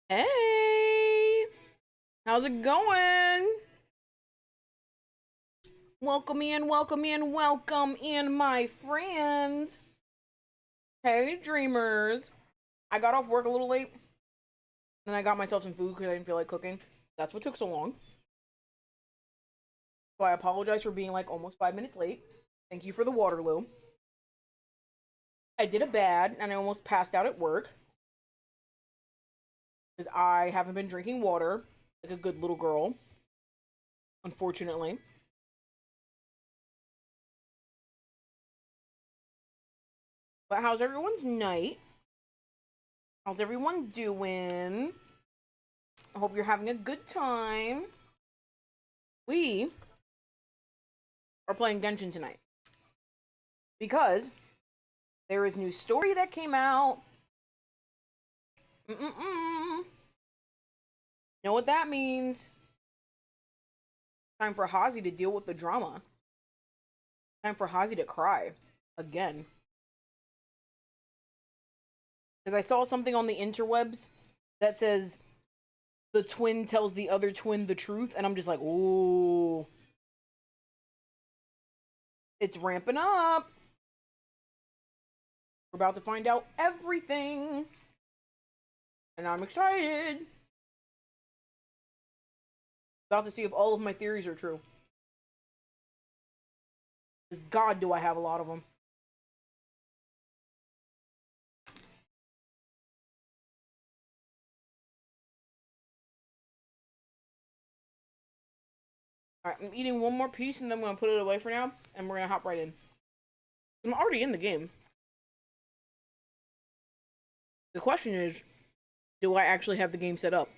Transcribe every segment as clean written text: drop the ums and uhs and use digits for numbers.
Hey, how's it going? Welcome in, welcome in, my friends. Hey, dreamers. I got off work a little late, and I got myself some food because I didn't feel like cooking. That's what took so long. So I apologize for being like almost 5 minutes late. Thank you for the Waterloo. I did a bad, and I almost passed out at work because I haven't been drinking water like a good little girl, unfortunately. But how's everyone's night? How's everyone doing? I hope you're having a good time. We are playing Genshin tonight because there is new story that came out. Know what that means? Time for Hazi to deal with the drama. Time for Hazi to cry again. Because I saw something on the interwebs that says the twin tells the other twin the truth, and I'm just like, ooh, it's ramping up. We're about to find out everything, and I'm excited. About to see if all of my theories are true. Because God, do I have a lot of them. Alright, I'm eating one more piece and then I'm going to put it away for now. And we're going to hop right in. I'm already in the game. The question is, do I actually have the game set up?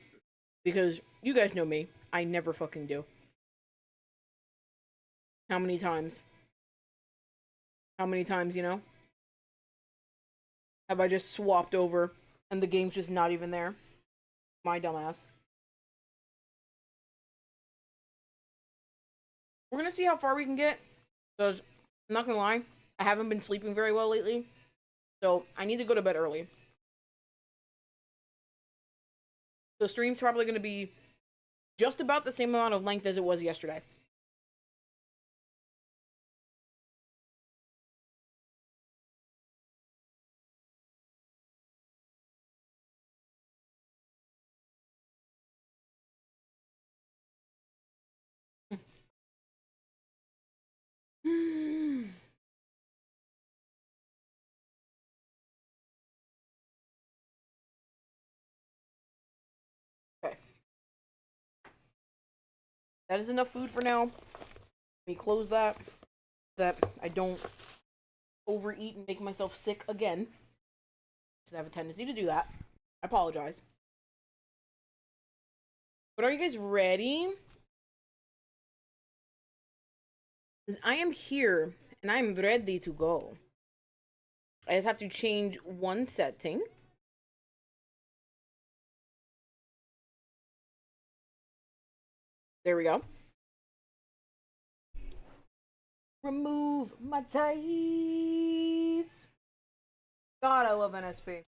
Because you guys know me. I never fucking do. How many times? How many times, you know? Have I just swapped over and the game's just not even there? My dumbass. We're going to see how far we can get. Because, I'm not going to lie, I haven't been sleeping very well lately. So, I need to go to bed early. The stream's probably going to be just about the same amount of length as it was yesterday. Okay. That is enough food for now. Let me close that. That I don't overeat and make myself sick again. Because I have a tendency to do that. I apologize. But are you guys ready? Because I am here and I'm ready to go. I just have to change one setting. There we go. Remove my tights. God, I love NSP.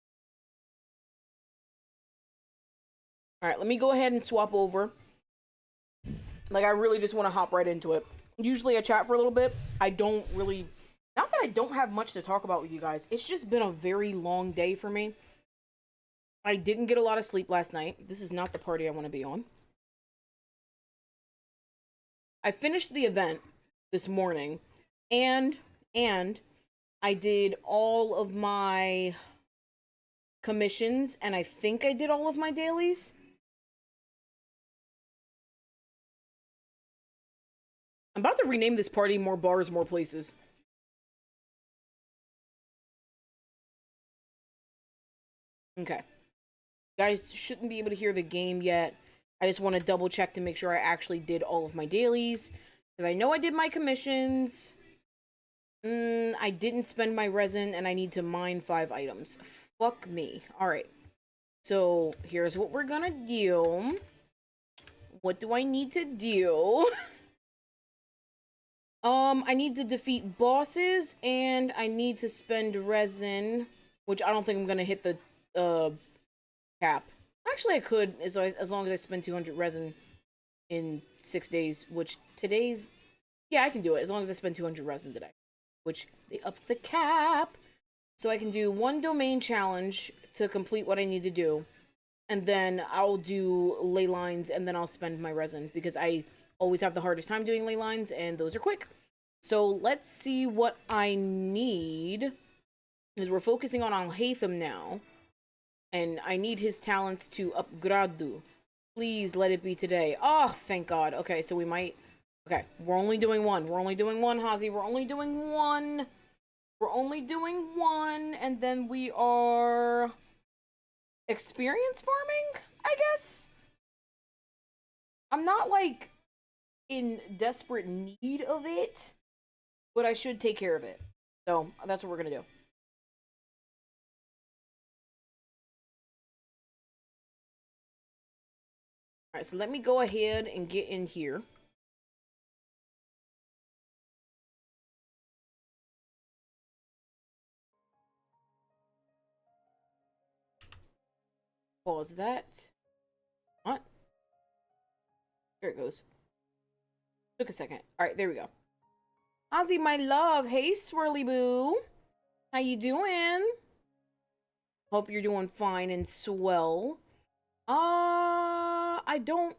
Alright, let me go ahead and swap over. Like, I really just want to hop right into it. Usually I chat for a little bit. I don't really... Not that I don't have much to talk about with you guys. It's just been a very long day for me. I didn't get a lot of sleep last night. This is not the party I want to be on. I finished the event this morning. And I did all of my commissions. And I think I did all of my dailies. I'm about to rename this party More Bars, More Places. Okay. You guys shouldn't be able to hear the game yet. I just want to double check to make sure I actually did all of my dailies. Because I know I did my commissions. I didn't spend my resin and I need to mine 5 items. Fuck me. Alright. So, here's what we're gonna do. What do I need to do? I need to defeat bosses, and I need to spend resin, which I don't think I'm gonna hit the, cap. Actually, I could as long as I spend 200 resin in 6 days, which today's. Yeah, I can do it as long as I spend 200 resin today, which they upped the cap. So I can do one domain challenge to complete what I need to do, and then I'll do ley lines, and then I'll spend my resin because I always have the hardest time doing ley lines, and those are quick. So let's see what I need, because we're focusing on Alhaitham now, and I need his talents to upgrade. Please let it be today. Oh, thank God. Okay, so we might. Okay, we're only doing one. We're only doing one, Hazi. We're only doing one. We're only doing one, and then we are experience farming, I guess. I'm not like in desperate need of it, but I should take care of it. So that's what we're gonna do. All right, so let me go ahead and get in here. Pause that. What? There it goes. Took a second. All right, there we go. Ozzy, my love. Hey, Swirly Boo. How you doing? Hope you're doing fine and swell. I don't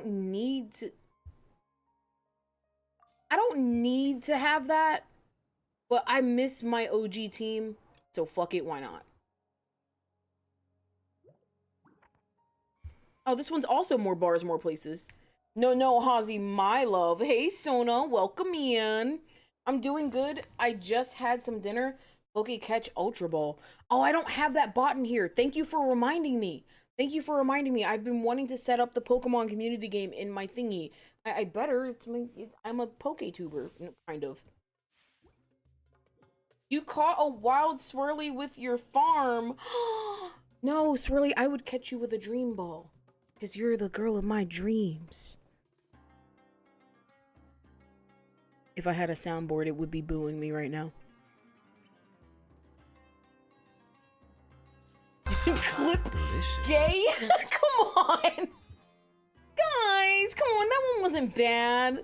need to. I don't need to have that, but I miss my OG team, so fuck it, why not? Oh, this one's also more bars, more places. No, Hazi, my love. Hey, Sona, welcome in. I'm doing good. I just had some dinner. Poke Catch Ultra Ball. Oh, I don't have that bot in here. Thank you for reminding me. Thank you for reminding me. I've been wanting to set up the Pokemon community game in my thingy. I better. I'm a Poketuber, kind of. You caught a wild Swirly with your farm. No, Swirly, I would catch you with a dream ball. Because you're the girl of my dreams. If I had a soundboard, it would be booing me right now. Clip gay? Come on! Guys, come on, that one wasn't bad.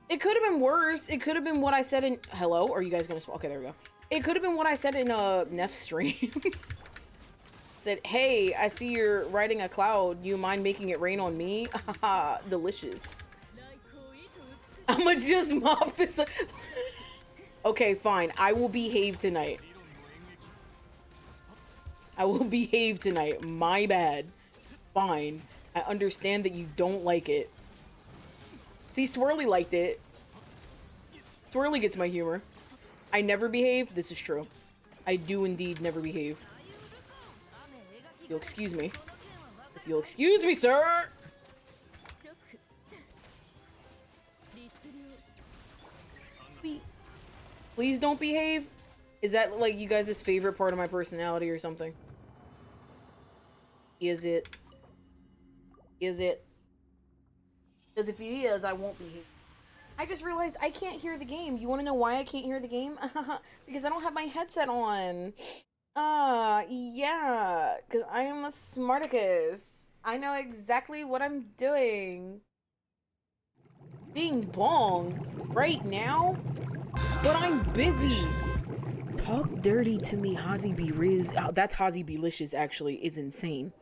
It could have been worse. It could have been what I said in... Hello? Are you guys gonna... Okay, there we go. It could have been what I said in Neff's stream. Said, hey, I see you're riding a cloud. You mind making it rain on me? Haha, delicious. I'ma just mop this up. Okay, fine. I will behave tonight. I will behave tonight. My bad. Fine. I understand that you don't like it. See, Swirly liked it. Swirly gets my humor. I never behave. This is true. I do indeed never behave. You'll excuse me. If you'll excuse me, sir! Please don't behave? Is that like you guys' favorite part of my personality or something? Is it? Is it? Because if it is, I won't behave. I just realized I can't hear the game. You want to know why I can't hear the game? Because I don't have my headset on. Yeah. Because I am a smarticus. I know exactly what I'm doing. Bing bong. Right now? But I'm busy. Talk dirty to me, Hazi B Riz. Oh, that's Hazi B Licious, actually, is insane.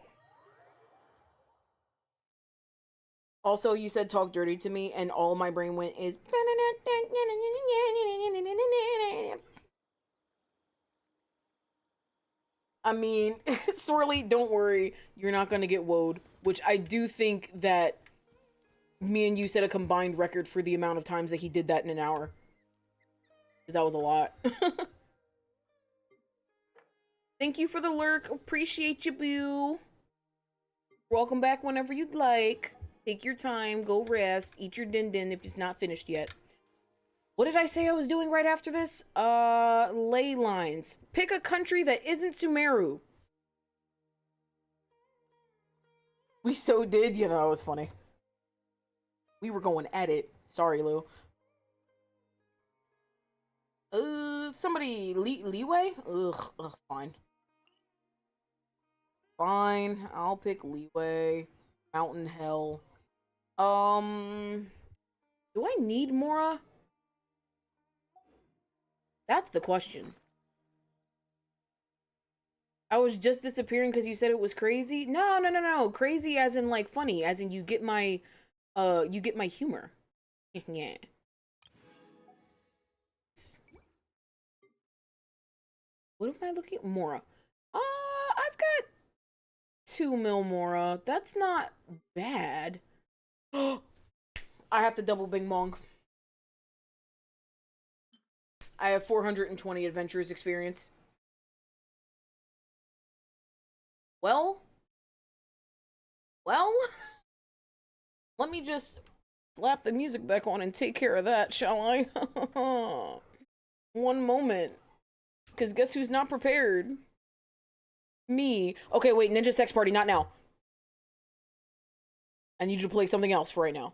Also, you said talk dirty to me, and all my brain went is. I mean, Swirly, don't worry. You're not gonna get woed. Which I do think that me and you set a combined record for the amount of times that he did that in an hour. Because that was a lot. Thank you for the lurk. Appreciate you, boo. Welcome back whenever you'd like. Take your time. Go rest. Eat your din-din if it's not finished yet. What did I say I was doing right after this? Ley lines. Pick a country that isn't Sumeru. We so did. You know, it was funny. We were going at it. Sorry, Lou. Somebody leeway? Ugh, fine. Fine, I'll pick Leeway. Mountain Hell. Do I need Mora? That's the question. I was just disappearing because you said it was crazy. No, no, no, no. Crazy as in like funny, as in you get my humor. Yeah. What am I looking at? Mora. I've got 2 mil Mora. That's not bad. I have to double Bing Bong. I have 420 adventures experience. Well, well, let me just slap the music back on and take care of that, shall I? One moment. Because guess who's not prepared? Me. Okay, wait, Ninja Sex Party, not now. I need you to play something else for right now.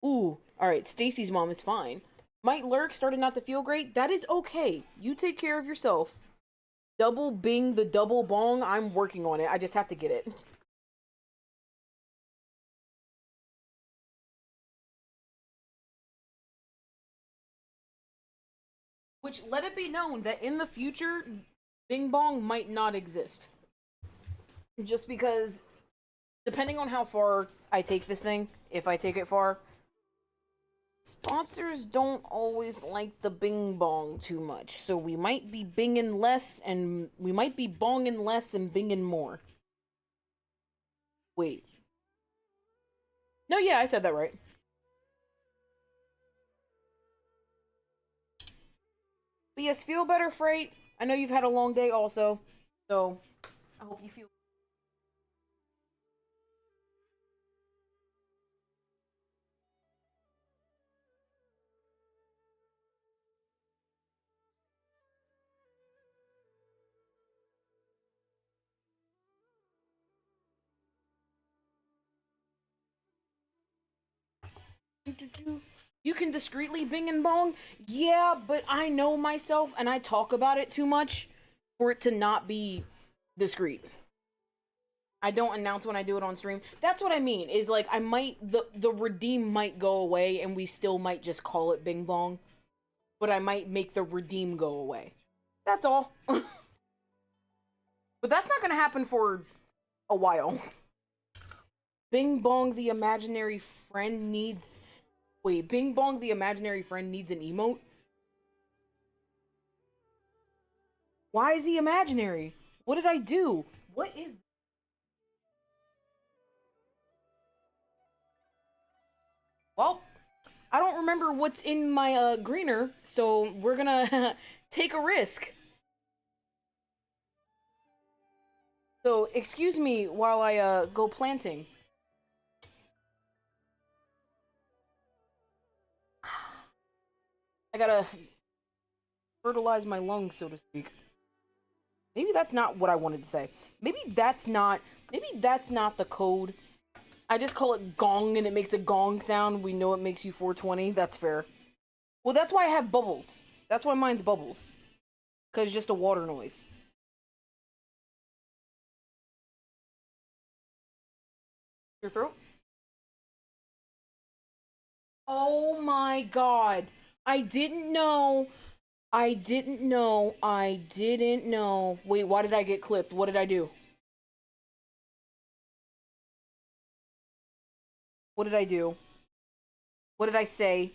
Ooh, alright, Stacy's mom is fine. Might Lurk started not to feel great. That is okay. You take care of yourself. Double Bing the double bong. I'm working on it. I just have to get it. Which, let it be known that in the future, Bing Bong might not exist. Just because, depending on how far I take this thing, if I take it far, sponsors don't always like the Bing Bong too much. So we might be binging less, and we might be bonging less and binging more. Wait. No, yeah, I said that right. But yes, feel better, Freight. I know you've had a long day also. So, I hope you feel. You can discreetly bing and bong? Yeah, but I know myself and I talk about it too much for it to not be discreet. I don't announce when I do it on stream. That's what I mean. Is like I might the redeem might go away and we still might just call it bing bong, but I might make the redeem go away. That's all. But that's not going to happen for a while. Bing bong the imaginary friend needs Wait, Bing Bong the imaginary friend needs an emote? Why is he imaginary? What did I do? What is... Well, I don't remember what's in my greener, so we're gonna take a risk. So, excuse me while I go planting. I gotta fertilize my lungs, so to speak. Maybe that's not what I wanted to say. Maybe that's not the code. I just call it gong and it makes a gong sound. We know it makes you 420. That's fair. Well, that's why I have bubbles. That's why mine's bubbles. Because it's just a water noise. Your throat? Oh my god. I didn't know. I didn't know. I didn't know. Wait, why did I get clipped? What did I do? What did I do? What did I say?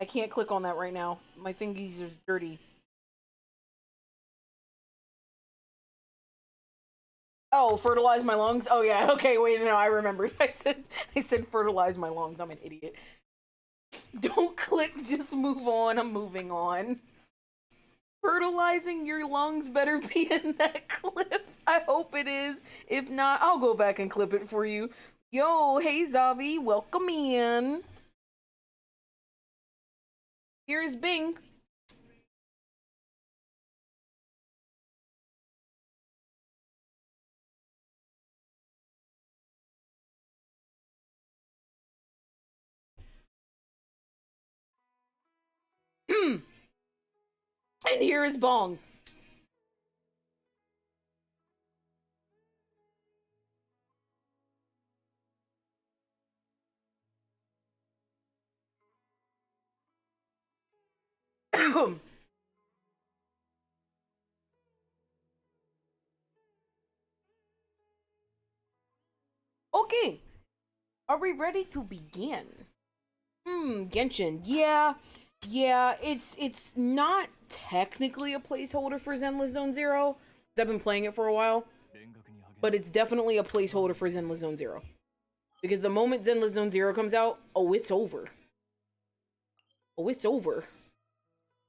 I can't click on that right now. My fingers are dirty. Oh, fertilize my lungs? Oh yeah, okay, wait, no, I remembered. I said fertilize my lungs. I'm an idiot. Don't click, just move on. I'm moving on. Fertilizing your lungs better be in that clip. I hope it is. If not, I'll go back and clip it for you. Yo, hey Zavi, welcome in. Here is Bing. And here is Bong. Okay, are we ready to begin? Genshin. Yeah, it's not technically a placeholder for Zenless Zone Zero, 'cause I've been playing it for a while, but it's definitely a placeholder for Zenless Zone Zero. Because the moment Zenless Zone Zero comes out, oh, it's over. Oh, it's over.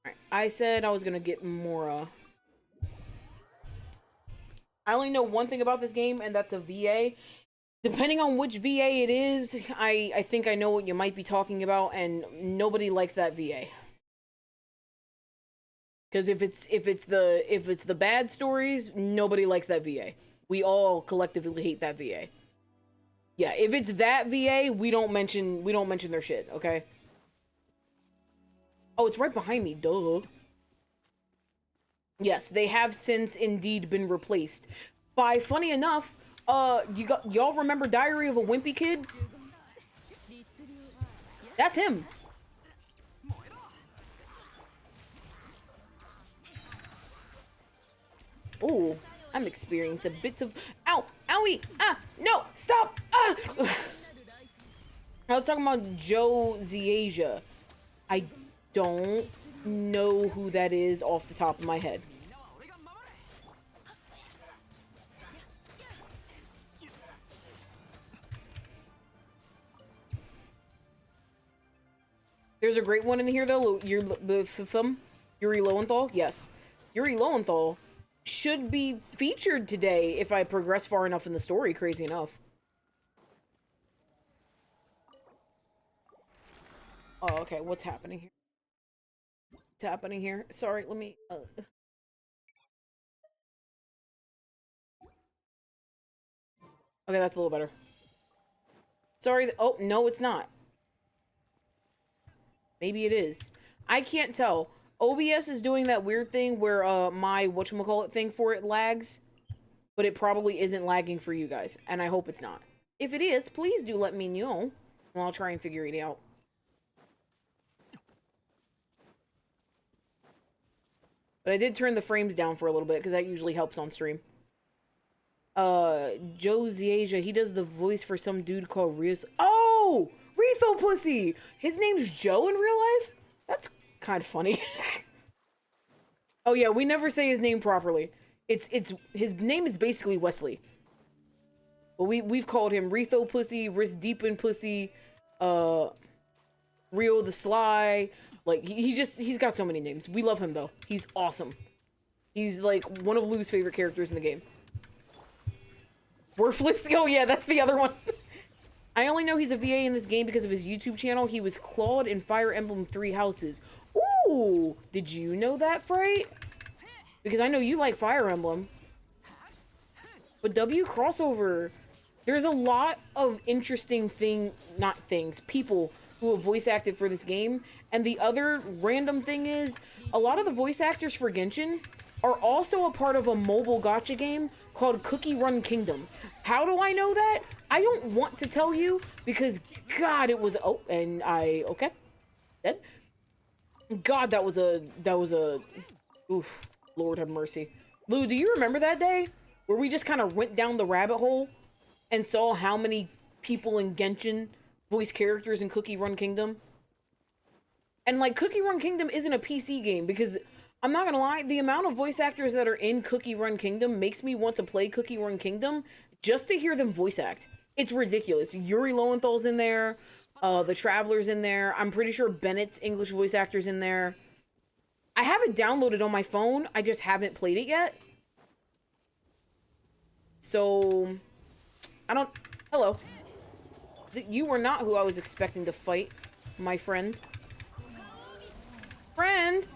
Alright, I said I was gonna get more, I only know one thing about this game, and that's a VA. Depending on which VA it is, I think I know what you might be talking about, and nobody likes that VA. Because if it's the bad stories, nobody likes that VA. We all collectively hate that VA. Yeah, if it's that VA, we don't mention their shit, okay? Oh, it's right behind me, duh. Yes, they have since indeed been replaced by, funny enough, y'all remember Diary of a Wimpy Kid? That's him. Ooh, I'm experiencing a bit of ow, owie, no, stop, I was talking about Joe Ziaja. I don't know who that is off the top of my head. There's a great one in here though. Yuri Lowenthal. Yes, Yuri Lowenthal should be featured today if I progress far enough in the story. Crazy enough. Oh, okay. What's happening here? What's happening here? Sorry, let me. Okay, that's a little better. Sorry. Oh no, it's not. Maybe it is. I can't tell. OBS is doing that weird thing where my whatchamacallit thing for it lags, but it probably isn't lagging for you guys, and I hope it's not. If it is, please do let me know, and I'll try and figure it out. But I did turn the frames down for a little bit, because that usually helps on stream. Joe Ziaja, he does the voice for some dude called Rios. Oh! Retho Pussy! His name's Joe in real life? That's kind of funny. Oh yeah, we never say his name properly. It's his name is basically Wesley. But we've called him Retho Pussy, Wrist Deepin Pussy, Rio the Sly. Like he's got so many names. We love him though. He's awesome. He's like one of Lou's favorite characters in the game. Worthless. Oh yeah, that's the other one. I only know he's a VA in this game because of his YouTube channel. He was Claude in Fire Emblem 3 Houses. Ooh, did you know that, Fright? Because I know you like Fire Emblem. But W crossover, there's a lot of interesting people who have voice acted for this game. And the other random thing is, a lot of the voice actors for Genshin are also a part of a mobile gacha game called Cookie Run Kingdom. How do I know that? I don't want to tell you because God, it was okay. Dead. God, that was a oof, Lord have mercy. Lou, do you remember that day where we just kind of went down the rabbit hole and saw how many people in Genshin voice characters in Cookie Run Kingdom? And like Cookie Run Kingdom isn't a PC game because I'm not gonna lie, the amount of voice actors that are in Cookie Run Kingdom makes me want to play Cookie Run Kingdom just to hear them voice act. It's ridiculous. Yuri Lowenthal's in there, the Traveler's in there. I'm pretty sure Bennett's English voice actor's in there. I have it downloaded on my phone. I just haven't played it yet. So, hello. You were not who I was expecting to fight, my friend. Friend,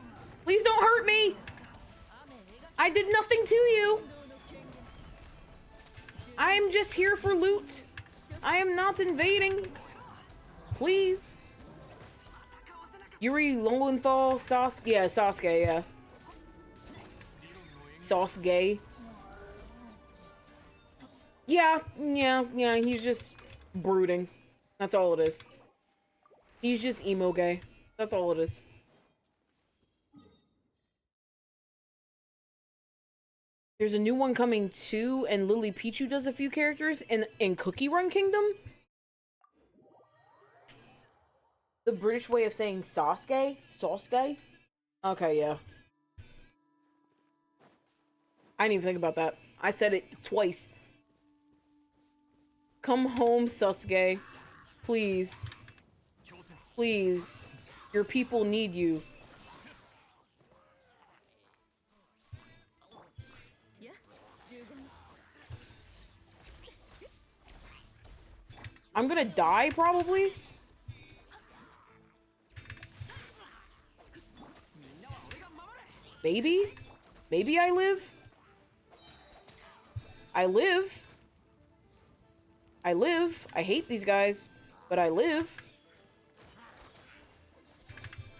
please don't hurt me. I did nothing to you. I am just here for loot. I am not invading. Please. Yuri Lowenthal, Sasuke, yeah. Sasuke. Yeah, he's just brooding. That's all it is. He's just emo gay. That's all it is. There's a new one coming too, and Lily Pichu does a few characters in Cookie Run Kingdom. The British way of saying Sasuke? Sasuke? Okay, yeah. I didn't even think about that. I said it twice. Come home, Sasuke. Please. Please. Your people need you. I'm gonna die, probably? Maybe? Maybe I live? I live. I live. I hate these guys, but I live.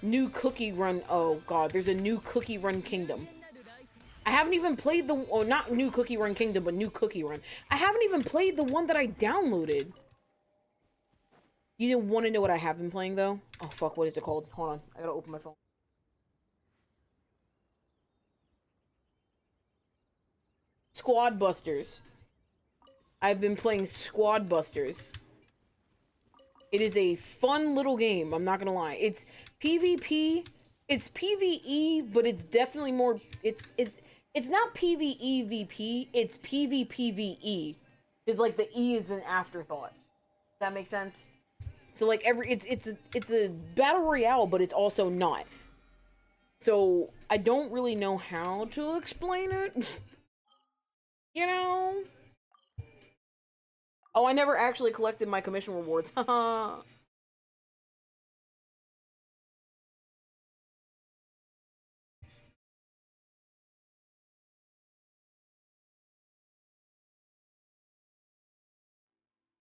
New Cookie Run. Oh, God. There's a new Cookie Run Kingdom. I haven't even played the... Oh, not New Cookie Run Kingdom, but New Cookie Run. I haven't even played the one that I downloaded. You didn't want to know what I have been playing, though? Oh, fuck. What is it called? Hold on. I gotta open my phone. Squad Busters. I've been playing Squad Busters. It is a fun little game, I'm not gonna lie. It's PvP, it's PvE, but it's definitely more, it's not PvE VP, it's PvPvE. It's like the E is an afterthought. Does that make sense? So like it's a battle royale, but it's also not. So I don't really know how to explain it. You know? Oh, I never actually collected my commission rewards. Haha.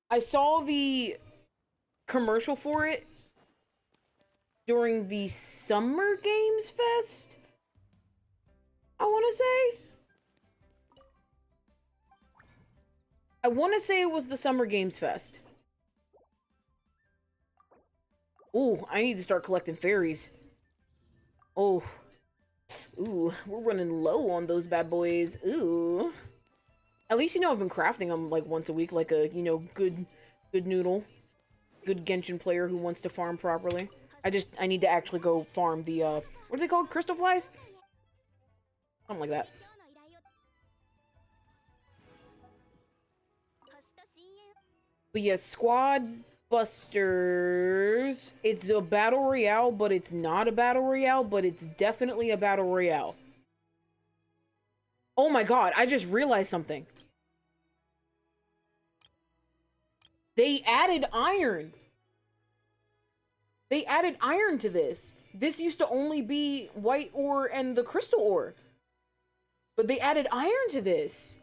I saw the commercial for it during the Summer Games Fest, I want to say. I want to say it was the Summer Games Fest. Ooh, I need to start collecting fairies. Oh. Ooh, we're running low on those bad boys. Ooh. At least, you know, I've been crafting them, like, once a week, like a, you know, good noodle. Good Genshin player who wants to farm properly. I need to actually go farm the, what are they called? Crystal flies? Something like that. But yeah, Squad Busters. It's a battle royale, but it's not a battle royale, but it's definitely a battle royale. Oh my god, I just realized something. They added iron. They added iron to this. This used to only be white ore and the crystal ore. But they added iron to this.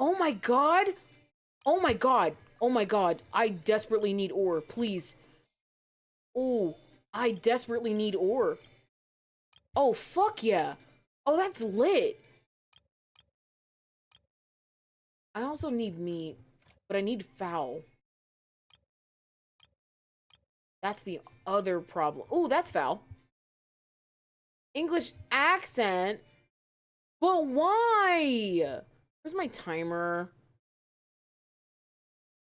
Oh my god. Oh my god. Oh my god. I desperately need ore, please. Oh, I desperately need ore. Oh, fuck yeah. Oh, that's lit. I also need meat, but I need fowl. That's the other problem. Oh, that's fowl. English accent? But why? Where's my timer?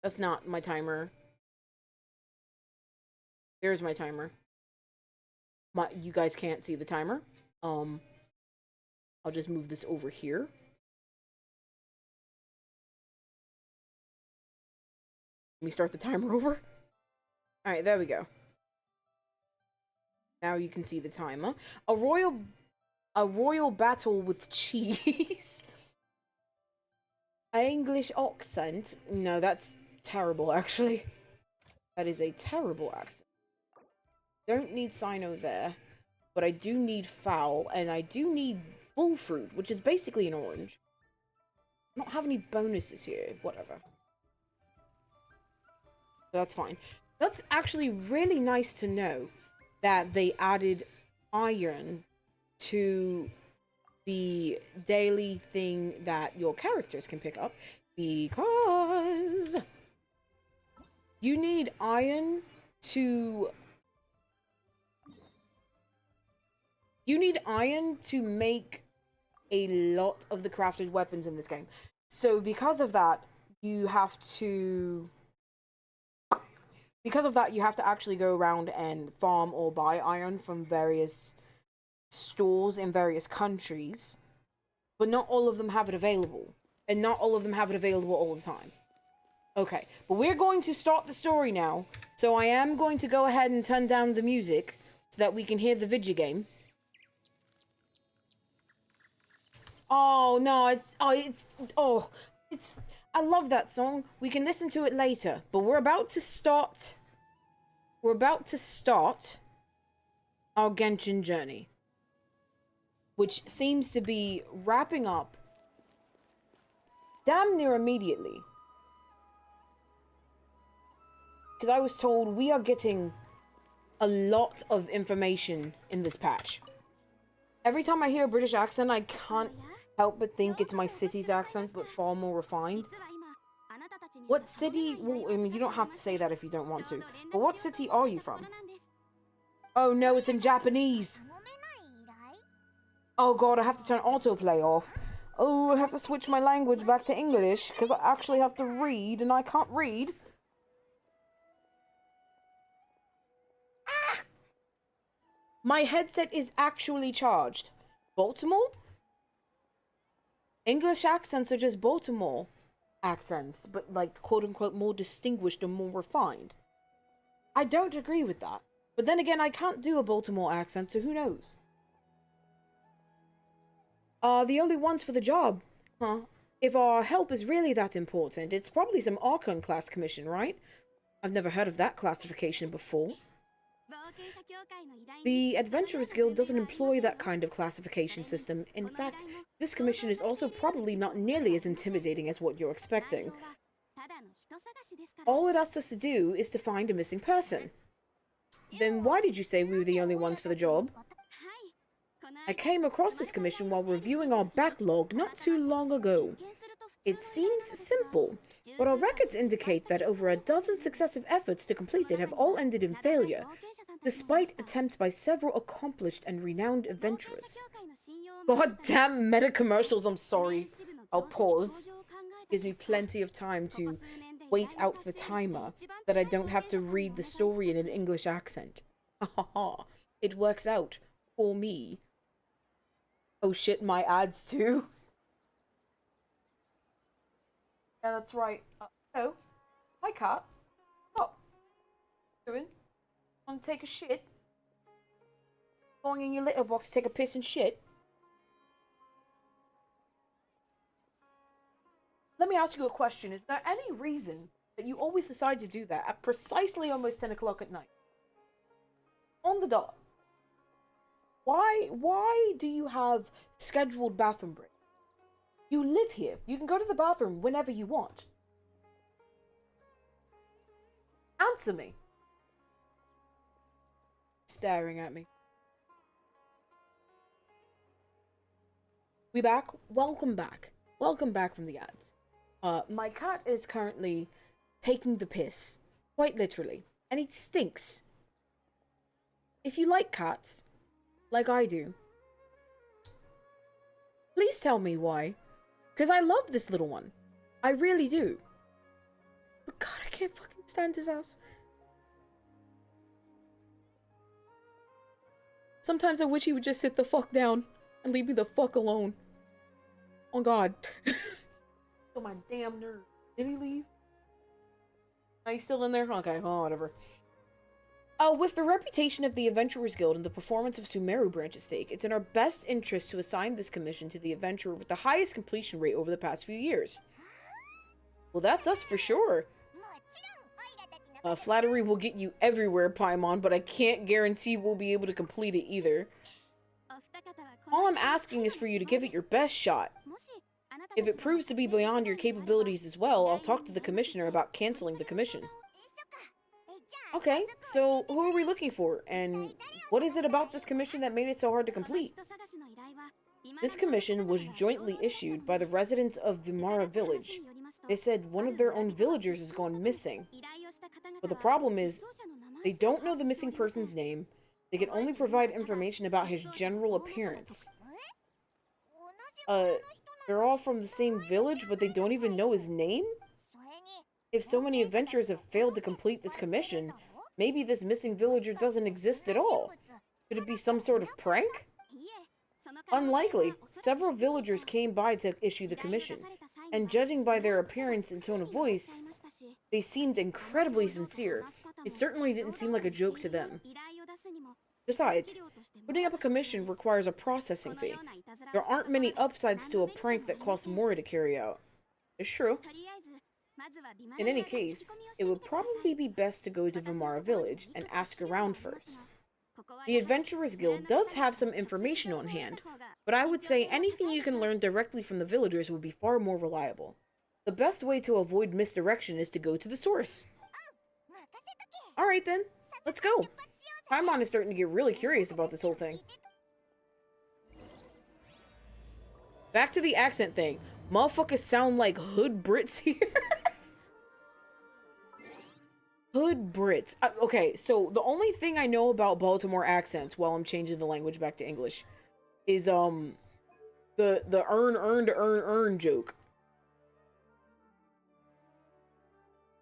That's not my timer. There's my timer. You guys can't see the timer. I'll just move this over here. Let me start the timer over. Alright, there we go. Now you can see the timer. A royal battle with cheese. English accent. No, that's terrible, actually. That is a terrible accent. Don't need Sino there. But I do need fowl, and I do need bull fruit, which is basically an orange. I don't have any bonuses here. Whatever. That's fine. That's actually really nice to know that they added iron to the daily thing that your characters can pick up, because you need iron to make a lot of the crafted weapons in this game. So because of that, you have to actually go around and farm or buy iron from various stores in various countries, but not all of them have it available, and not all of them have it available all the time. Okay, but we're going to start the story now, so I am going to go ahead and turn down the music so that we can hear the video game. Oh no, I love that song. We can listen to it later, but we're about to start our Genshin journey, which seems to be wrapping up damn near immediately. Because I was told we are getting a lot of information in this patch. Every time I hear a British accent, I can't help but think it's my city's accent, but far more refined. What city? Well, I mean, you don't have to say that if you don't want to. But what city are you from? Oh no, it's in Japanese. Oh god, I have to turn autoplay off. Oh, I have to switch my language back to English, because I actually have to read, and I can't read. My headset is actually charged. Baltimore? English accents are just Baltimore accents, but like quote-unquote more distinguished and more refined. I don't agree with that. But then again, I can't do a Baltimore accent, so who knows? The only ones for the job. Huh? If our help is really that important, it's probably some Archon class commission, right? I've never heard of that classification before. The Adventurers Guild doesn't employ that kind of classification system. In fact, this commission is also probably not nearly as intimidating as what you're expecting. All it asks us to do is to find a missing person. Then why did you say we were the only ones for the job? I came across this commission while reviewing our backlog not too long ago. It seems simple, but our records indicate that over a dozen successive efforts to complete it have all ended in failure, despite attempts by several accomplished and renowned adventurers. God damn meta commercials, I'm sorry. I'll pause. Gives me plenty of time to wait out the timer, that I don't have to read the story in an English accent. Haha, it works out for me. Oh shit, my ads too. Yeah, that's right. Oh, hi cat. Stop. What are you doing? Want to take a shit? Going in your litter box to take a piss and shit? Let me ask you a question. Is there any reason that you always decide to do that at precisely almost 10 o'clock at night? On the dot. Why do you have scheduled bathroom breaks? You live here. You can go to the bathroom whenever you want. Answer me. Staring at me. We back? Welcome back. Welcome back from the ads. My cat is currently taking the piss. Quite literally. And he stinks. If you like cats, like I do, please tell me why. Because I love this little one. I really do. But God, I can't fucking stand his ass. Sometimes I wish he would just sit the fuck down and leave me the fuck alone. Oh God. Oh my damn nerve. Did he leave? Are you still in there? Okay, oh, whatever. With the reputation of the Adventurers Guild and the performance of Sumeru Branch at stake, it's in our best interest to assign this commission to the adventurer with the highest completion rate over the past few years. Well, that's us for sure. Flattery will get you everywhere, Paimon, but I can't guarantee we'll be able to complete it either. All I'm asking is for you to give it your best shot. If it proves to be beyond your capabilities as well, I'll talk to the commissioner about canceling the commission. Okay, so who are we looking for, and what is it about this commission that made it so hard to complete? This commission was jointly issued by the residents of Vimara village. They said one of their own villagers has gone missing. But the problem is, they don't know the missing person's name. They can only provide information about his general appearance. Uh, they're all from the same village, but they don't even know his name? If so many adventurers have failed to complete this commission, maybe this missing villager doesn't exist at all. Could it be some sort of prank? Unlikely. Several villagers came by to issue the commission, and judging by their appearance and tone of voice, they seemed incredibly sincere. It certainly didn't seem like a joke to them. Besides, putting up a commission requires a processing fee. There aren't many upsides to a prank that costs more to carry out. It's true. In any case, it would probably be best to go to Vimara village and ask around first. The Adventurers Guild does have some information on hand, but I would say anything you can learn directly from the villagers would be far more reliable. The best way to avoid misdirection is to go to the source. Alright then, let's go. Paimon is starting to get really curious about this whole thing. Back to the accent thing. Motherfuckers sound like hood Brits here. Hood Brits. Okay, so the only thing I know about Baltimore accents while I'm changing the language back to English is the earn joke.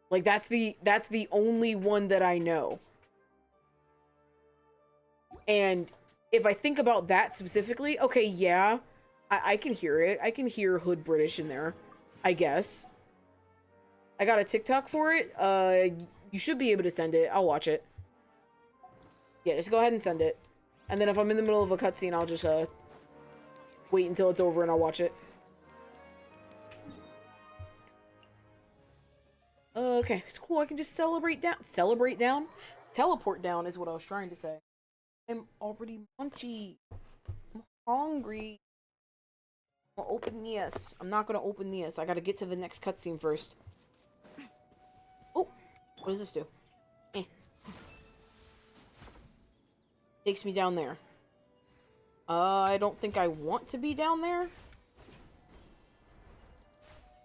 Like that's the only one that I know. And if I think about that specifically, okay, yeah, I can hear it. I can hear hood British in there, I guess. I got a TikTok for it. You should be able to send it. I'll watch it. Yeah, just go ahead and send it. And then if I'm in the middle of a cutscene, I'll just wait until it's over and I'll watch it. Okay, it's cool. I can just teleport down is what I was trying to say. I'm already munchy. I'm hungry. I'm gonna open this. I'm not gonna open this. I gotta get to the next cutscene first. Oh, what does this do? Takes me down there. I don't think I want to be down there.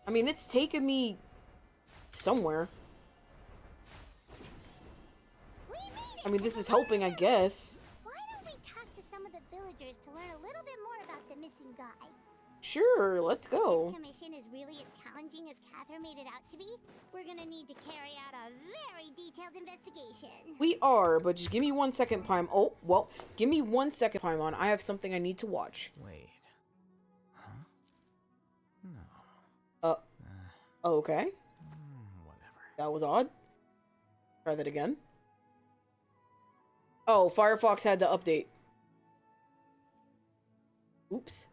I mean, it's taken me somewhere. I mean, this is helping, I guess. Why don't we talk to some of the villagers to learn a little bit more about the missing guy? Sure, let's go. This commission is really as challenging as Catherine made it out to be. We're gonna need to carry out a very detailed investigation. We are, but just give me 1 second, Paimon. Oh, well, give me 1 second, Paimon. I have something I need to watch. Wait. Huh? No. Okay. Whatever. That was odd. Try that again. Oh, Firefox had to update. Oops.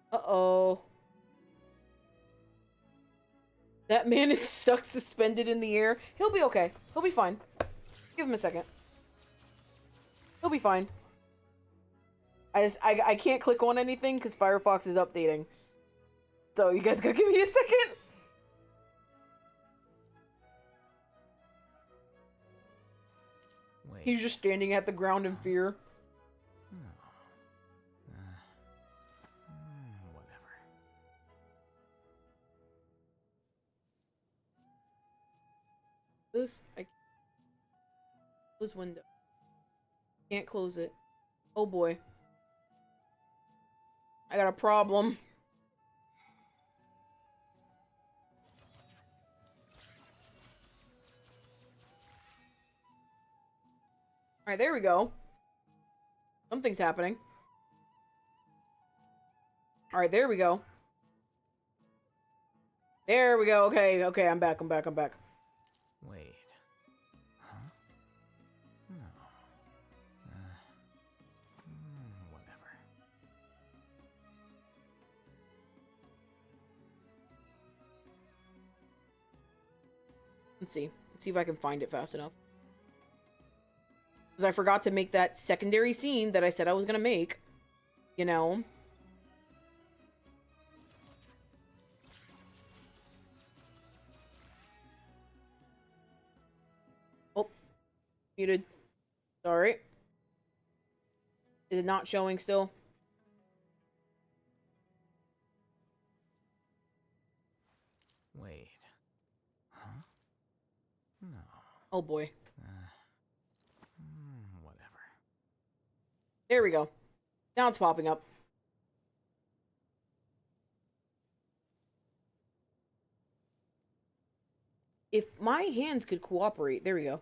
Uh-oh. That man is stuck suspended in the air. He'll be okay. He'll be fine. Give him a second. He'll be fine. I can't click on anything because Firefox is updating. So you guys gotta give me a second. Wait. He's just standing at the ground in fear. No. Whatever. This window. Can't close it. Oh boy. I got a problem. Alright, there we go. Something's happening. Alright, there we go. There we go. Okay, I'm back. Wait. Huh? No. Whatever. Let's see if I can find it fast enough. Because I forgot to make that secondary scene that I said I was gonna make. You know? Oh. Muted. Sorry. Is it not showing still? Wait. Huh? No. Oh boy. Whatever. There we go. Now it's popping up. If my hands could cooperate, there we go.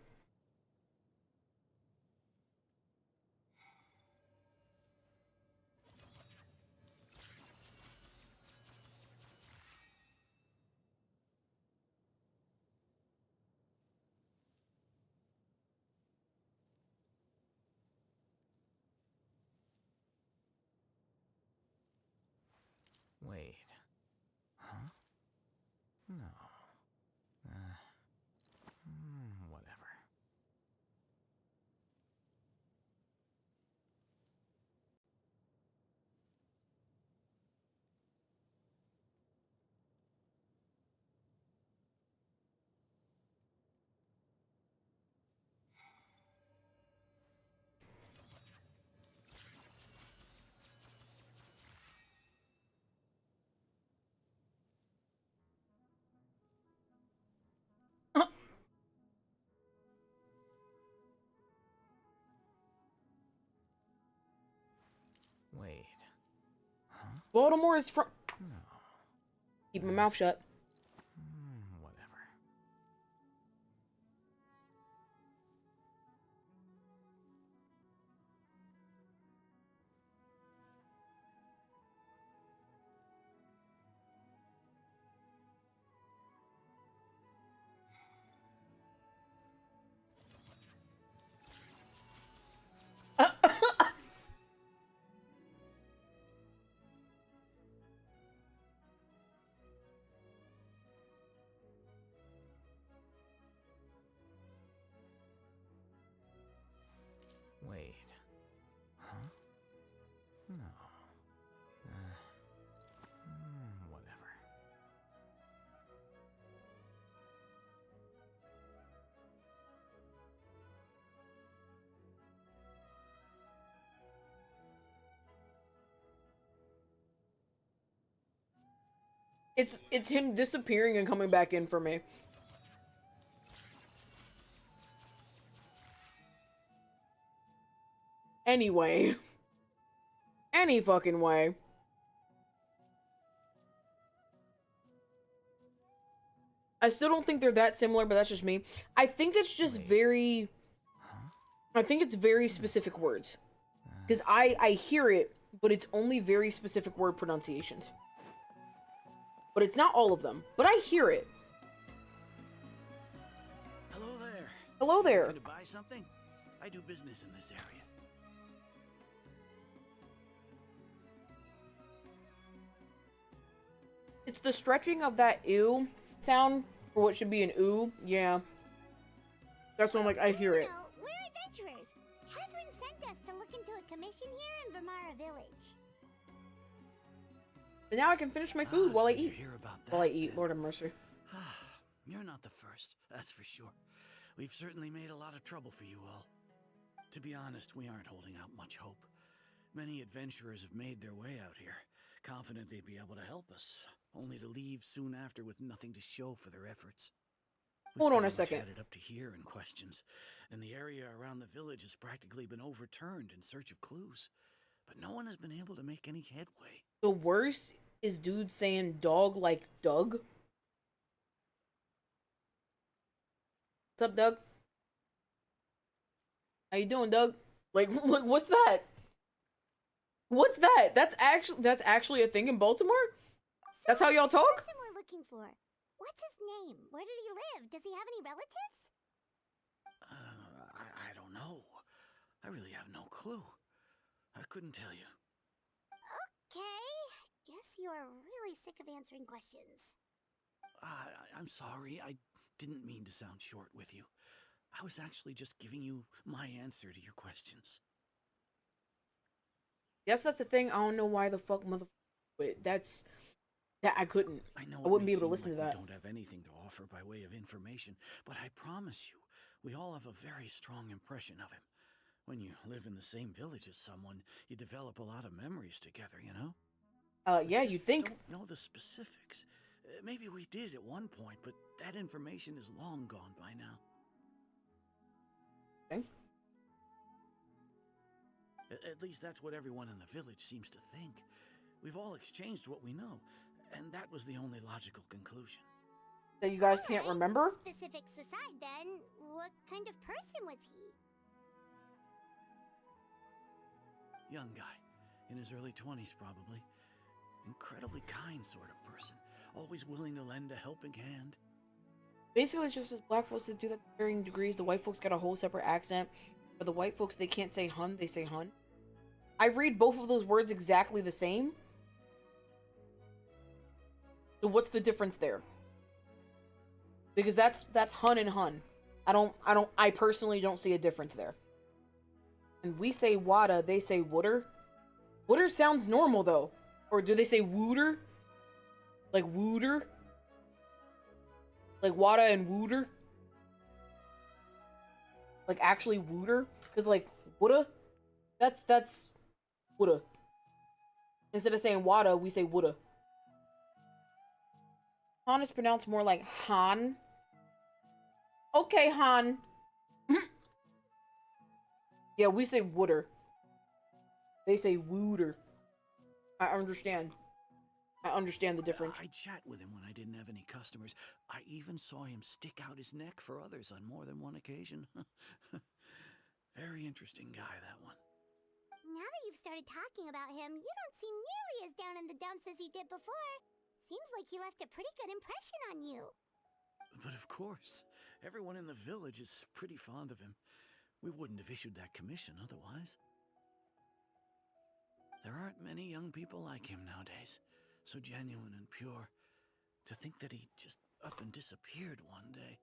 Wait. Huh? No. Whatever. Wait. Huh? Baltimore is from. No. Keep my mouth shut. Whatever. Wait. Huh? No. Whatever. It's him disappearing and coming back in for me. Anyway. Any fucking way. I still don't think they're that similar, but that's just me. I think it's just very... I think it's very specific words. Because I hear it, but it's only very specific word pronunciations. But it's not all of them. But I hear it. Hello there. Hello there. Looking to buy something? I do business in this area. It's the stretching of that ew sound for what should be an ooh. Yeah. That's what I'm like, I hear it. No, we're adventurers. Catherine sent us to look into a commission here in Vermara Village. And now I can finish my food while I So you eat. hear about that, While I eat, then. Lord have mercy. You're not the first, that's for sure. We've certainly made a lot of trouble for you all. To be honest, we aren't holding out much hope. Many adventurers have made their way out here, confident they'd be able to help us, only to leave soon after with nothing to show for their efforts. We've Hold on a pretty much second. had it up to here in questions, and the area around the village has practically been overturned in search of clues. But no one has been able to make any headway. The worst is dude saying dog like Doug. What's up, Doug? How you doing, Doug? Like what's that? What's that? That's actually a thing in Baltimore? That's how y'all talk? That's what we're looking for. What's his name? Where did he live? Does he have any relatives? I don't know. I really have no clue. I couldn't tell you. Okay. Guess you're really sick of answering questions. I'm sorry. I didn't mean to sound short with you. I was actually just giving you my answer to your questions. Yes, that's a thing. I don't know why the fuck motherfucker. That's that I couldn't. I know I wouldn't it be may able to seem listen like to that. we don't have anything to offer by way of information, but I promise you, we all have a very strong impression of him. When you live in the same village as someone, you develop a lot of memories together, you know? Yeah, Just you'd think. don't know the specifics. Maybe we did at one point, but that information is long gone by now. Okay. At least that's what everyone in the village seems to think. We've all exchanged what we know, and that was the only logical conclusion. That you guys can't remember? Specifics aside, then, what kind of person was he? Young guy, in his early 20s probably. Incredibly kind sort of person, always willing to lend a helping hand. Basically, it's just as black folks that do that to varying degrees. The white folks got a whole separate accent. For the white folks, they can't say hun, they say hun. I read both of those words exactly the same. So what's the difference there? Because that's hun and hun. I personally don't see a difference there. And we say wada, they say wooder. Wooder sounds normal though. Or do they say wooder? Like wooder? Like wada and wooder? Like actually wooder? Because like woulda? That's woulda. Instead of saying wada, we say woulda. Han is pronounced more like Han. Okay, Han. Yeah, we say wooder. They say wooder. I understand. I understand the difference. I chat with him when I didn't have any customers. I even saw him stick out his neck for others on more than one occasion. Very interesting guy, that one. Now that you've started talking about him, you don't seem nearly as down in the dumps as you did before. Seems like he left a pretty good impression on you. But of course, everyone in the village is pretty fond of him. We wouldn't have issued that commission otherwise. There aren't many young people like him nowadays, so genuine and pure. To think that he just up and disappeared one day.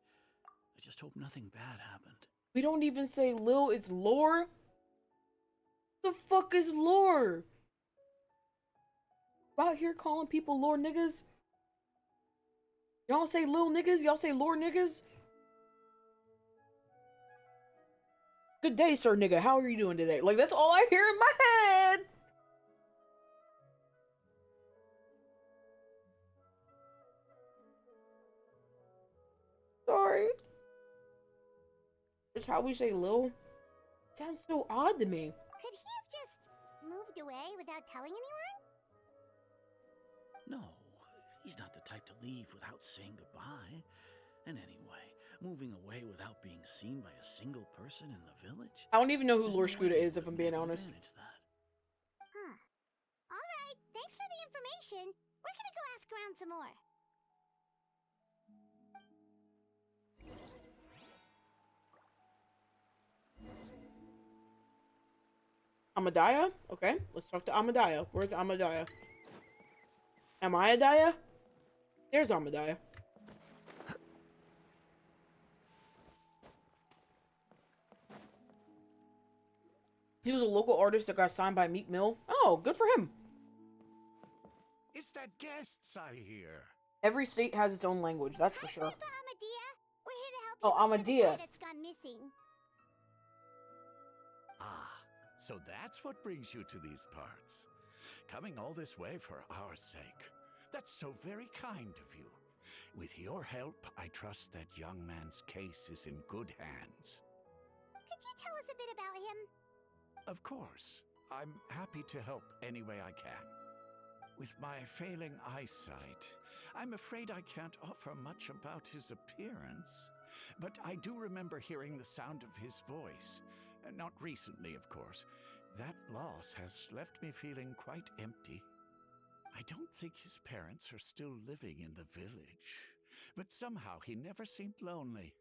I just hope nothing bad happened. We don't even say Lil, it's lore. The fuck is lore? Out here calling people lore niggas? Y'all say lil niggas? Y'all say lore niggas? Good day, sir nigga. How are you doing today? Like, that's all I hear in my head. Sorry. It's how we say lil. It sounds so odd to me. Could he have just moved away without telling anyone? No, he's not the type to leave without saying goodbye. And anyway, moving away without being seen by a single person in the village. I don't even know who There's Lord no Scooter way is, he if I'm would being have honest. managed that. Huh. Alright, thanks for the information. We're gonna go ask around some more. Amadaya? Okay, let's talk to Amadaya. Where's Amadaya? Am I Adaya? There's Amadaya. He was a local artist that got signed by Meek Mill. Oh, good for him. Is that guests I hear? Every state has its own language, that's for sure. Papa Amadea. We're here to help you Oh, look for the Amadea. toy that's gone missing. Ah, so that's what brings you to these parts. Coming all this way for our sake. That's so very kind of you. With your help, I trust that young man's case is in good hands. Could you tell us a bit about him? Of course, I'm happy to help any way I can. With my failing eyesight, I'm afraid I can't offer much about his appearance. But I do remember hearing the sound of his voice. Not recently, of course. That loss has left me feeling quite empty. I don't think his parents are still living in the village. But somehow he never seemed lonely.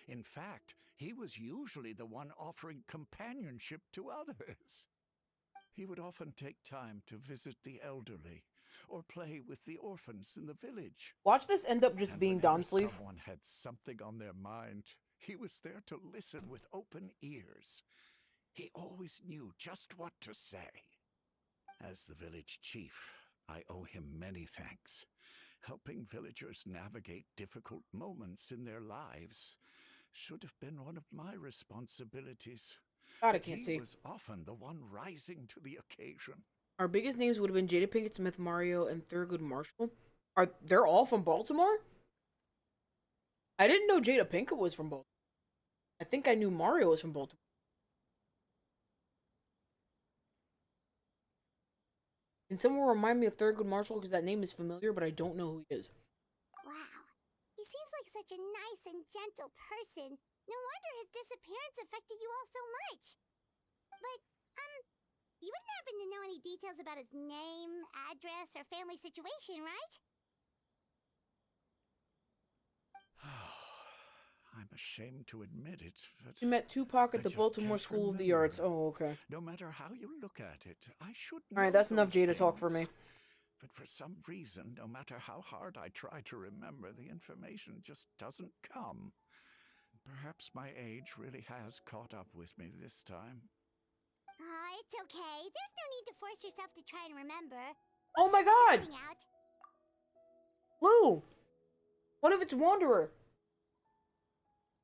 In fact, he was usually the one offering companionship to others. He would often take time to visit the elderly or play with the orphans in the village. Watch this end up just And being whenever Don Sleeve. someone had something on their mind, he was there to listen with open ears. He always knew just what to say. As the village chief, I owe him many thanks. Helping villagers navigate difficult moments in their lives should have been one of my responsibilities. God, I But can't he see. was often the one rising to the occasion. Our biggest names would have been Jada Pinkett Smith, Mario, and Thurgood Marshall. They're all from Baltimore? I didn't know Jada Pinkett was from Baltimore. I think I knew Mario was from Baltimore. Can someone remind me of Thurgood Marshall? Because that name is familiar, but I don't know who he is. Wow. He seems like such a nice and gentle person. No wonder his disappearance affected you all so much. But, you wouldn't happen to know any details about his name, address, or family situation, right? I'm ashamed to admit it, but He met Tupac I at the just Baltimore can't School of the remember. Arts. Oh, okay. No matter how you look at it, I should know Alright, that's enough those Jada talk for me. things. But for some reason, no matter how hard I try to remember, the information just doesn't come. Perhaps my age really has caught up with me this time. It's okay. There's no need to force yourself to try and remember. Oh my god! Something out. Lou! What if it's Wanderer?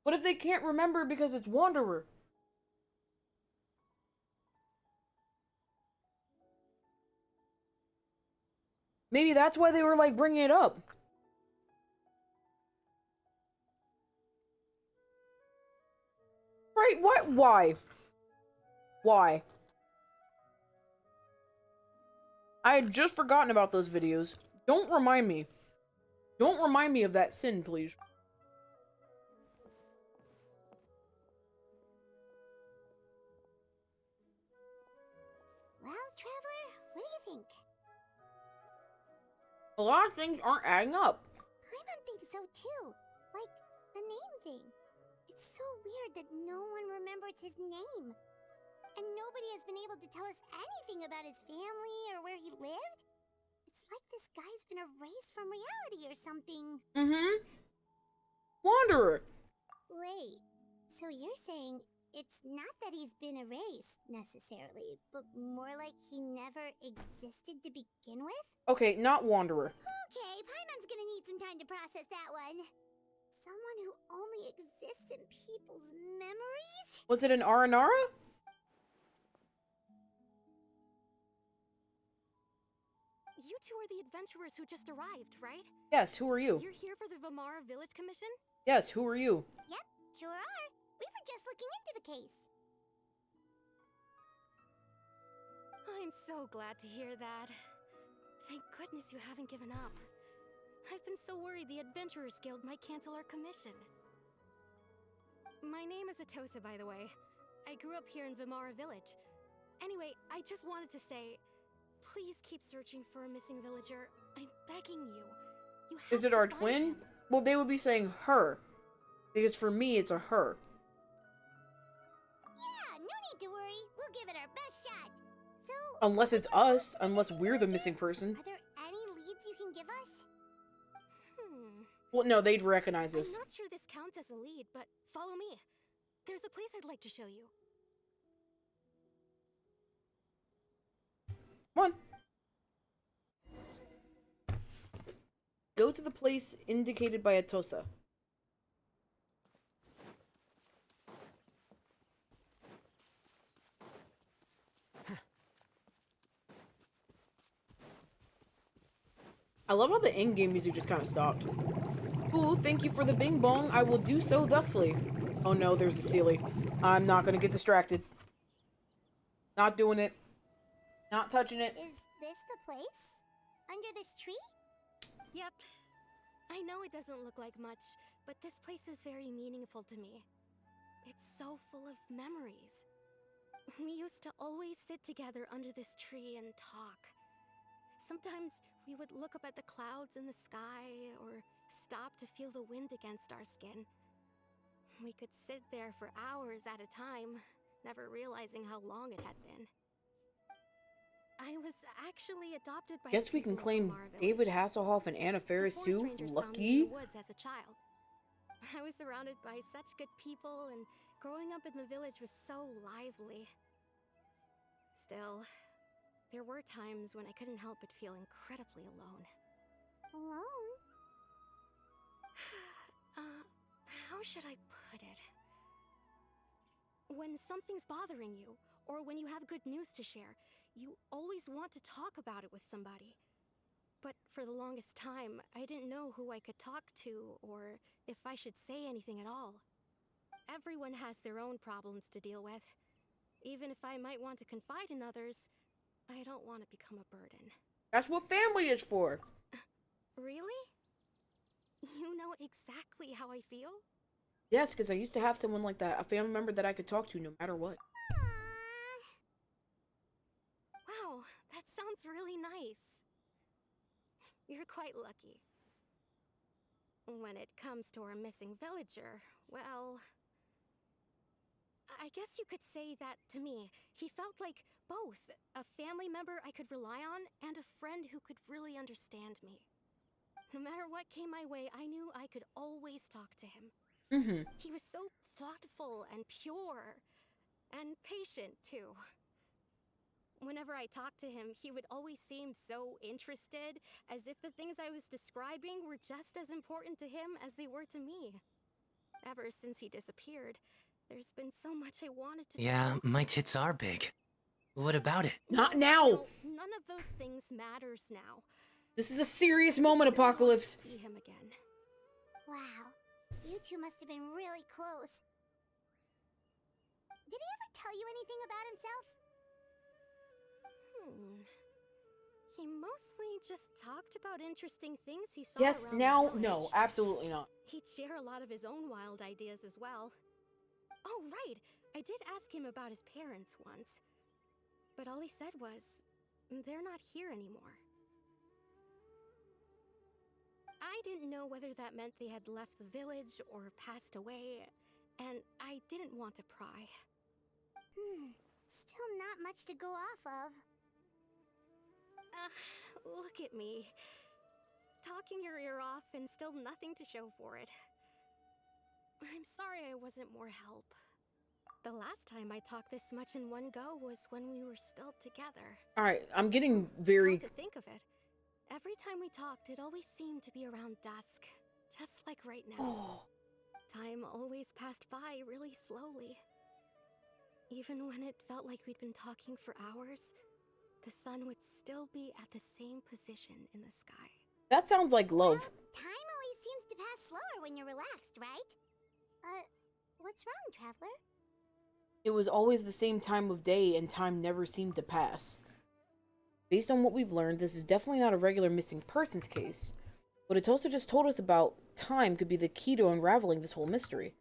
What if they can't remember because it's Wanderer? Maybe that's why they were like bringing it up. Right? What? Why? Why? I had just forgotten about those videos. Don't remind me. Don't remind me of that sin, please. Well, Traveler, what do you think? A lot of things aren't adding up. Paimon thinks so too. Like, the name thing. It's so weird that no one remembers his name. And nobody has been able to tell us anything about his family or where he lived. It's like this guy's been erased from reality or something. Mm-hmm. Wanderer. Wait, so you're saying it's not that he's been erased, necessarily, but more like he never existed to begin with? Okay, not Wanderer. Okay, Paimon's gonna need some time to process that one. Someone who only exists in people's memories? Was it an Aranara? You two are the adventurers who just arrived, right? Yes, who are you? You're here for the Vamara Village Commission? Yes, who are you? Yep, sure are. We were just looking into the case. I'm so glad to hear that. Thank goodness you haven't given up. I've been so worried the Adventurers Guild might cancel our commission. My name is Atosa, by the way. I grew up here in Vamara Village. Anyway, I just wanted to say, please keep searching for a missing villager. I'm begging you. You have Is it to our find twin? him. Well, they would be saying her. Because for me, it's a her. Yeah, no need to worry. We'll give it our best shot. So, Unless it's us. Unless we're the missing person. are there any leads you can give us? Well, no, they'd recognize us. I'm not sure this counts as a lead, but follow me. There's a place I'd like to show you. Come on. Go to the place indicated by Atosa. I love how the in-game music just kind of stopped. Ooh, thank you for the bing bong. I will do so thusly. Oh no, there's a Sealy. I'm not gonna get distracted. Not doing it. Not touching it. Is this the place? Under this tree? Yep. I know it doesn't look like much, but this place is very meaningful to me. It's so full of memories. We used to always sit together under this tree and talk. Sometimes we would look up at the clouds in the sky or stop to feel the wind against our skin. We could sit there for hours at a time, never realizing how long it had been. I was actually adopted by Guess we can claim David Hasselhoff and Anna Faris too. Lucky. In the woods as a child. I was surrounded by such good people, and growing up in the village was so lively. Still, there were times when I couldn't help but feel incredibly alone. Alone? How should I put it? When something's bothering you, or when you have good news to share, you always want to talk about it with somebody. But for the longest time, I didn't know who I could talk to, or if I should say anything at all. Everyone has their own problems to deal with. Even if I might want to confide in others, I don't want to become a burden. That's what family is for. Really? You know exactly how I feel? Yes, because I used to have someone like that, a family member that I could talk to no matter what. Aww. Wow, that sounds really nice. You're quite lucky. When it comes to our missing villager, well, I guess you could say that to me. He felt like both a family member I could rely on and a friend who could really understand me. No matter what came my way, I knew I could always talk to him. Mm-hmm. He was so thoughtful and pure, and patient too. Whenever I talked to him, he would always seem so interested, as if the things I was describing were just as important to him as they were to me. Ever since he disappeared, there's been so much I wanted to Yeah, do. my tits are big. What about it? Not No, now! no, none of those things matters now. This is a serious I moment, just really want to Apocalypse. see him again. Wow. You two must have been really close. Did he ever tell you anything about himself? He mostly just talked about interesting things he saw Yes, around now, the no, village. absolutely not. He'd share a lot of his own wild ideas as well. Oh, right! I did ask him about his parents once. But all he said was, they're not here anymore. I didn't know whether that meant they had left the village or passed away, and I didn't want to pry. Still not much to go off of. Look at me. Talking your ear off and still nothing to show for it. I'm sorry I wasn't more help. The last time I talked this much in one go was when we were still together. Alright, I'm getting very... Come to think of it, every time we talked, it always seemed to be around dusk. Just like right now. Oh, Time always passed by really slowly. Even when it felt like we'd been talking for hours, the sun would still be at the same position in the sky. that sounds like love. Well, time always seems to pass slower when you're relaxed, right? What's wrong, Traveler? It was always the same time of day and time never seemed to pass. Based on what we've learned, this is definitely not a regular missing persons case, but it's also just told us about time could be the key to unraveling this whole mystery.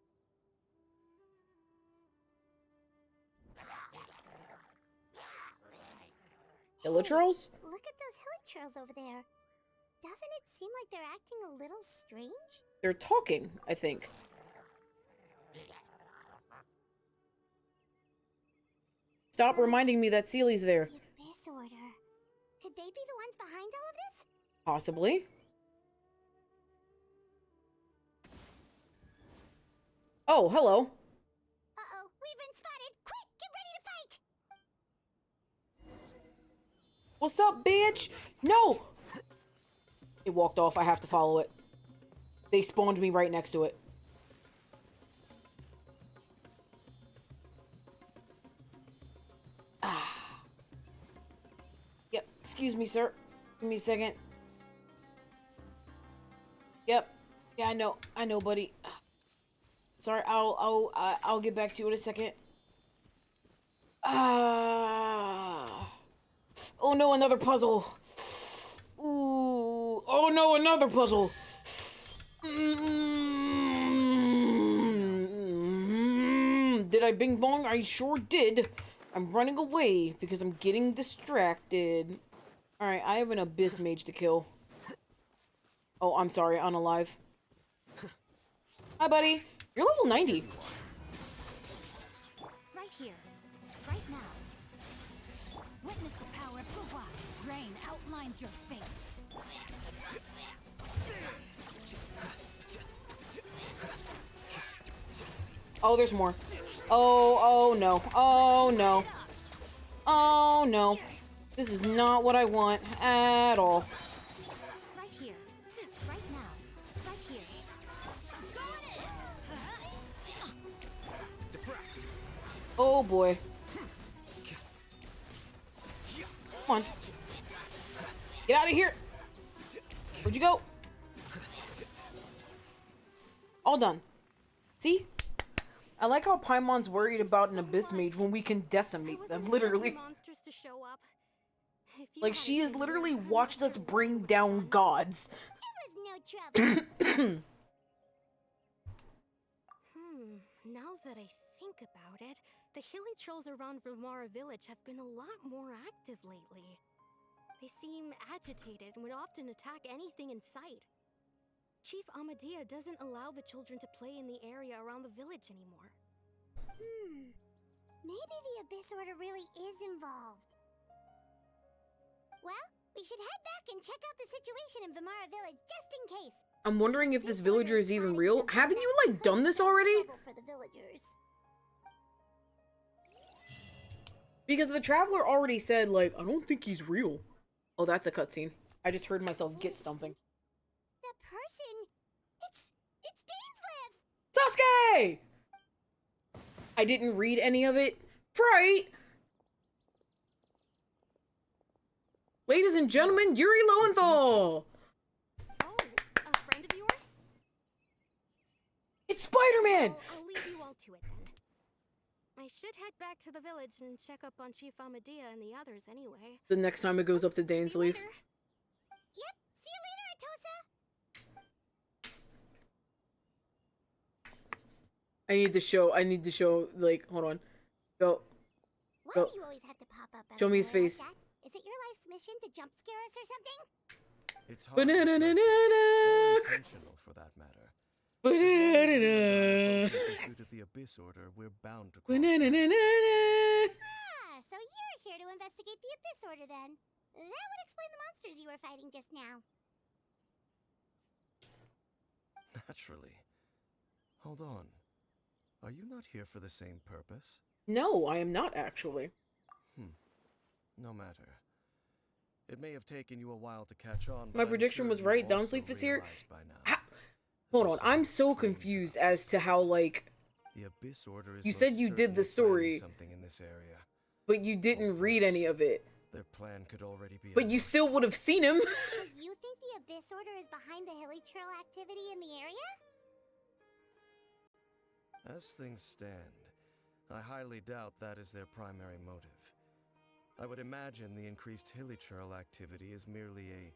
Hilichurls? Look at those hilichurls over there. Doesn't it seem like they're acting a little strange? They're talking, I think. Stop reminding me that Seely's there. The Abyss Order. Could they be the ones behind all of this? Possibly. Oh, hello. Uh-oh, we've been spotted! Quick, get ready to fight! What's up, bitch? No! It walked off. I have to follow it. They spawned me right next to it. Yep. Excuse me, sir. Give me a second. Yep. Yeah, I know, buddy. Sorry, I'll get back to you in a second. Oh no, another puzzle. Ooh. Oh no, another puzzle. Did I bing bong? I sure did. I'm running away because I'm getting distracted. Alright, I have an abyss mage to kill. Oh, I'm sorry, unalive. Hi, buddy. You're level 90. Right here. Right now. Witness the power of Boo-Frickin Hoo. Rain outlines your fate. Oh, there's more. Oh no. Oh no. Oh no. This is not what I want at all. Right here. Right now. Right here. Oh boy. Come on. Get out of here. Where'd you go? All done. See? I like how Paimon's worried about an abyss mage when we can decimate them, literally. Monsters to show up. If you Like, hadn't she has been literally here, I'm not watched sure us what bring you would've down done. gods. It was no trouble. Now that I think about it, the hilly trolls around Vilmara village have been a lot more active lately. They seem agitated and would often attack anything in sight. Chief Amadea doesn't allow the children to play in the area around the village anymore. Maybe the Abyss Order really is involved. Well, we should head back and check out the situation in Vimara village just in case. I'm wondering if this villager is even real. Haven't you, like, done this already? For the villagers. Because the Traveler already said, like, I don't think he's real. Oh, that's a cutscene. I just heard myself get something. The person, it's Dainsleif! Sasuke! I didn't read any of it. Fright! Ladies and gentlemen, Yuri Lowenthal! Oh, a friend of yours? It's Spider-Man! Well, I'll leave you all to it then. I should head back to the village and check up on Chief Amadea and the others anyway. The next time it goes up to See you Dainsleif. later. Yep, see you later, Atosa! I need to show, like, hold on. Go. Why Go. do you always have to pop up out Show of me his nowhere face. like that? Is it your life's mission to jump scare us or something? It's hard or Ba-na-na-na-na-na. intentional for that matter. Ba-da-da-da. Pursuit of the Abyss Order, we're bound to cross paths. Ba-na-na-na-na-na. Ah, so you're here to investigate the Abyss Order then. That would explain the monsters you were fighting just now. Naturally. Hold on. Are you not here for the same purpose? No, I am not actually. No matter. It may have taken you a while to catch on, but My I'm prediction sure was you've right. also Downsleep is here. realized by now. Ha- Hold on, This I'm is so strange confused about as to how, like, The Abyss Order is You most said you did the certainly planning story. something in this area. but you didn't read any of it. Their plan could already be. But you still would have seen him. So you think the Abyss Order is behind the hilly trail activity in the area? As things stand, I highly doubt that is their primary motive. I would imagine the increased hilichurl activity is merely a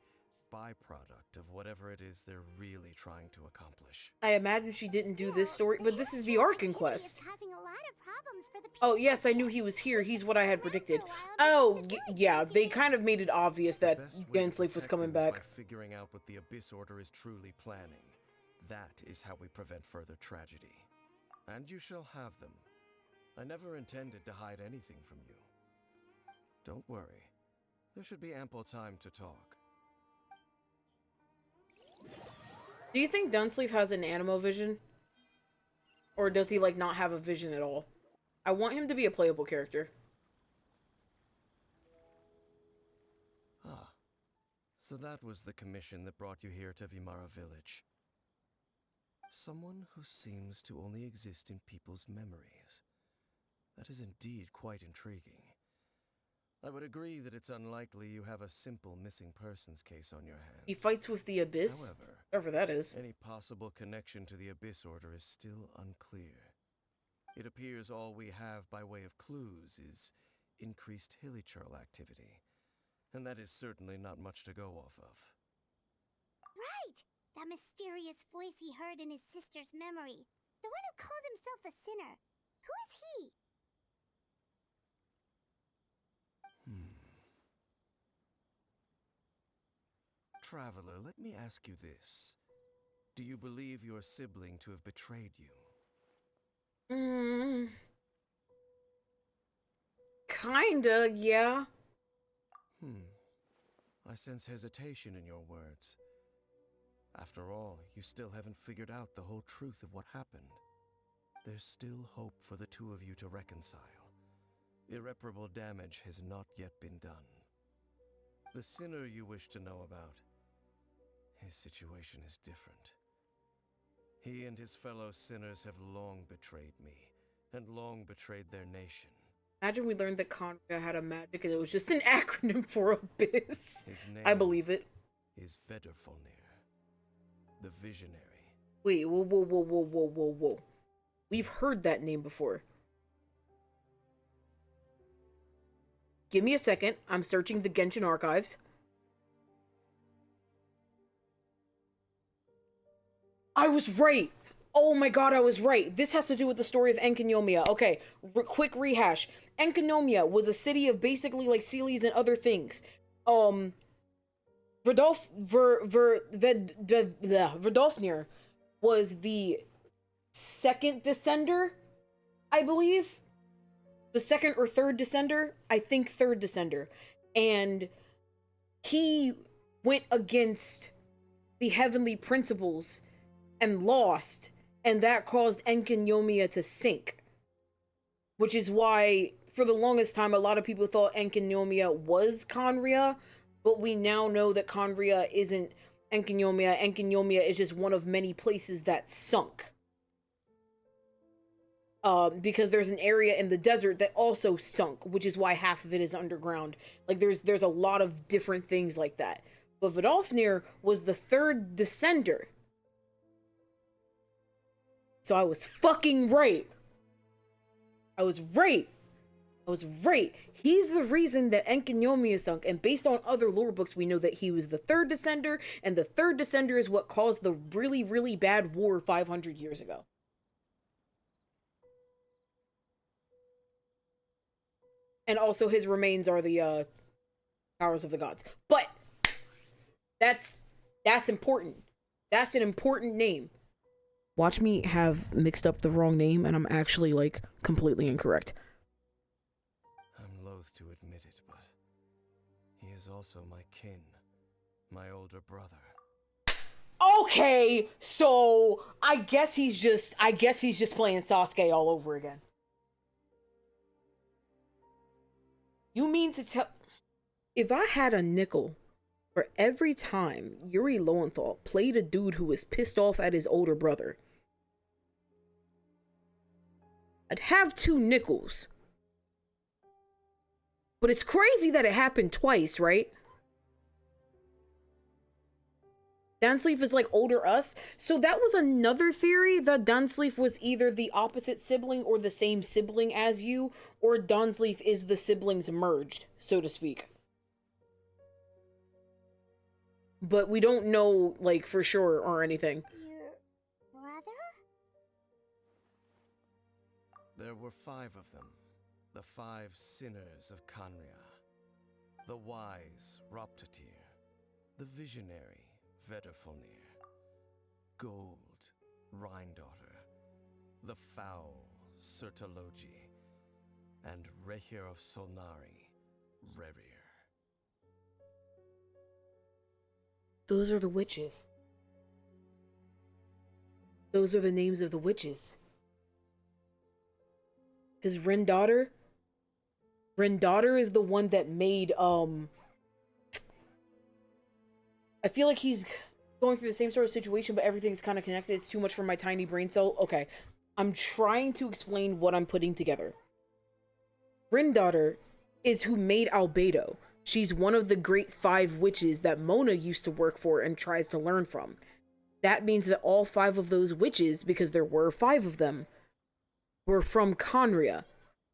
byproduct of whatever it is they're really trying to accomplish. I imagine she didn't do this story, Still, but this is the hilly trail Ark activity Quest. is causing a lot of problems for the Oh, people yes, I knew here. he was here. We He's should what I stick had around predicted. for a while and Oh, protect the village, yeah, don't you they think? kind of made it obvious that The best way to Gensleif was protect coming them is back. by figuring out what the Abyss Order is truly planning. That is how we prevent further tragedy. And you shall have them. I never intended to hide anything from you. Don't worry. There should be ample time to talk. Do you think Dunsleif has an animo vision? Or does he, like, not have a vision at all? I want him to be a playable character. Ah, so that was the commission that brought you here to Vimara village. Someone who seems to only exist in people's memories. That is indeed quite intriguing. I would agree that it's unlikely you have a simple missing persons case on your hands. He fights with the Abyss? However, Whatever that is. any possible connection to the Abyss Order is still unclear. It appears all we have by way of clues is increased hilichurl activity, and that is certainly not much to go off of. Right! That mysterious voice he heard in his sister's memory. The one who called himself a sinner. Who is he? Traveler, let me ask you this. Do you believe your sibling to have betrayed you? Kinda, yeah. I sense hesitation in your words. After all, you still haven't figured out the whole truth of what happened. There's still hope for the two of you to reconcile. Irreparable damage has not yet been done. The sinner you wish to know about, his situation is different. He and his fellow sinners have long betrayed me, and long betrayed their nation. Imagine we learned that Conrad had a magic and it was just an acronym for Abyss. His name I believe it. is Vedderfolnir, the Visionary. Wait, whoa, whoa, whoa, whoa, whoa, whoa, whoa. We've heard that name before. Give me a second. I'm searching the Genshin archives. I was right. Oh my god, I was right. This has to do with the story of Enkanomiya. Okay, quick rehash. Enkanomiya was a city of basically like Sealies and other things. Verdolfnir was the second descender, I believe. The second or third descender? I think third descender. And he went against the heavenly principles and lost, and that caused Enkanomiya to sink. Which is why, for the longest time, a lot of people thought Enkanomiya was Conria, but we now know that Conria isn't Enkanomiya. Enkanomiya is just one of many places that sunk. Because there's an area in the desert that also sunk, which is why half of it is underground. Like, there's a lot of different things like that. But Vidolfnir was the third descender. So I was fucking right. I was right. He's the reason that Enkanomiya sunk, and based on other lore books, we know that he was the third descender, and the third descender is what caused the really, really bad war 500 years ago. And also his remains are the powers of the gods. But that's important. That's an important name. Watch me have mixed up the wrong name and I'm actually like completely incorrect. I'm loath to admit it, but he is also my kin, my older brother. Okay, so I guess he's just playing Sasuke all over again. You mean to tell... If I had a nickel for every time Yuri Lowenthal played a dude who was pissed off at his older brother, I'd have 2 nickels. But it's crazy that it happened twice, right? Dunsleif is like older us. So that was another theory, that Dunsleif was either the opposite sibling or the same sibling as you, or Dunsleif is the siblings merged, so to speak. But we don't know, like, for sure or anything. Your brother? There were 5 of them, the 5 sinners of Canria. The wise Roptatir, the visionary Vedderfolnir, Gold Rhindaughter, the foul Sertologi, and Rehir of Solnari, Rerir. Those are the witches. Those are the names of the witches. Because Rendaughter is the one that made, I feel like he's going through the same sort of situation, but everything's kind of connected. It's too much for my tiny brain cell. Okay, I'm trying to explain what I'm putting together. Rendaughter is who made Albedo. She's one of the great 5 witches that Mona used to work for and tries to learn from. That means that all 5 of those witches, because there were 5 of them, were from Conria.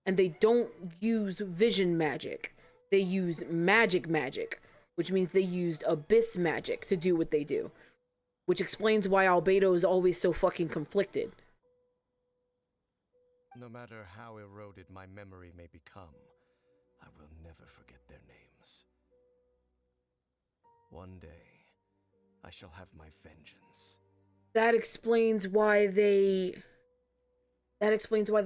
And they don't use vision magic. They use magic, which means they used abyss magic to do what they do. Which explains why Albedo is always so fucking conflicted. No matter how eroded my memory may become, I will never forget their names. One day, I shall have my vengeance. That explains why the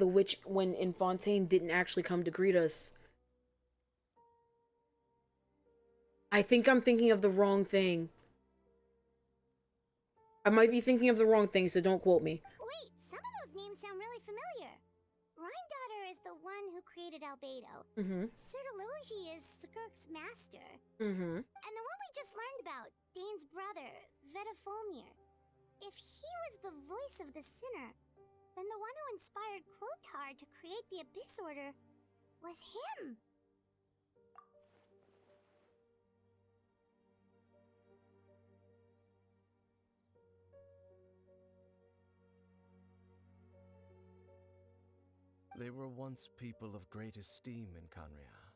witch, when in Fontaine, didn't actually come to greet us. I think I'm thinking of the wrong thing. I might be thinking of the wrong thing, so don't quote me. Wait, some of those names sound really familiar. Rhindaughter is the one who created Albedo. Sertologi is Skirk's master. And the one we just learned about, Dane's brother, Vedderfolnir. If he was the voice of the sinner, then the one who inspired Clothar to create the Abyss Order was him. They were once people of great esteem in Canria.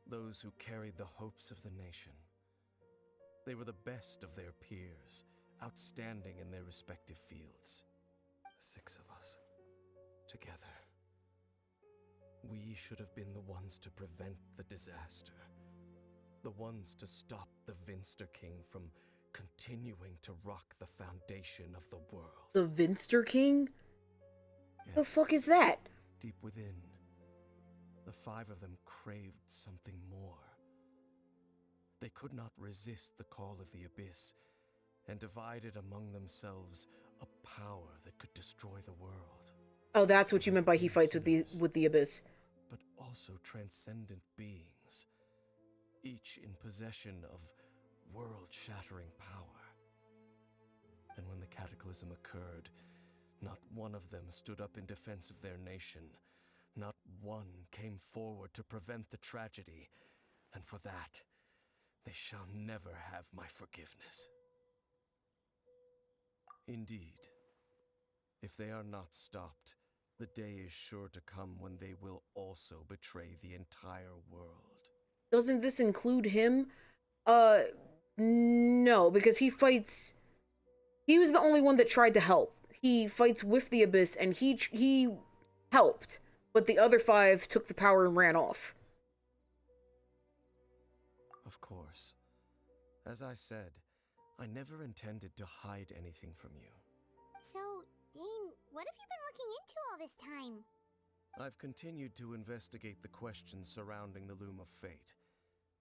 those who carried the hopes of the nation. They were the best of their peers, outstanding in their respective fields. The 6 of us, together. We should have been the ones to prevent the disaster. The ones to stop the Vinster King from continuing to rock the foundation of the world. The Vinster King? Yet, The fuck is that? deep within, the 5 of them craved something more. They could not resist the call of the Abyss, and divided among themselves a power that could destroy the world. Oh, that's what you meant by he fights with the Abyss. But also transcendent beings, each in possession of world-shattering power. And when the cataclysm occurred, not one of them stood up in defense of their nation. Not one came forward to prevent the tragedy, and for that, they shall never have my forgiveness. Indeed, if they are not stopped, the day is sure to come when they will also betray the entire world. Doesn't this include him? No, because he fights... He was the only one that tried to help. He fights with the Abyss, and he helped, but the other 5 took the power and ran off. Of course. As I said, I never intended to hide anything from you. So, Dane, what have you been looking into all this time? I've continued to investigate the questions surrounding the Loom of Fate.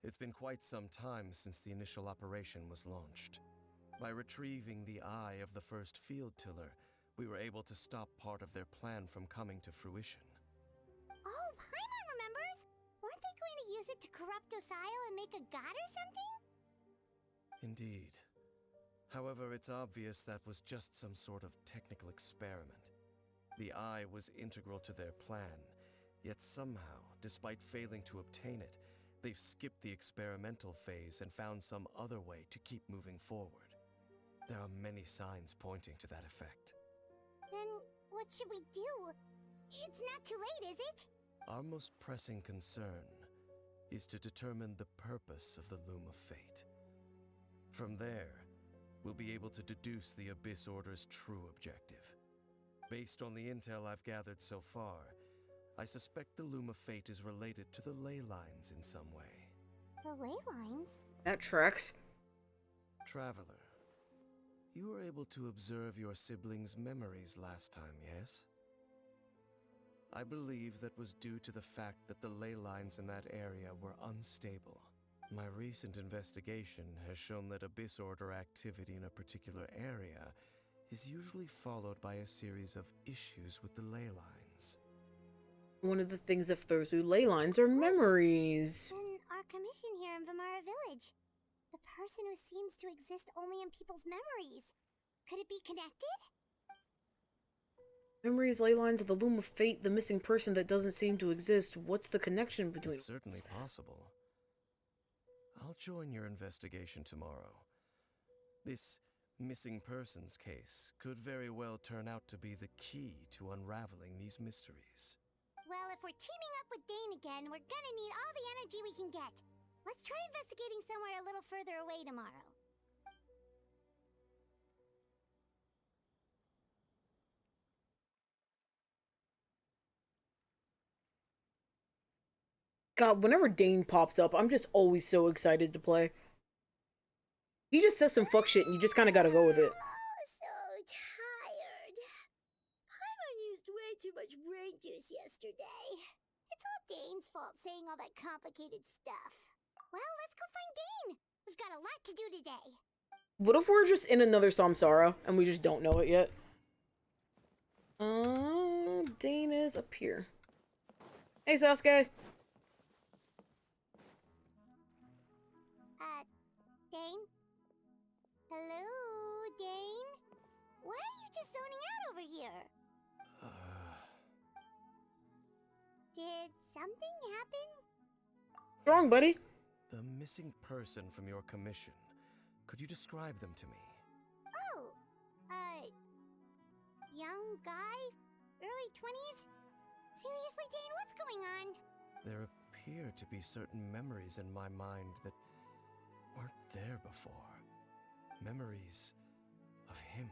It's been quite some time since the initial operation was launched. By retrieving the eye of the first field tiller, we were able to stop part of their plan from coming to fruition. Oh, Paimon remembers! Weren't they going to use it to corrupt Osile and make a god or something? Indeed. However, it's obvious that was just some sort of technical experiment. The eye was integral to their plan, yet somehow, despite failing to obtain it, they've skipped the experimental phase and found some other way to keep moving forward. There are many signs pointing to that effect. Then, what should we do? It's not too late, is it? Our most pressing concern is to determine the purpose of the Loom of Fate. From there, we'll be able to deduce the Abyss Order's true objective. Based on the intel I've gathered so far, I suspect the Loom of Fate is related to the ley lines in some way. The ley lines? That tracks. Traveler, you were able to observe your siblings' memories last time, yes? I believe that was due to the fact that the ley lines in that area were unstable. My recent investigation has shown that Abyss Order activity in a particular area is usually followed by a series of issues with the ley lines. One of the things that throws through ley lines are memories. Then our commission here in Vamara Village. The person who seems to exist only in people's memories. Could it be connected? Memories, ley lines of the Loom of Fate, the missing person that doesn't seem to exist. What's the connection between It's certainly possible. I'll join your investigation tomorrow. This missing persons case could very well turn out to be the key to unraveling these mysteries. Well, if we're teaming up with Dane again, we're gonna need all the energy we can get. Let's try investigating somewhere a little further away tomorrow. God, whenever Dane pops up, I'm just always so excited to play. He just says some fuck shit and you just kind of gotta go with it. Oh, so tired. Paimon used way too much brain juice yesterday. It's all Dane's fault saying all that complicated stuff. Well, let's go find Dane. We've got a lot to do today. What if we're just in another Samsara and we just don't know it yet? Dane is up here. Hey, Sasuke. Dane? Hello, Dane? Why are you just zoning out over here? Did something happen? What's wrong, buddy? The missing person from your commission. Could you describe them to me? Oh, young guy? Early 20s? Seriously, Dane, what's going on? Their appear to be certain memories in my mind that weren't there before. Memories of him.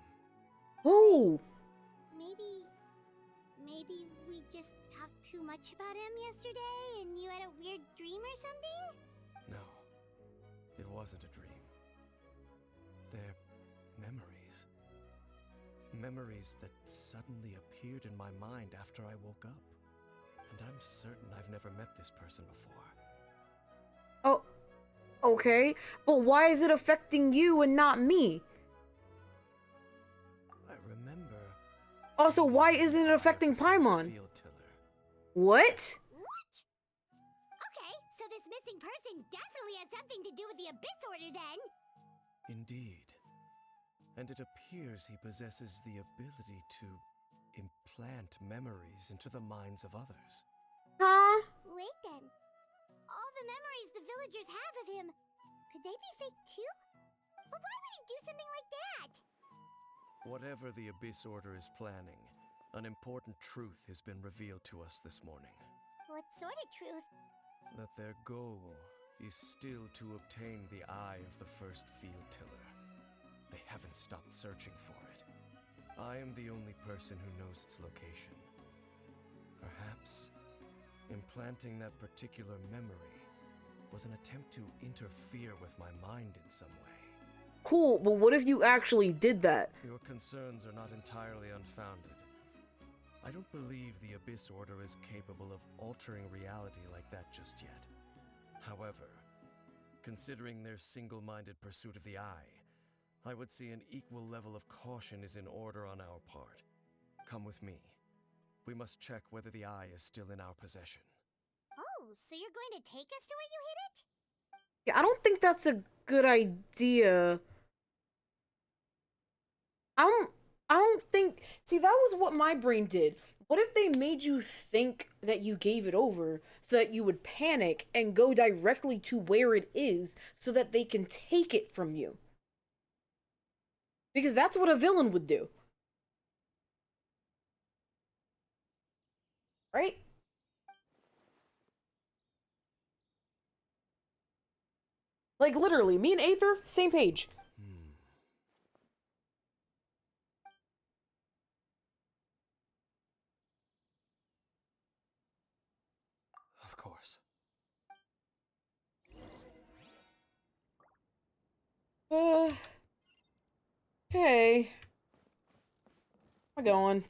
Who? Maybe we just talked too much about him yesterday and you had a weird dream or something? No, it wasn't a dream. They're memories. Memories that suddenly appeared in my mind after I woke up. And I'm certain I've never met this person before. Oh, okay. But why is it affecting you and not me? I remember. Also, why isn't it affecting Paimon? Field tiller. What? What? Okay, so this missing person definitely has something to do with the Abyss Order then. Indeed. And it appears he possesses the ability to implant memories into the minds of others. Huh? Wait then. All the memories the villagers have of him, could they be fake too? But why would he do something like that? Whatever the Abyss Order is planning, an important truth has been revealed to us this morning. What sort of truth? That their goal is still to obtain the eye of the first field tiller. They haven't stopped searching for it. I am the only person who knows its location. Perhaps implanting that particular memory was an attempt to interfere with my mind in some way. Cool, but what if you actually did that? Your concerns are not entirely unfounded. I don't believe the Abyss Order is capable of altering reality like that just yet. However, considering their single-minded pursuit of the Eye, I would say an equal level of caution is in order on our part. Come with me. We must check whether the Eye is still in our possession. Oh, so you're going to take us to where you hid it? Yeah, I don't think that's a good idea. I don't think. See, that was what my brain did. What if they made you think that you gave it over so that you would panic and go directly to where it is so that they can take it from you? Because that's what a villain would do. Right? Like, literally, me and Aether, same page. Of course. Okay. Where am I going?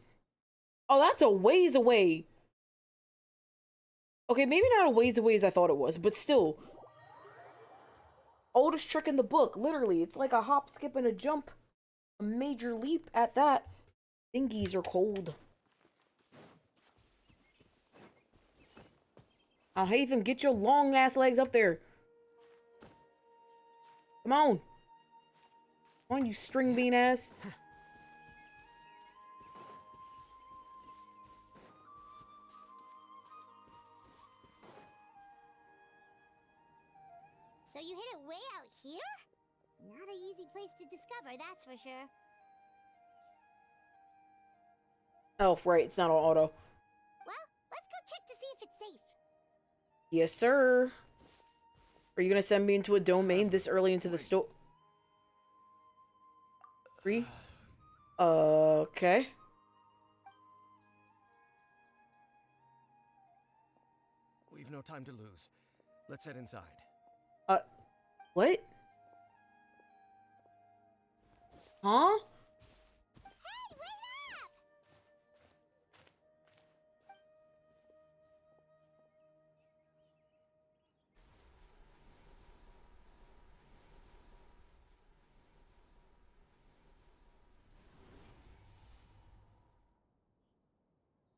Oh, that's a ways away. Okay, maybe not a ways away as I thought it was, but still. Oldest trick in the book, literally. It's like a hop, skip, and a jump. A major leap at that. Fingies are cold. Now, Hatham, get your long ass legs up there. Come on. Come on, you string bean ass. So you hid it way out here? Not an easy place to discover, that's for sure. Oh, right, it's not on auto. Well, let's go check to see if it's safe. Yes, sir. Are you gonna send me into a domain this early into the store? 3? Okay. We've no time to lose. Let's head inside. What? Huh? Hey, wait up!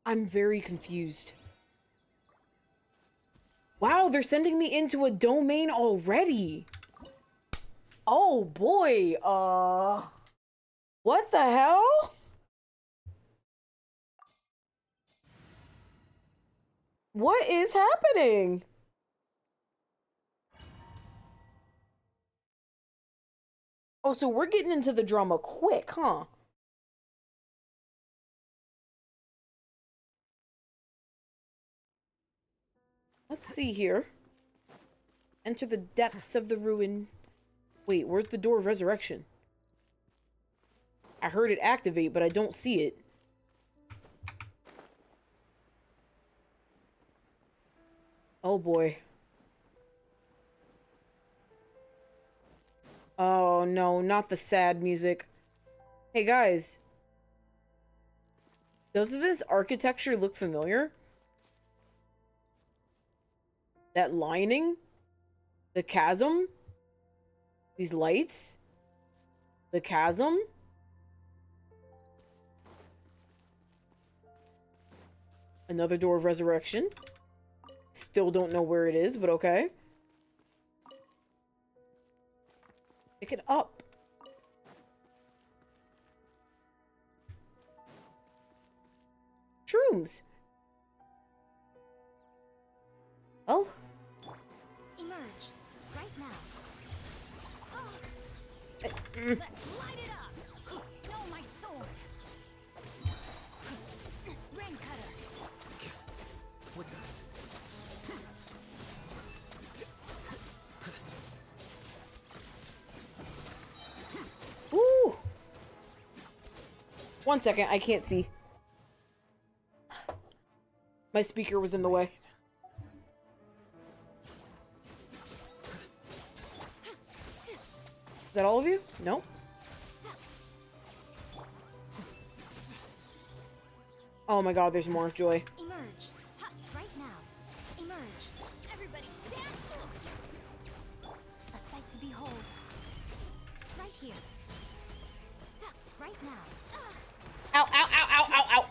I'm very confused. Wow, they're sending me into a domain already. Oh boy, what the hell? What is happening? Oh, so we're getting into the drama quick, huh? Let's see here. Enter the depths of the ruin. Wait, where's the door of resurrection? I heard it activate, but I don't see it. Oh boy. Oh no, not the sad music. Hey guys. Does this architecture look familiar? That lining? The chasm? These lights? The chasm? Another door of resurrection. Still don't know where it is, but okay. Pick it up. Shrooms. Oh. Emerge. Right now. Mm. Let's light it up! No, my sword! Rain cutter! Flicker. Ooh. 1 second, I can't see. My speaker was in the way. Is that all of you? No? Oh my god, there's more. Joy. Emerge. Ha, right now. Emerge. Everybody stand! A sight to behold. Right here. Right now. Ow, ow, ow, ow, ow, ow.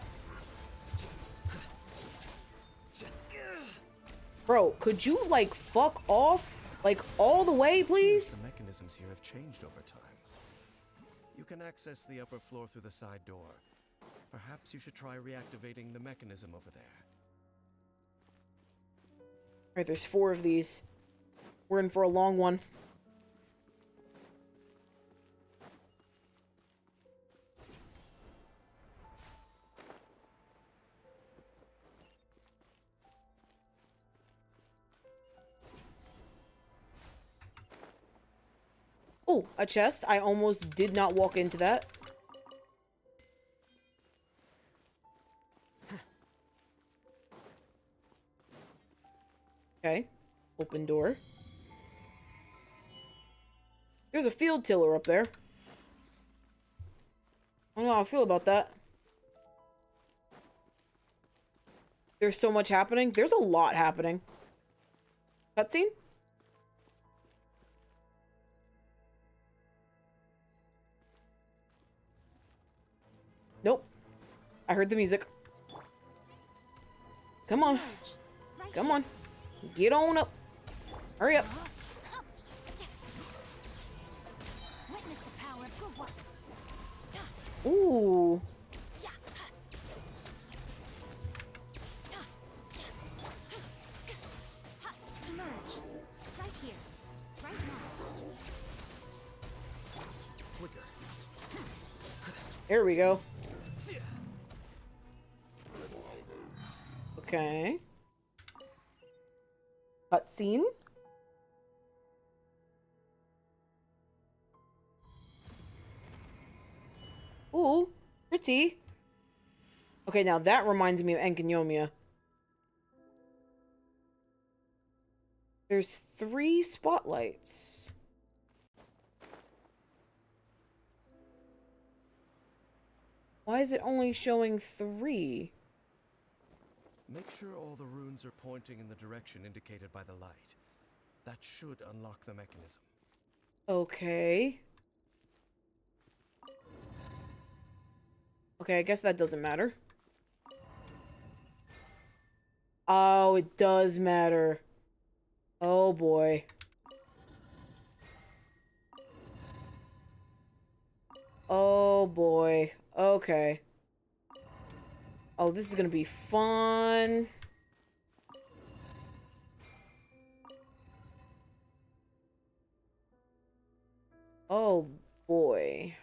Bro, could you, like, fuck off? Like, all the way, please? The mechanisms here have changed over time. You can access the upper floor through the side door. Perhaps you should try reactivating the mechanism over there. Alright, there's 4 of these. We're in for a long one. Oh, a chest. I almost did not walk into that. Okay. Open door. There's a field tiller up there. I don't know how I feel about that. There's so much happening. There's a lot happening. Cutscene? Nope. I heard the music. Come on. Come on. Get on up. Hurry up. Witness the power of good work. Ooh. Emerge. Right here. Right now. Flicker. There we go. Okay. Cutscene. Ooh, pretty. Okay, now that reminds me of Enkinomia. There's 3 spotlights. Why is it only showing 3? Make sure all the runes are pointing in the direction indicated by the light. That should unlock the mechanism. Okay. Okay, I guess that doesn't matter. Oh, it does matter. Oh boy. Oh boy. Okay. Oh, this is gonna be fun. Oh boy.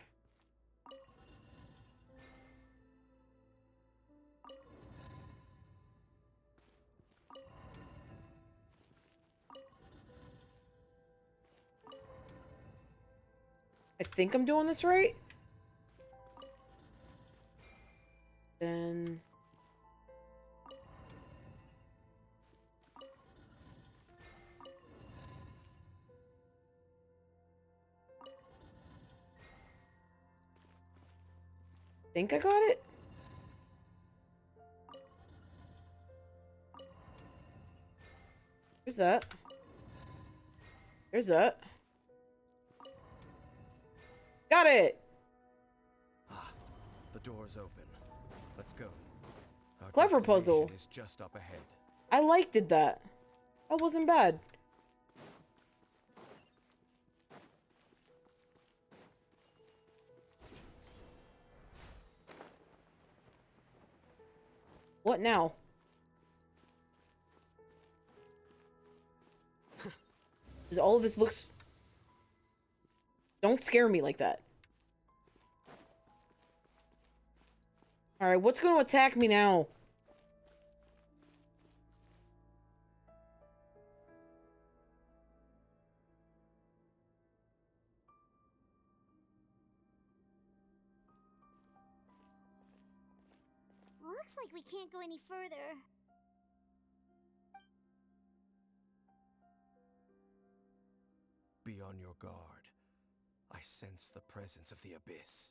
think I'm doing this right. Then... think I got it? Where's that? There's that. Got it! Ah, the door's open. Let's go. Our Clever destination puzzle. is just up ahead. I liked it that. That wasn't bad. What now? Because all of this looks... Don't scare me like that. Alright, what's going to attack me now? Looks like we can't go any further. Be on your guard. I sense the presence of the abyss.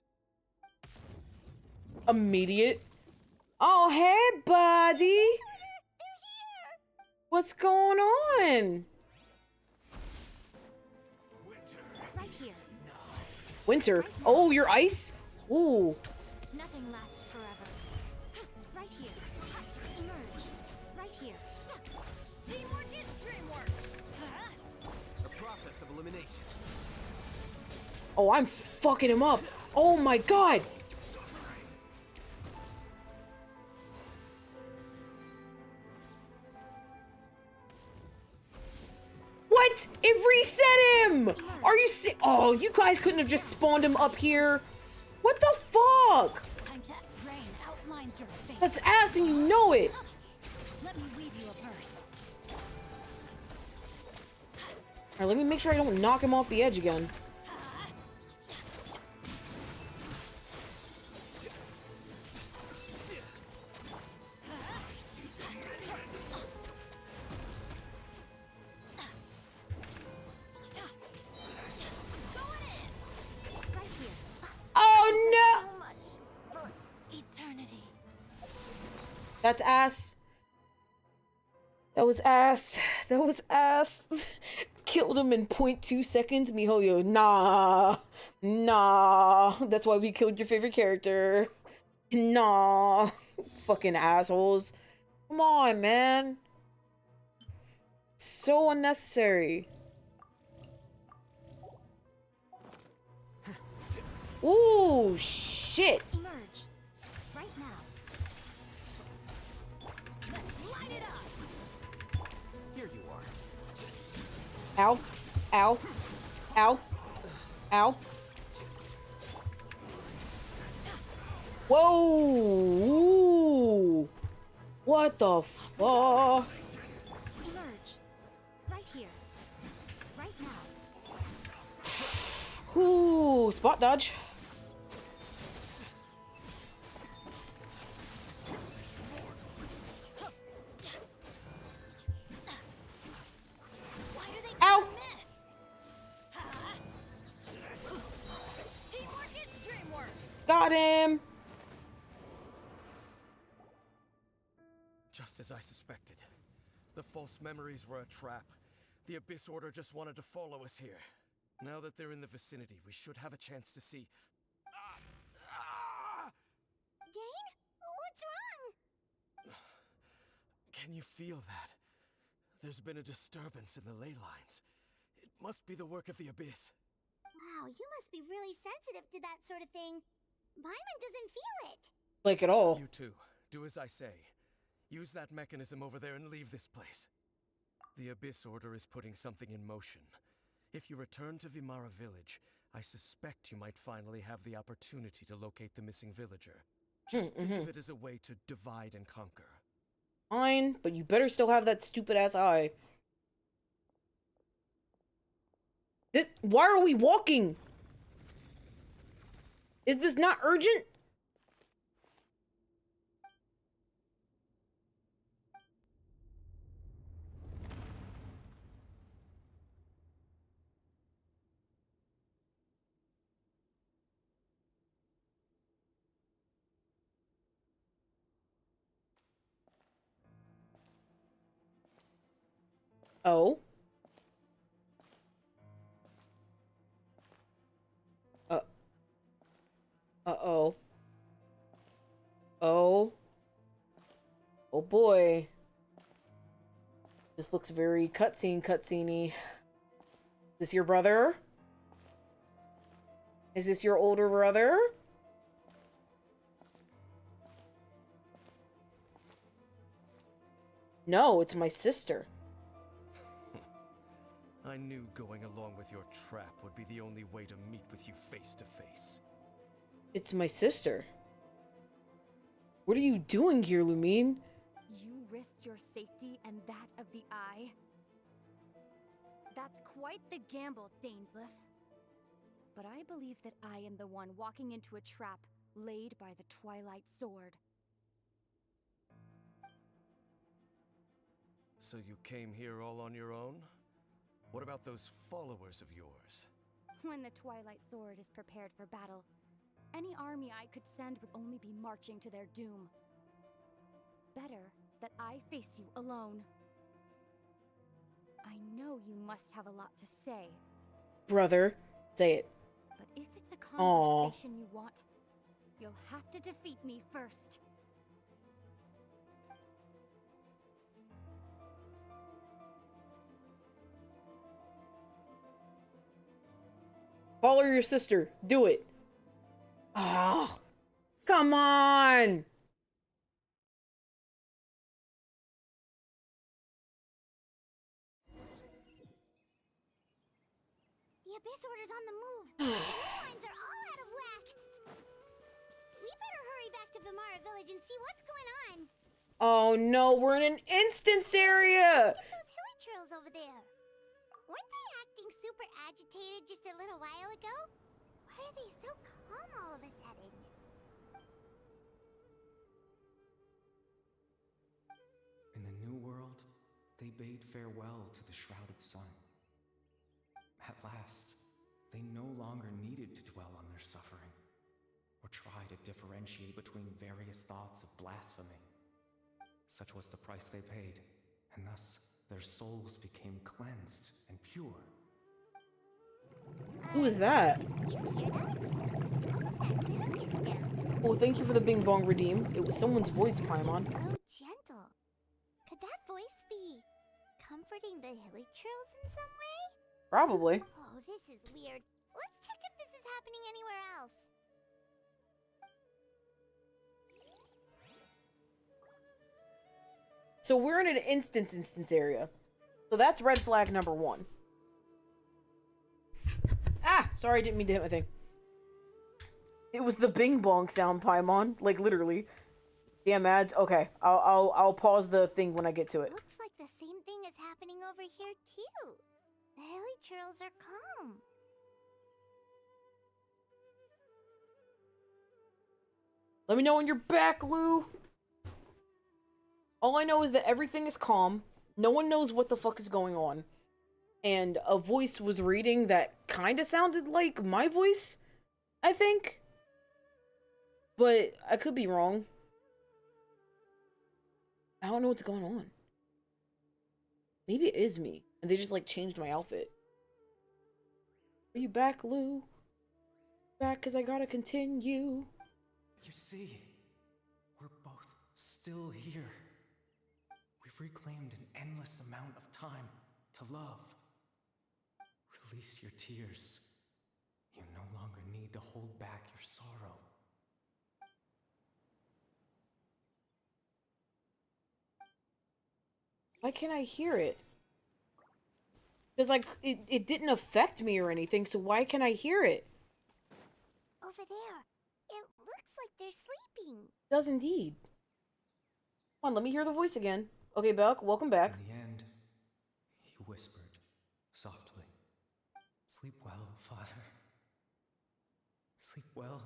Immediate. Oh, hey, buddy. They're here! What's going on? Right here. Winter. Oh, you're ice? Ooh. Nothing lasts forever. Right here. Emerge. Right here. Teamwork is dreamwork! The process of elimination. Oh, I'm fucking him up. Oh my god. What? It reset him! Are you Oh, you guys couldn't have just spawned him up here. What the fuck? Time to rain outlines your face. That's ass and you know it. Let me weave you a verse. Alright, let me make sure I don't knock him off the edge again. Right here. Oh no! So much for eternity. That's ass. That was ass. That was ass. Killed him in 0.2 seconds. MiHoed, nah. Nah. That's why we killed your favorite character. Nah. Fucking assholes. Come on, man. So unnecessary. Ooh, shit. Emerge. Right now. Let's light it up. Here you are. Ow. Ow. Ow. Ow. Whoa! Ooh. What the fuck? Emerge. Right here. Right now. Ooh, spot dodge. Why do they Ow. miss? Teamwork is dreamwork! Got him. Just as I suspected. The false memories were a trap. The Abyss Order just wanted to follow us here. Now that they're in the vicinity, we should have a chance to see. Dane? What's wrong? Can you feel that? There's been a disturbance in the ley lines. It must be the work of the Abyss. Wow, you must be really sensitive to that sort of thing. Paimon doesn't feel it. Like at all. You too. Do as I say. Use that mechanism over there and leave this place. The Abyss Order is putting something in motion. If you return to Vimara Village, I suspect you might finally have the opportunity to locate the missing villager. Just think of it as a way to divide and conquer. Fine, but you better still have that stupid ass eye. Why are we walking? Is this not urgent? Oh. Uh. Uh-oh. Oh. Oh boy. This looks very cutscene-y. Is this your brother? Is this your older brother? No, it's my sister. I knew going along with your trap would be the only way to meet with you face to face. It's my sister. What are you doing here, Lumine? You risked your safety and that of the Eye? That's quite the gamble, Dainsleif. But I believe that I am the one walking into a trap laid by the Twilight Sword. So you came here all on your own? What about those followers of yours? When the Twilight Sword is prepared for battle, any army I could send would only be marching to their doom. Better that I face you alone. I know you must have a lot to say. Brother, say it. But if it's a conversation you want, you'll have to defeat me first. Follow your sister. Do it. Oh, come on. The Abyss Order's on the move. The lines are all out of whack. We better hurry back to Vimara Village and see what's going on. Oh no, we're in an instanced area. Look at those hilly trails over there. Weren't they acting super agitated just a little while ago? Why are they so calm all of a sudden? In the New World, they bade farewell to the shrouded sun. At last, they no longer needed to dwell on their suffering, or try to differentiate between various thoughts of blasphemy. Such was the price they paid, and thus their souls became cleansed and pure. Who is that? You hear that? Oh, thank you for the Bing Bong redeem. It was someone's voice, Paimon. So gentle. Could that voice be comforting the hilly trails in some way? Probably. Oh, this is weird. Let's check if this is happening anywhere else. So we're in an instance area. So that's red flag number 1. Ah, sorry, I didn't mean to hit my thing. It was the Bing Bong sound, Paimon. Like, literally. Damn ads. Okay, I'll pause the thing when I get to it. Looks like the same thing is happening over here too. The hilly trails are calm. Let me know when you're back, Lou. All I know is that everything is calm. No one knows what the fuck is going on. And a voice was reading that kind of sounded like my voice, I think. But I could be wrong. I don't know what's going on. Maybe it is me. And they just, like, changed my outfit. Are you back, Lou? Back, because I gotta continue. You see, we're both still here. We've reclaimed an endless amount of time to love. Release your tears. You no longer need to hold back your sorrow. Why can't I hear it? Because, like, it didn't affect me or anything, so why can't I hear it? Over there. It looks like they're sleeping. It does indeed. Come on, let me hear the voice again. Okay, Belk, welcome back. In the end, he whispered softly, "Sleep well, Father. Sleep well,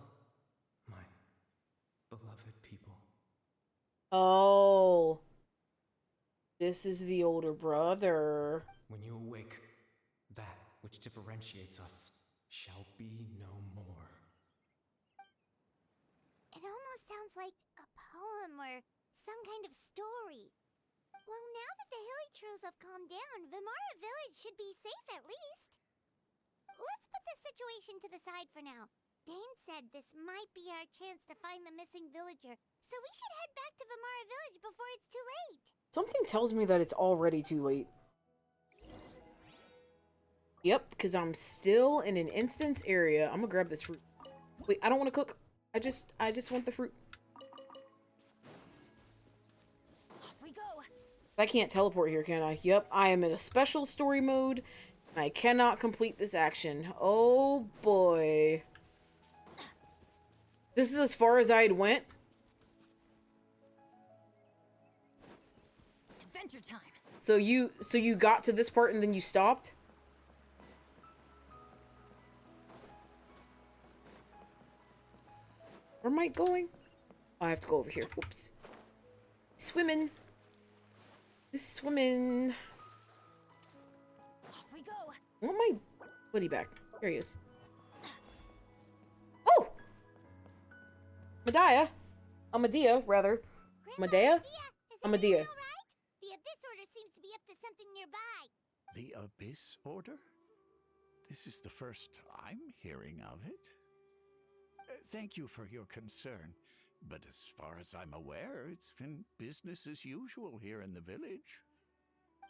Oh. This is the older brother. When you awake, that which differentiates us shall be no more. It almost sounds like a poem or some kind of story. Well, now that the Hilly have calmed down, Vimara Village should be safe at least. Let's put this situation to the side for now. Dane said this might be our chance to find the missing villager, so we should head back to Vimara Village before it's too late. Something tells me that it's already too late. Yep, because I'm still in an instance area. I'm gonna grab this fruit. Wait, I don't want to cook. I just want the fruit. Off we go. I can't teleport here, can I? Yep, I am in a special story mode, and I cannot complete this action. Oh boy. This is as far as I had went. Adventure time. So you got to this part and then you stopped? Where am I going? Oh, I have to go over here. Whoops. Swimming. Just swimming. Off we go. I want my buddy back. There he is. Oh! Medea. Amadea, rather. Medea? Amadea. Right? The Abyss Order seems to be up to something nearby. The Abyss Order? This is the first I'm hearing of it. Thank you for your concern, but as far as I'm aware, it's been business as usual here in the village.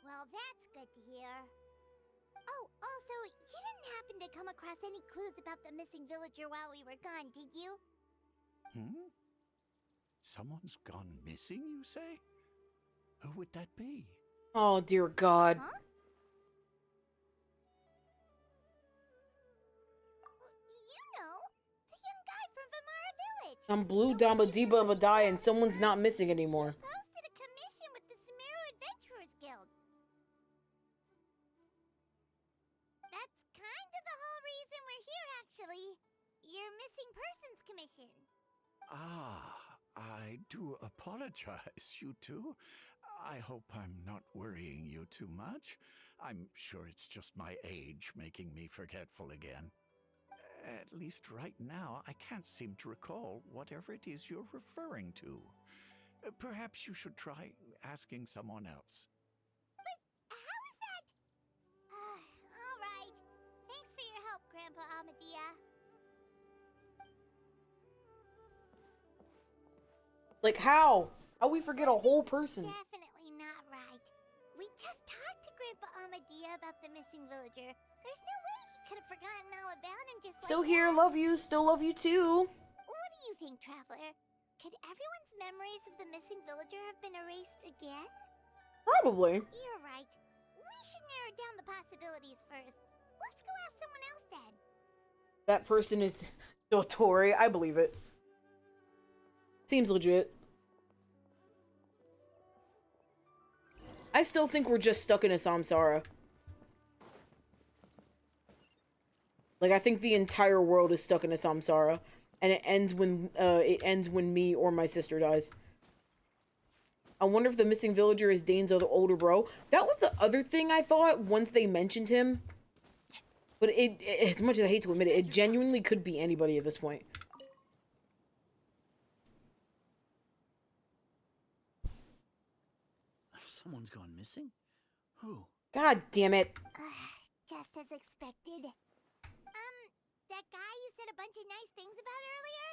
Well, that's good to hear. Oh, also, you didn't happen to come across any clues about the missing villager while we were gone, did you? Someone's gone missing, you say? Who would that be? Oh, dear God. Huh? You know, the young guy from Vimara Village. I'm Blue Dama Deba Badai and someone's not missing anymore. Posted a commission with the Sumeru Adventurers Guild. That's kind of the whole reason we're here, actually. Your missing persons commission. Ah, I do apologize, you two. I hope I'm not worrying you too much. I'm sure it's just my age making me forgetful again. At least right now, I can't seem to recall whatever it is you're referring to. Perhaps you should try asking someone else. But how is that? All right. Thanks for your help, Grandpa Amadea. Like, how? How we forget a whole person? Definitely not right. We just talked to Grandpa Amadea about the missing villager. There's no way he could have forgotten all about him just Still like here, that. love you, still love you too. What do you think, Traveler? Could everyone's memories of the missing villager have been erased again? Probably. You're right. We should narrow down the possibilities first. Let's go ask someone else then. That person is Dotori. I believe it. Seems legit. I still think we're just stuck in a samsara. Like, I think the entire world is stuck in a samsara, and it ends when me or my sister dies. I wonder if the missing villager is Dane's other older bro. That was the other thing I thought once they mentioned him. But it as much as I hate to admit it, it genuinely could be anybody at this point. Someone's gone missing? Who? God damn it. Just as expected. That guy you said a bunch of nice things about earlier?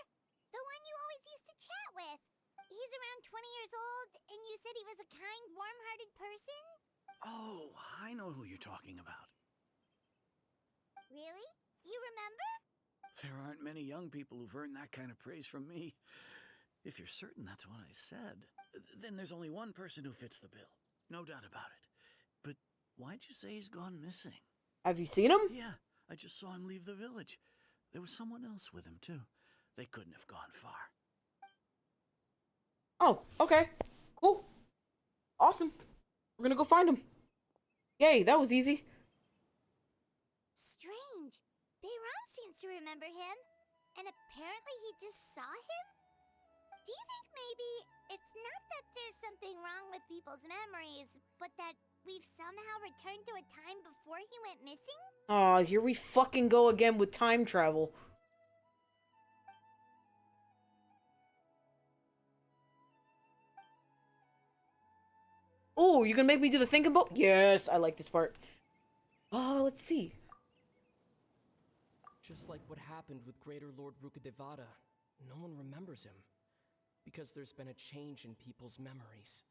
The one you always used to chat with. He's around 20 years old, and you said he was a kind, warm-hearted person? Oh, I know who you're talking about. Really? You remember? There aren't many young people who've earned that kind of praise from me. If you're certain that's what I said, then there's only one person who fits the bill. No doubt about it. But why'd you say he's gone missing? Have you seen him? Yeah, I just saw him leave the village. There was someone else with him, too. They couldn't have gone far. Oh, okay. Cool. Awesome. We're gonna go find him. Yay, that was easy. Strange. Bayram seems to remember him. And apparently he just saw him? Do you think maybe it's not that there's something wrong with people's memories, but that we've somehow returned to a time before he went missing? Aw, here we fucking go again with time travel. Oh, you gonna make me do the thinking about? Yes, I like this part. Let's see. Just like what happened with Greater Lord Rukadevada, no one remembers him. Because there's been a change in people's memories.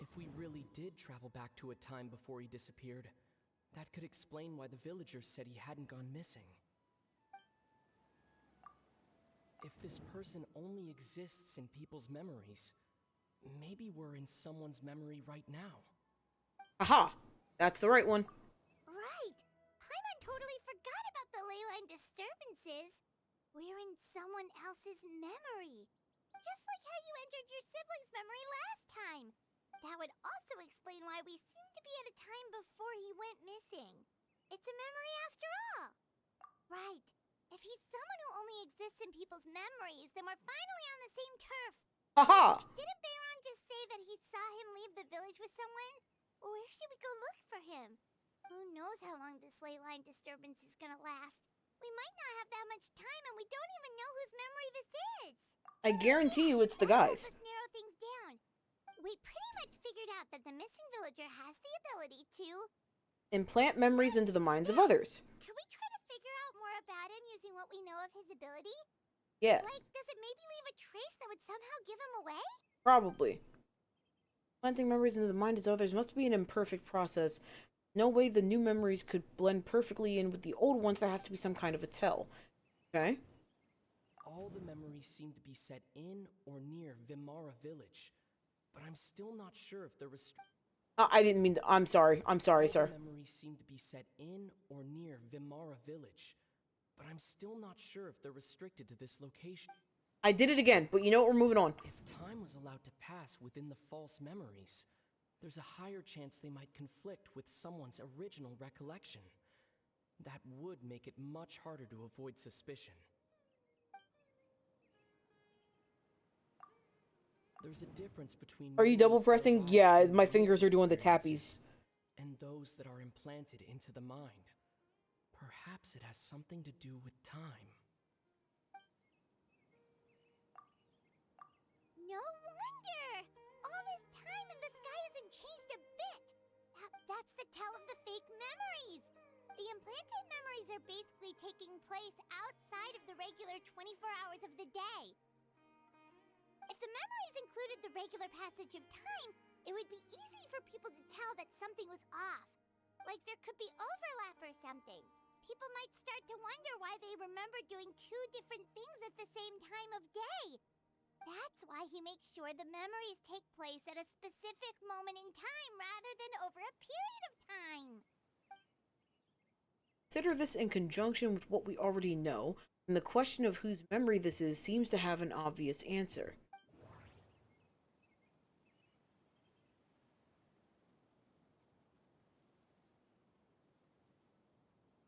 If we really did travel back to a time before he disappeared, that could explain why the villagers said he hadn't gone missing. If this person only exists in people's memories, maybe we're in someone's memory right now. Aha! That's the right one. Right! Paimon totally forgot about the ley line disturbances. We're in someone else's memory. Just like how you entered your sibling's memory last time. That would also explain why we seem to be at a time before he went missing. It's a memory after all. Right. If he's someone who only exists in people's memories, then we're finally on the same turf. Aha! Didn't Bayron just say that he saw him leave the village with someone? Where should we go look for him? Who knows how long this ley line disturbance is gonna last? We might not have that much time, and we don't even know whose memory this is. I guarantee you it's the guys. Let's narrow things down. We pretty much figured out that the missing villager has the ability to Implant memories into the minds of others. Can we try to figure out more about him using what we know of his ability? Yeah, Like, does it maybe leave a trace that would somehow give him away? probably. Planting memories into the mind of others must be an imperfect process. No way the new memories could blend perfectly in with the old ones. There has to be some kind of a tell. Okay? All the memories seem to be set in or near Vimara village, but I'm still not sure if they're I didn't mean to. I'm sorry, sir. Memories seem to be set in or near Vimara village, but I'm still not sure if they're restricted to this location. I did it again, but you know what? We're moving on. If time was allowed to pass within the false memories, there's a higher chance they might conflict with someone's original recollection. That would make it much harder to avoid suspicion. There's a difference between... Are you double pressing? Yeah, my fingers are doing the tappies. And those that are implanted into the mind. Perhaps it has something to do with time. No wonder! All this time and the sky hasn't changed a bit! That's the tell of the fake memories! The implanted memories are basically taking place outside of the regular 24 hours of the day. If the memories included the regular passage of time, it would be easy for people to tell that something was off. Like there could be overlap or something. People might start to wonder why they remember doing two different things at the same time of day. That's why he makes sure the memories take place at a specific moment in time rather than over a period of time. Consider this in conjunction with what we already know, and the question of whose memory this is seems to have an obvious answer.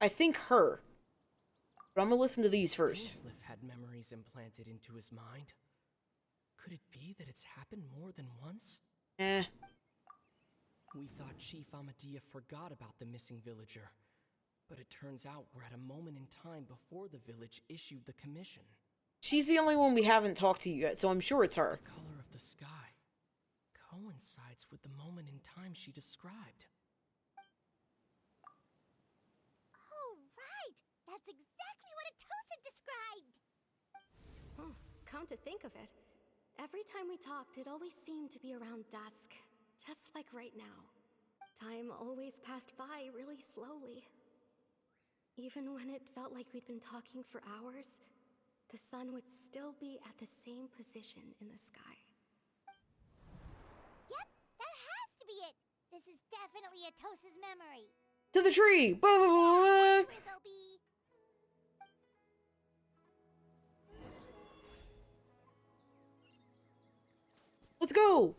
I think her. But I'm gonna listen to these first. Dainsleif had memories implanted into his mind. Could it be that it's happened more than once? We thought Chief Amadea forgot about the missing villager. But it turns out we're at a moment in time before the village issued the commission. She's the only one we haven't talked to yet, so I'm sure it's her. The color of the sky coincides with the moment in time she described. Oh, right! That's exactly what Atosa described! Oh, come to think of it, every time we talked, it always seemed to be around dusk. Just like right now. Time always passed by really slowly. Even when it felt like we'd been talking for hours, the sun would still be at the same position in the sky. Yep, that has to be it! This is definitely Atosa's memory. To the tree! Blah, blah, blah, blah. Where they'll be. Let's go!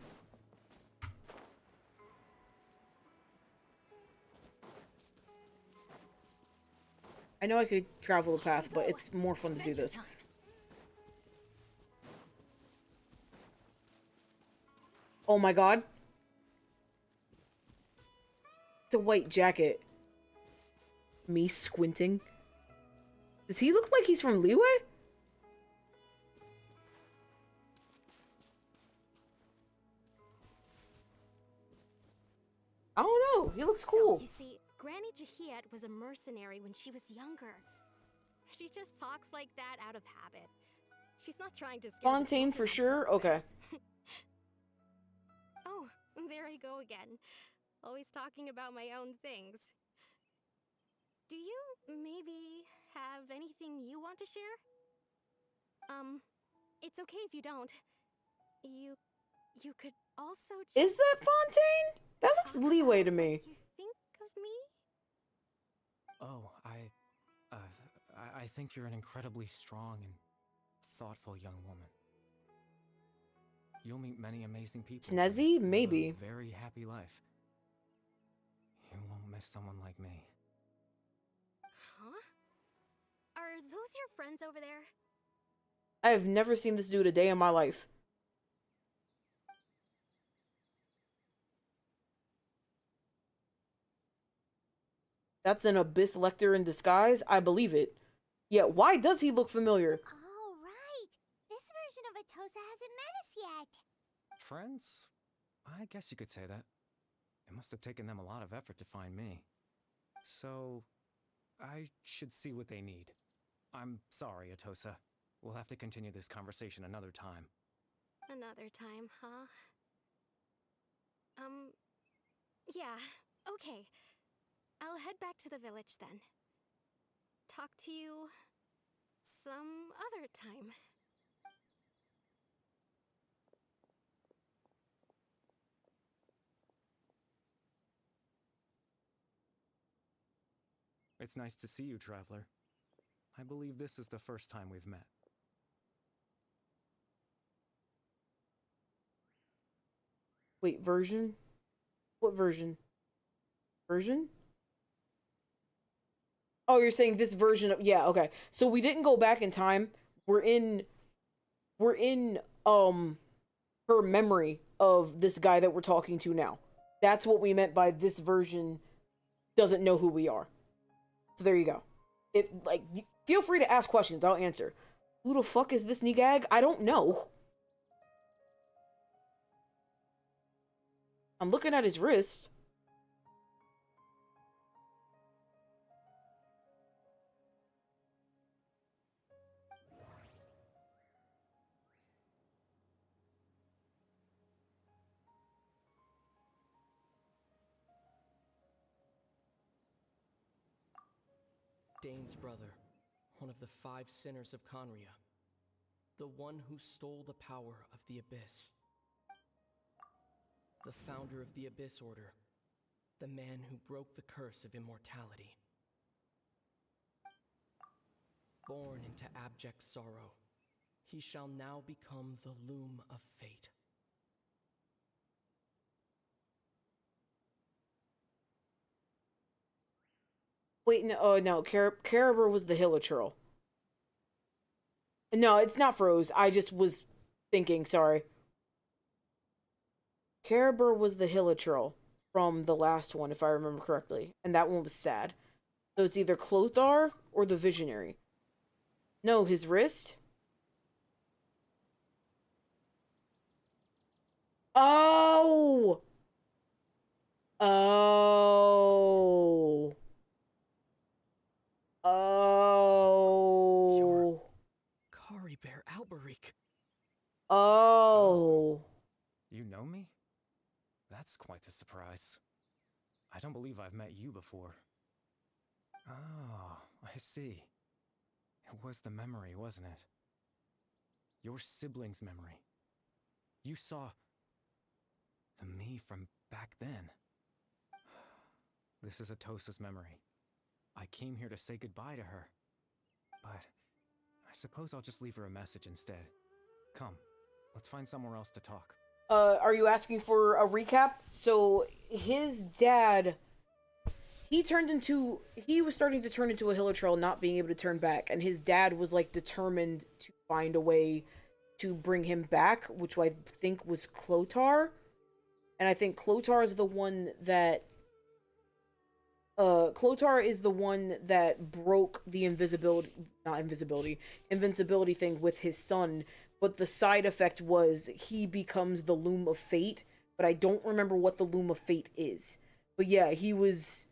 I know I could travel the path, but it's more fun to do this. Oh my god. It's a white jacket. Me squinting. Does he look like he's from Leeway? I don't know. He looks cool. So, you see, Granny Jahiet was a mercenary when she was younger. She just talks like that out of habit. She's not trying to scare the Fontaine children for on sure? purpose. Okay. Oh, there I go again. Always talking about my own things. Do you maybe have anything you want to share? It's okay if you don't. You could also just Is that Fontaine? That looks talk Leeway about to me. what you think of me? Oh, I think you're an incredibly strong and thoughtful young woman. You'll meet many amazing people. Snazzy? and live Maybe. A very happy life. You won't miss someone like me. Huh? Are those your friends over there? I have never seen this dude a day in my life. That's an Abyss Lecter in disguise? I believe it. Yeah, why does he look familiar? Oh, right. This version of Atosa hasn't met us yet. Friends? I guess you could say that. It must have taken them a lot of effort to find me. So, I should see what they need. I'm sorry, Atosa. We'll have to continue this conversation another time. Another time, huh? Yeah, okay. I'll head back to the village then. Talk to you some other time. It's nice to see you, Traveler. I believe this is the first time we've met. Wait, version? What version? Version? Oh, you're saying this version of, yeah, okay. So we didn't go back in time. We're in her memory of this guy that we're talking to now. That's what we meant by this version doesn't know who we are. So there you go. If like feel free to ask questions, I'll answer. Who the fuck is this Nigag? I don't know. I'm looking at his wrist. Dane's brother, one of the 5 sinners of Conria. The one who stole the power of the Abyss. The founder of the Abyss Order. The man who broke the curse of immortality. Born into abject sorrow, he shall now become the loom of fate. Wait, no, oh no, Caraber was the Hilichurl. No, it's not Froze. I just was thinking, sorry. Caraber was the Hilichurl from the last one, if I remember correctly. And that one was sad. So it's either Clothar or the Visionary. No, his wrist? Oh! Oh. Oh. Kari Bear Alberik. Oh. You know me? That's quite the surprise. I don't believe I've met you before. Oh, I see. It was the memory, wasn't it? Your sibling's memory. You saw the me from back then. This is Atosa's memory. I came here to say goodbye to her. But I suppose I'll just leave her a message instead. Come, let's find somewhere else to talk. Are you asking for a recap? So his dad, he was starting to turn into a Hilichurl, not being able to turn back, and his dad was like determined to find a way to bring him back, which I think was Clothar. And I think Clotar is the one that broke the invincibility thing with his son, but the side effect was he becomes the Loom of Fate, but I don't remember what the Loom of Fate is. But yeah, he was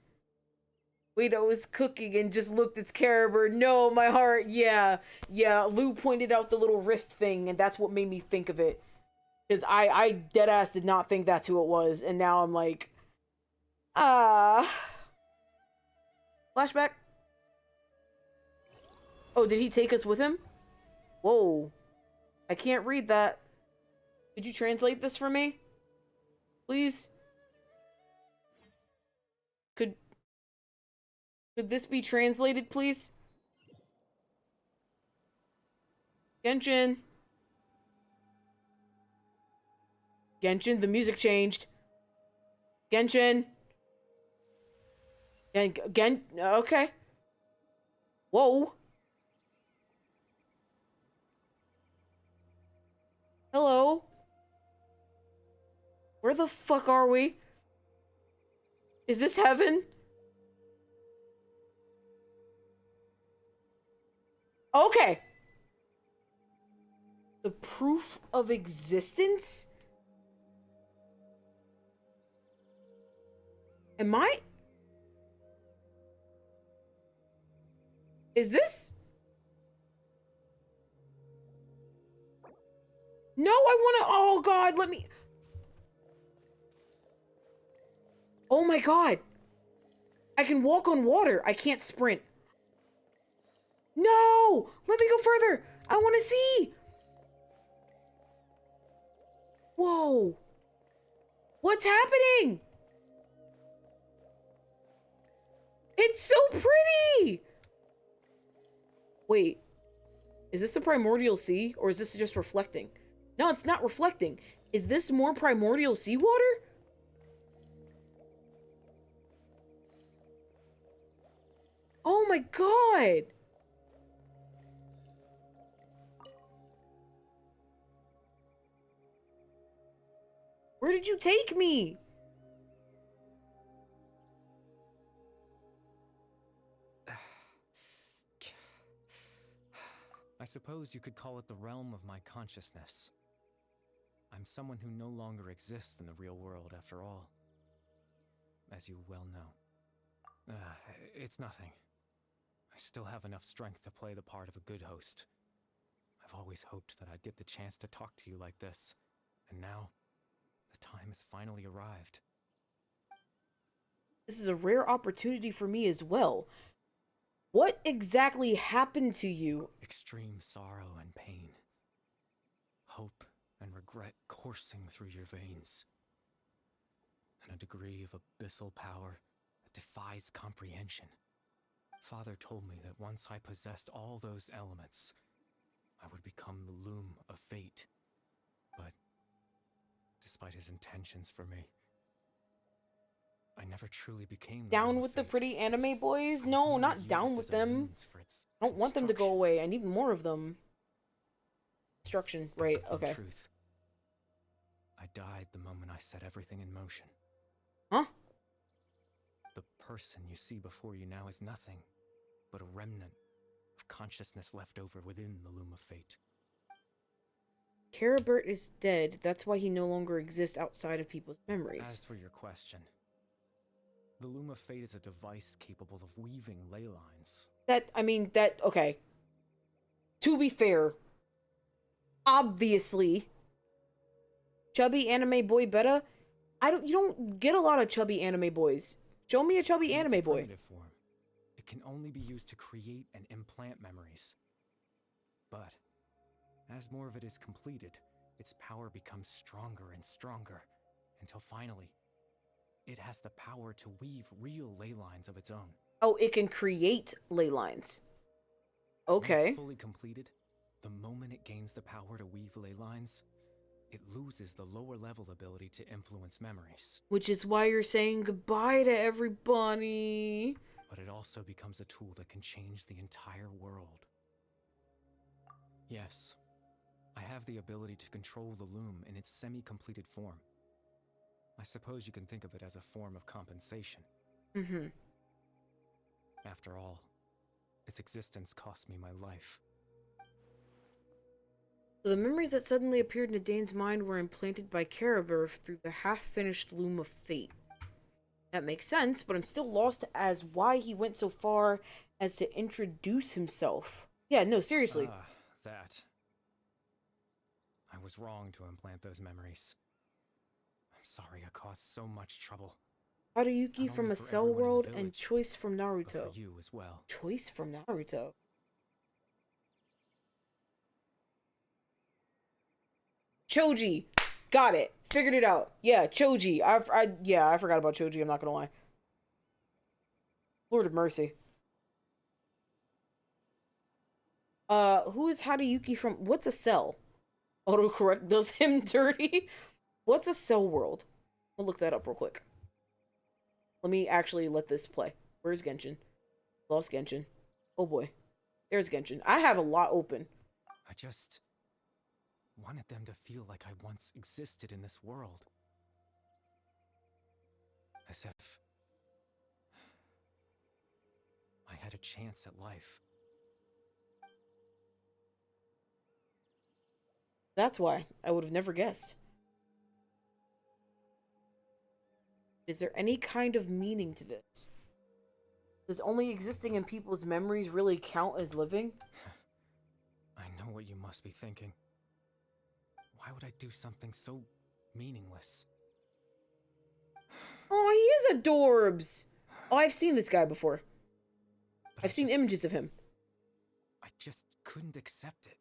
wait, I was cooking and just looked at Caribou. No, my heart, yeah. Lou pointed out the little wrist thing, and that's what made me think of it. Because I deadass did not think that's who it was, and now I'm like, ah. Flashback. Oh, did he take us with him? Whoa. I can't read that. Could you translate this for me? Please? Could this be translated, please? Genshin. Genshin, the music changed. Genshin. Okay. Whoa. Hello? Where the fuck are we? Is this heaven? Okay. The proof of existence? Am I? Is this? No, I wanna. Oh god, let me. Oh my god. I can walk on water. I can't sprint. No! Let me go further. I wanna see. Whoa. What's happening? It's so pretty. Wait. Is this the primordial sea, or is this just reflecting? No, it's not reflecting. Is this more primordial seawater? Oh my god! Where did you take me? I suppose you could call it the realm of my consciousness. I'm someone who no longer exists in the real world, after all. As you well know. It's nothing. I still have enough strength to play the part of a good host. I've always hoped that I'd get the chance to talk to you like this, and now, the time has finally arrived. This is a rare opportunity for me as well. What exactly happened to you? Extreme sorrow and pain. Hope and regret coursing through your veins. And a degree of abyssal power that defies comprehension. Father told me that once I possessed all those elements, I would become the Loom of Fate. But, despite his intentions for me, I never truly became the Down Loom of with the Fate. pretty anime boys? No, not down with them. I don't want them to go away. I need more of them. Destruction, right, okay. In truth, I died the moment I set everything in motion. Huh? The person you see before you now is nothing but a remnant of consciousness left over within the Loom of Fate. Caribou is dead. That's why he no longer exists outside of people's memories. As for your question, the Loom of Fate is a device capable of weaving ley lines. Okay. To be fair, obviously, chubby anime boy beta, you don't get a lot of chubby anime boys. Show me a chubby anime boy. Form, it can only be used to create and implant memories. But, as more of it is completed, its power becomes stronger and stronger, until finally, it has the power to weave real ley lines of its own. Oh, it can create ley lines. Okay. Once fully completed, the moment it gains the power to weave ley lines, it loses the lower level ability to influence memories. Which is why you're saying goodbye to everybody. But it also becomes a tool that can change the entire world. Yes, I have the ability to control the Loom in its semi-completed form. I suppose you can think of it as a form of compensation. Mm-hmm. After all, its existence cost me my life. So the memories that suddenly appeared in Dane's mind were implanted by Caraber through the half-finished Loom of Fate. That makes sense, but I'm still lost as why he went so far as to introduce himself. Yeah, no, seriously. That. I was wrong to implant those memories. I'm sorry I caused so much trouble. Haruyuki Not from only a for Cell everyone in the World and village, Choice from but Naruto. for you as well. Choice from Naruto. Choji. Got it. Figured it out. Yeah, Choji. I forgot about Choji, I'm not gonna lie. Lord of mercy. Who is Haruyuki from? What's a cell? Autocorrect does him dirty. What's a cell world? I'll look that up real quick. Let me actually let this play. Where's Genshin? Lost Genshin. Oh boy. There's Genshin. I have a lot open. I just wanted them to feel like I once existed in this world. As if I had a chance at life. That's why. I would have never guessed. Is there any kind of meaning to this? Does only existing in people's memories really count as living? I know what you must be thinking. Why would I do something so meaningless? Oh, he is adorbs! Oh, I've seen this guy before. But I've seen images of him. I just couldn't accept it.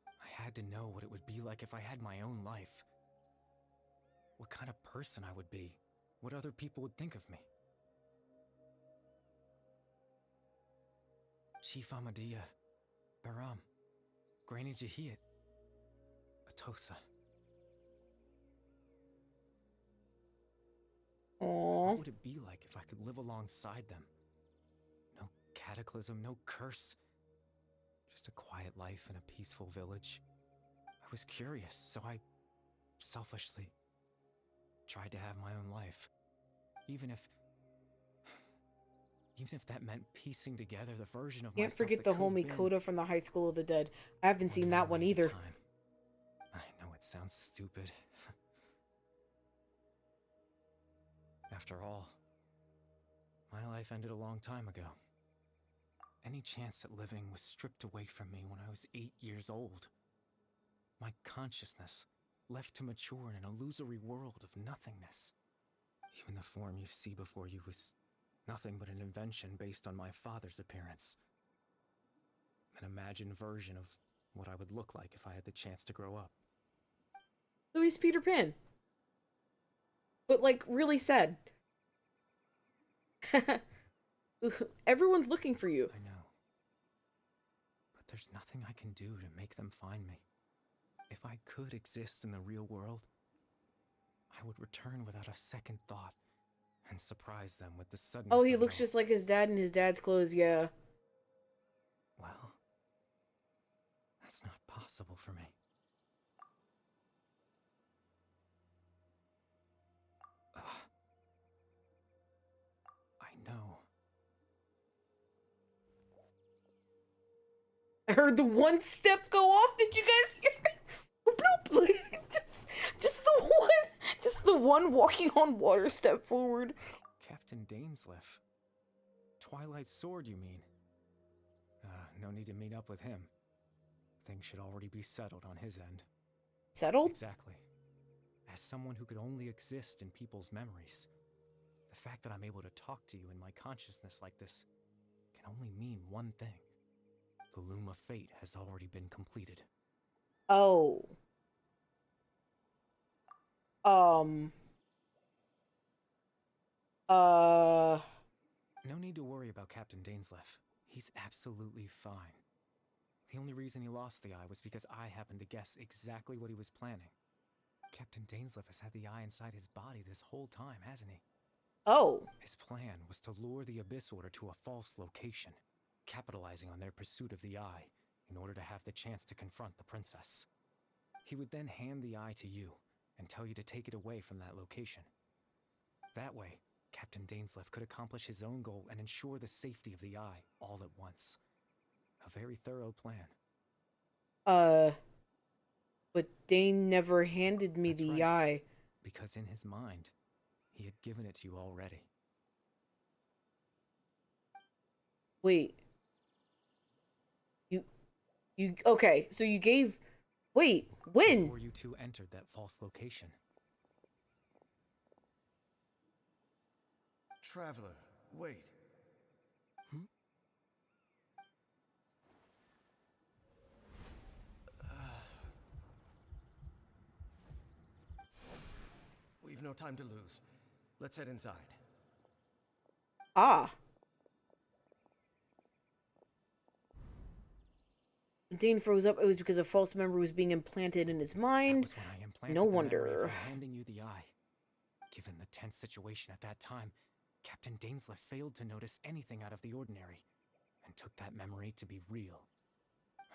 I had to know what it would be like if I had my own life. What kind of person I would be. What other people would think of me. Chief Amadia, Baram, Granny Jahiyat, Atosa. Aww. What would it be like if I could live alongside them? No cataclysm, no curse. Just a quiet life in a peaceful village. I was curious, so I selfishly tried to have my own life. Even if that meant piecing together the version of Can't myself forget that the could have homie been Coda from the High School of the Dead. I haven't seen that one memory at a either. time. I know it sounds stupid. After all, my life ended a long time ago. Any chance at living was stripped away from me when I was 8 years old. My consciousness left to mature in an illusory world of nothingness. Even the form you see before you was nothing but an invention based on my father's appearance. An imagined version of what I would look like if I had the chance to grow up. So he's Peter Pan. But, like, really sad. Everyone's looking for you. I know. But there's nothing I can do to make them find me. If I could exist in the real world, I would return without a second thought and surprise them with the sudden. Oh, he looks just like his dad in his dad's clothes, yeah. Well, that's not possible for me. I know. I heard the one step go off. Did you guys hear it? Bloop. Just the one walking on water step forward. Captain Dainsleif. Twilight Sword, you mean? No need to meet up with him. Things should already be settled on his end. Settled? Exactly. As someone who could only exist in people's memories, the fact that I'm able to talk to you in my consciousness like this can only mean one thing. The Loom of Fate has already been completed. Oh. No need to worry about Captain Dainsleif. He's absolutely fine. The only reason he lost the eye was because I happened to guess exactly what he was planning. Captain Dainsleif has had the eye inside his body this whole time, hasn't he? Oh. His plan was to lure the Abyss Order to a false location, capitalizing on their pursuit of the eye in order to have the chance to confront the princess. He would then hand the eye to you and tell you to take it away from that location. That way, Captain Dainsleif could accomplish his own goal and ensure the safety of the Eye all at once. A very thorough plan. But Dane never handed me That's the right. eye. Because in his mind, he had given it to you already. Wait. Okay, so you gave... Wait, when? Before you two entered that false location. Traveler, wait. We've no time to lose. Let's head inside. Ah. When Dane froze up, it was because a false memory was being implanted in his mind. That was when I implanted No the memory wonder. of handing you the eye. Given the tense situation at that time, Captain Dainsleif failed to notice anything out of the ordinary, and took that memory to be real.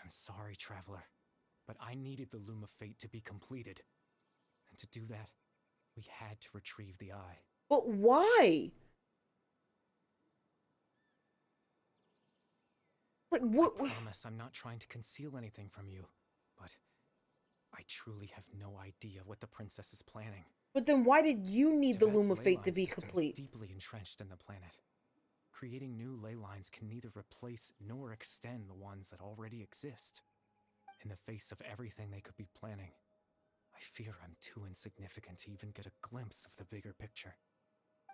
I'm sorry, Traveler, but I needed the Loom of Fate to be completed. And to do that, we had to retrieve the eye. But why? Like, what? I promise I'm not trying to conceal anything from you, but I truly have no idea what the princess is planning. But then why did you need the Tibet's Loom of ley Fate to line be system is complete? deeply entrenched in the planet. Creating new ley lines can neither replace nor extend the ones that already exist. In the face of everything they could be planning, I fear I'm too insignificant to even get a glimpse of the bigger picture.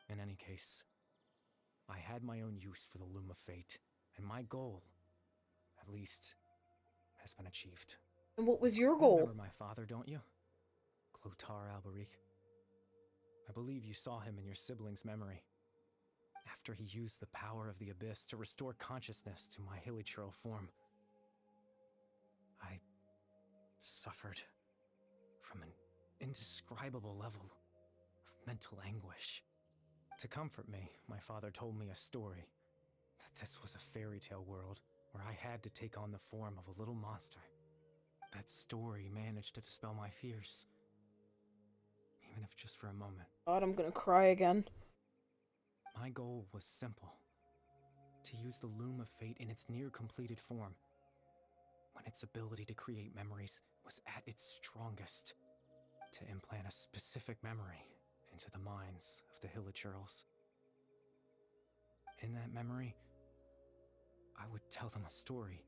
In any case, I had my own use for the Loom of Fate, and my goal, at least, has been achieved. And what was your You goal? remember my father, don't you? Clotar Alberic. I believe you saw him in your sibling's memory. After he used the power of the Abyss to restore consciousness to my hilichurl form, I suffered from an indescribable level of mental anguish. To comfort me, my father told me a story, that this was a fairy tale world where I had to take on the form of a little monster. That story managed to dispel my fears, even if just for a moment. God, I'm gonna cry again. My goal was simple: to use the Loom of Fate in its near-completed form, when its ability to create memories was at its strongest, to implant a specific memory into the minds of the hilichurls. In that memory, I would tell them a story,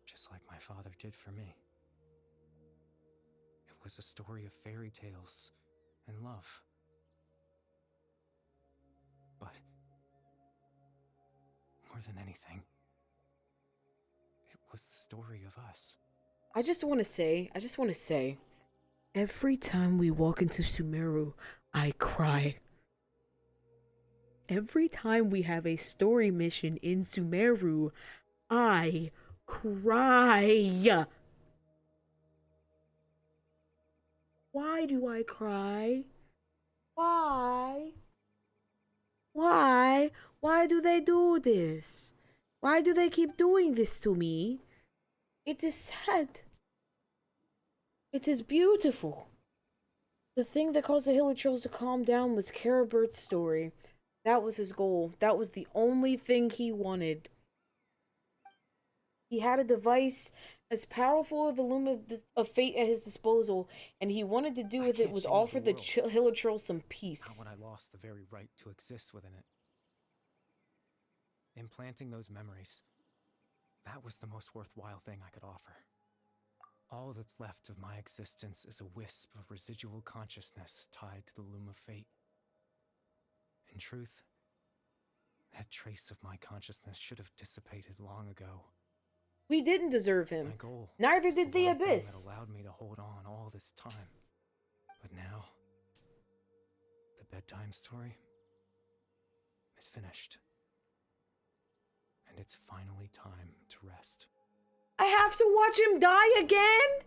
just like my father did for me. It was a story of fairy tales and love. But more than anything, it was the story of us. I just want to say, every time we walk into Sumeru, I cry. Every time we have a story mission in Sumeru, I cry. Why do I cry? Why? Why? Why do they do this? Why do they keep doing this to me? It is sad. It is beautiful. The thing that caused the hilichurls to calm down was Carabert's story. That was his goal. That was the only thing he wanted. He had a device as powerful as the Loom of Fate at his disposal, and he wanted to do with it was offer the hilichurls some peace. Not when I lost the very right to exist within it. Implanting those memories, that was the most worthwhile thing I could offer. All that's left of my existence is a wisp of residual consciousness tied to the Loom of Fate. In truth, that trace of my consciousness should have dissipated long ago. We didn't deserve him. My goal Neither was did the one thing Abyss. that allowed me to hold on all this time. But now, the bedtime story is finished. And it's finally time to rest. I have to watch him die again?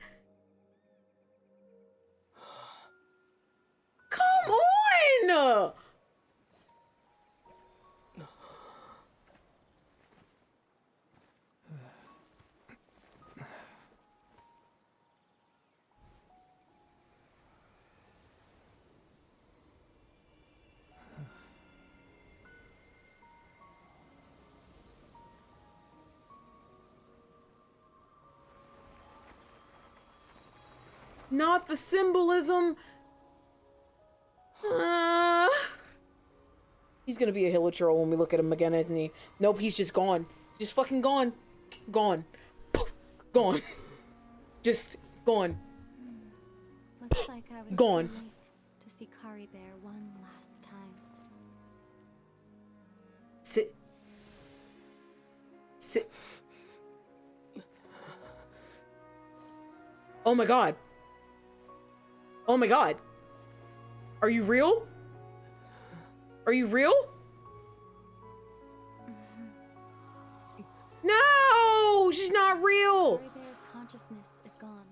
Come on! Not the symbolism. He's gonna be a hilichurl when we look at him again, isn't he? Nope, he's just gone. Just fucking gone. Gone. Poof. Gone. Just gone. Looks like I was Gone. too late to see Kari Bear one last time. Sit. Sit. Oh my god. Oh my god. Are you real? Are you real? No! She's not real! Kari Bear's consciousness is gone,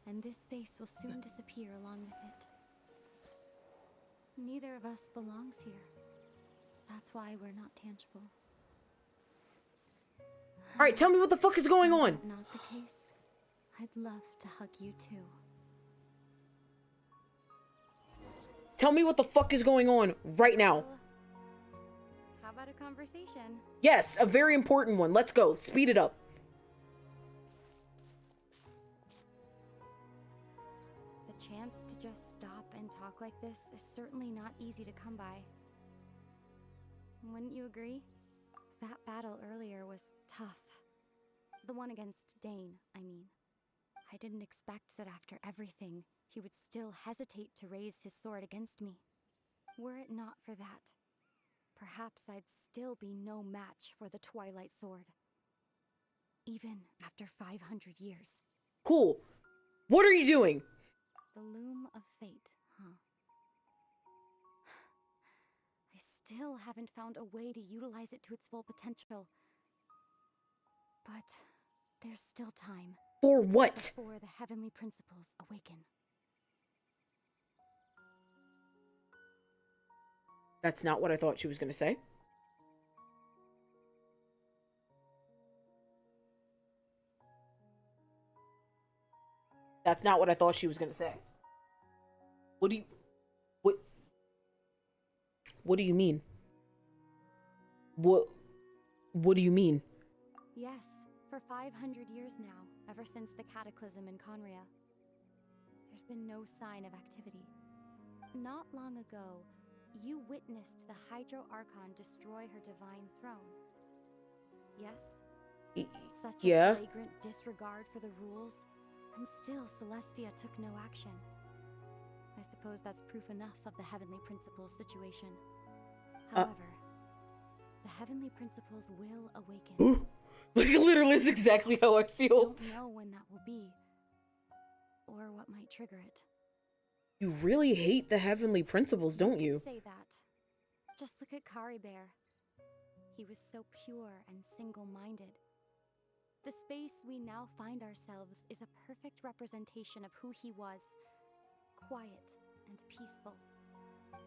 and this space will soon disappear along with it. Neither of us belongs here. That's why we're not tangible. Alright, tell me what the fuck is going on. If not the case, I'd love to hug you too. Tell me what the fuck is going on right now. How about a conversation? Yes, a very important one. Let's go. Speed it up. The chance to just stop and talk like this is certainly not easy to come by. Wouldn't you agree? That battle earlier was tough. The one against Dane, I mean. I didn't expect that after everything, he would still hesitate to raise his sword against me. Were it not for that, perhaps I'd still be no match for the Twilight Sword. Even after 500 years. Cool. What are you doing? The loom of fate, huh? I still haven't found a way to utilize it to its full potential. But there's still time. For what? Before the heavenly principles awaken. That's not what I thought she was gonna say. That's not what I thought she was gonna say. What do you mean? What do you mean? Yes, for 500 years now, ever since the cataclysm in Conria, there's been no sign of activity. Not long ago, you witnessed the Hydro Archon destroy her divine throne. Yes? Such a flagrant disregard for the rules, and still Celestia took no action. I suppose that's proof enough of the Heavenly Principles situation. However, the Heavenly Principles will awaken. Like, literally, is exactly how I feel. Don't know when that will be, or what might trigger it. You really hate the Heavenly Principles, don't you? Say that. Just look at Kari Bear. He was so pure and single-minded. The space we now find ourselves is a perfect representation of who he was. Quiet and peaceful.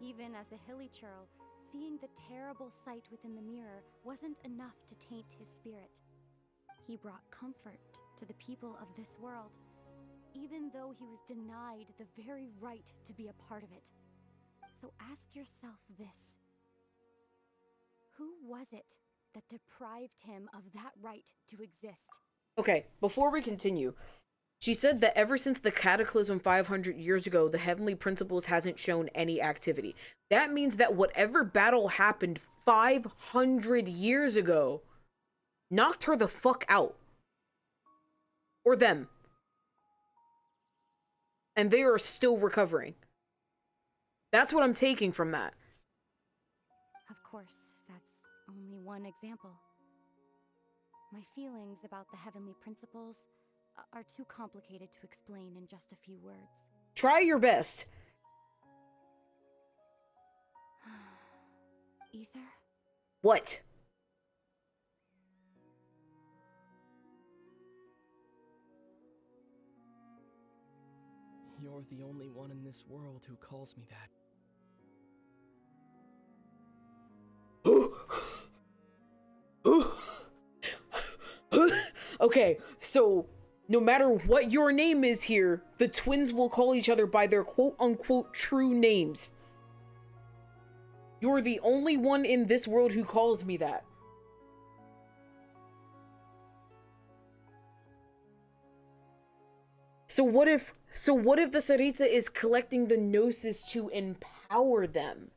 Even as a hilichurl, seeing the terrible sight within the mirror wasn't enough to taint his spirit. He brought comfort to the people of this world, even though he was denied the very right to be a part of it. So ask yourself this. Who was it that deprived him of that right to exist? Okay, before we continue, she said that ever since the cataclysm 500 years ago, the Heavenly Principles hasn't shown any activity. That means that whatever battle happened 500 years ago knocked her the fuck out. Or them. And they are still recovering. That's what I'm taking from that. Of course, that's only one example. My feelings about the Heavenly Principles are too complicated to explain in just a few words. Try your best. Aether? What? You're the only one in this world who calls me that. Okay, so no matter what your name is here, the twins will call each other by their quote-unquote true names. You're the only one in this world who calls me that. So what if the Saritsa is collecting the Gnosis to empower them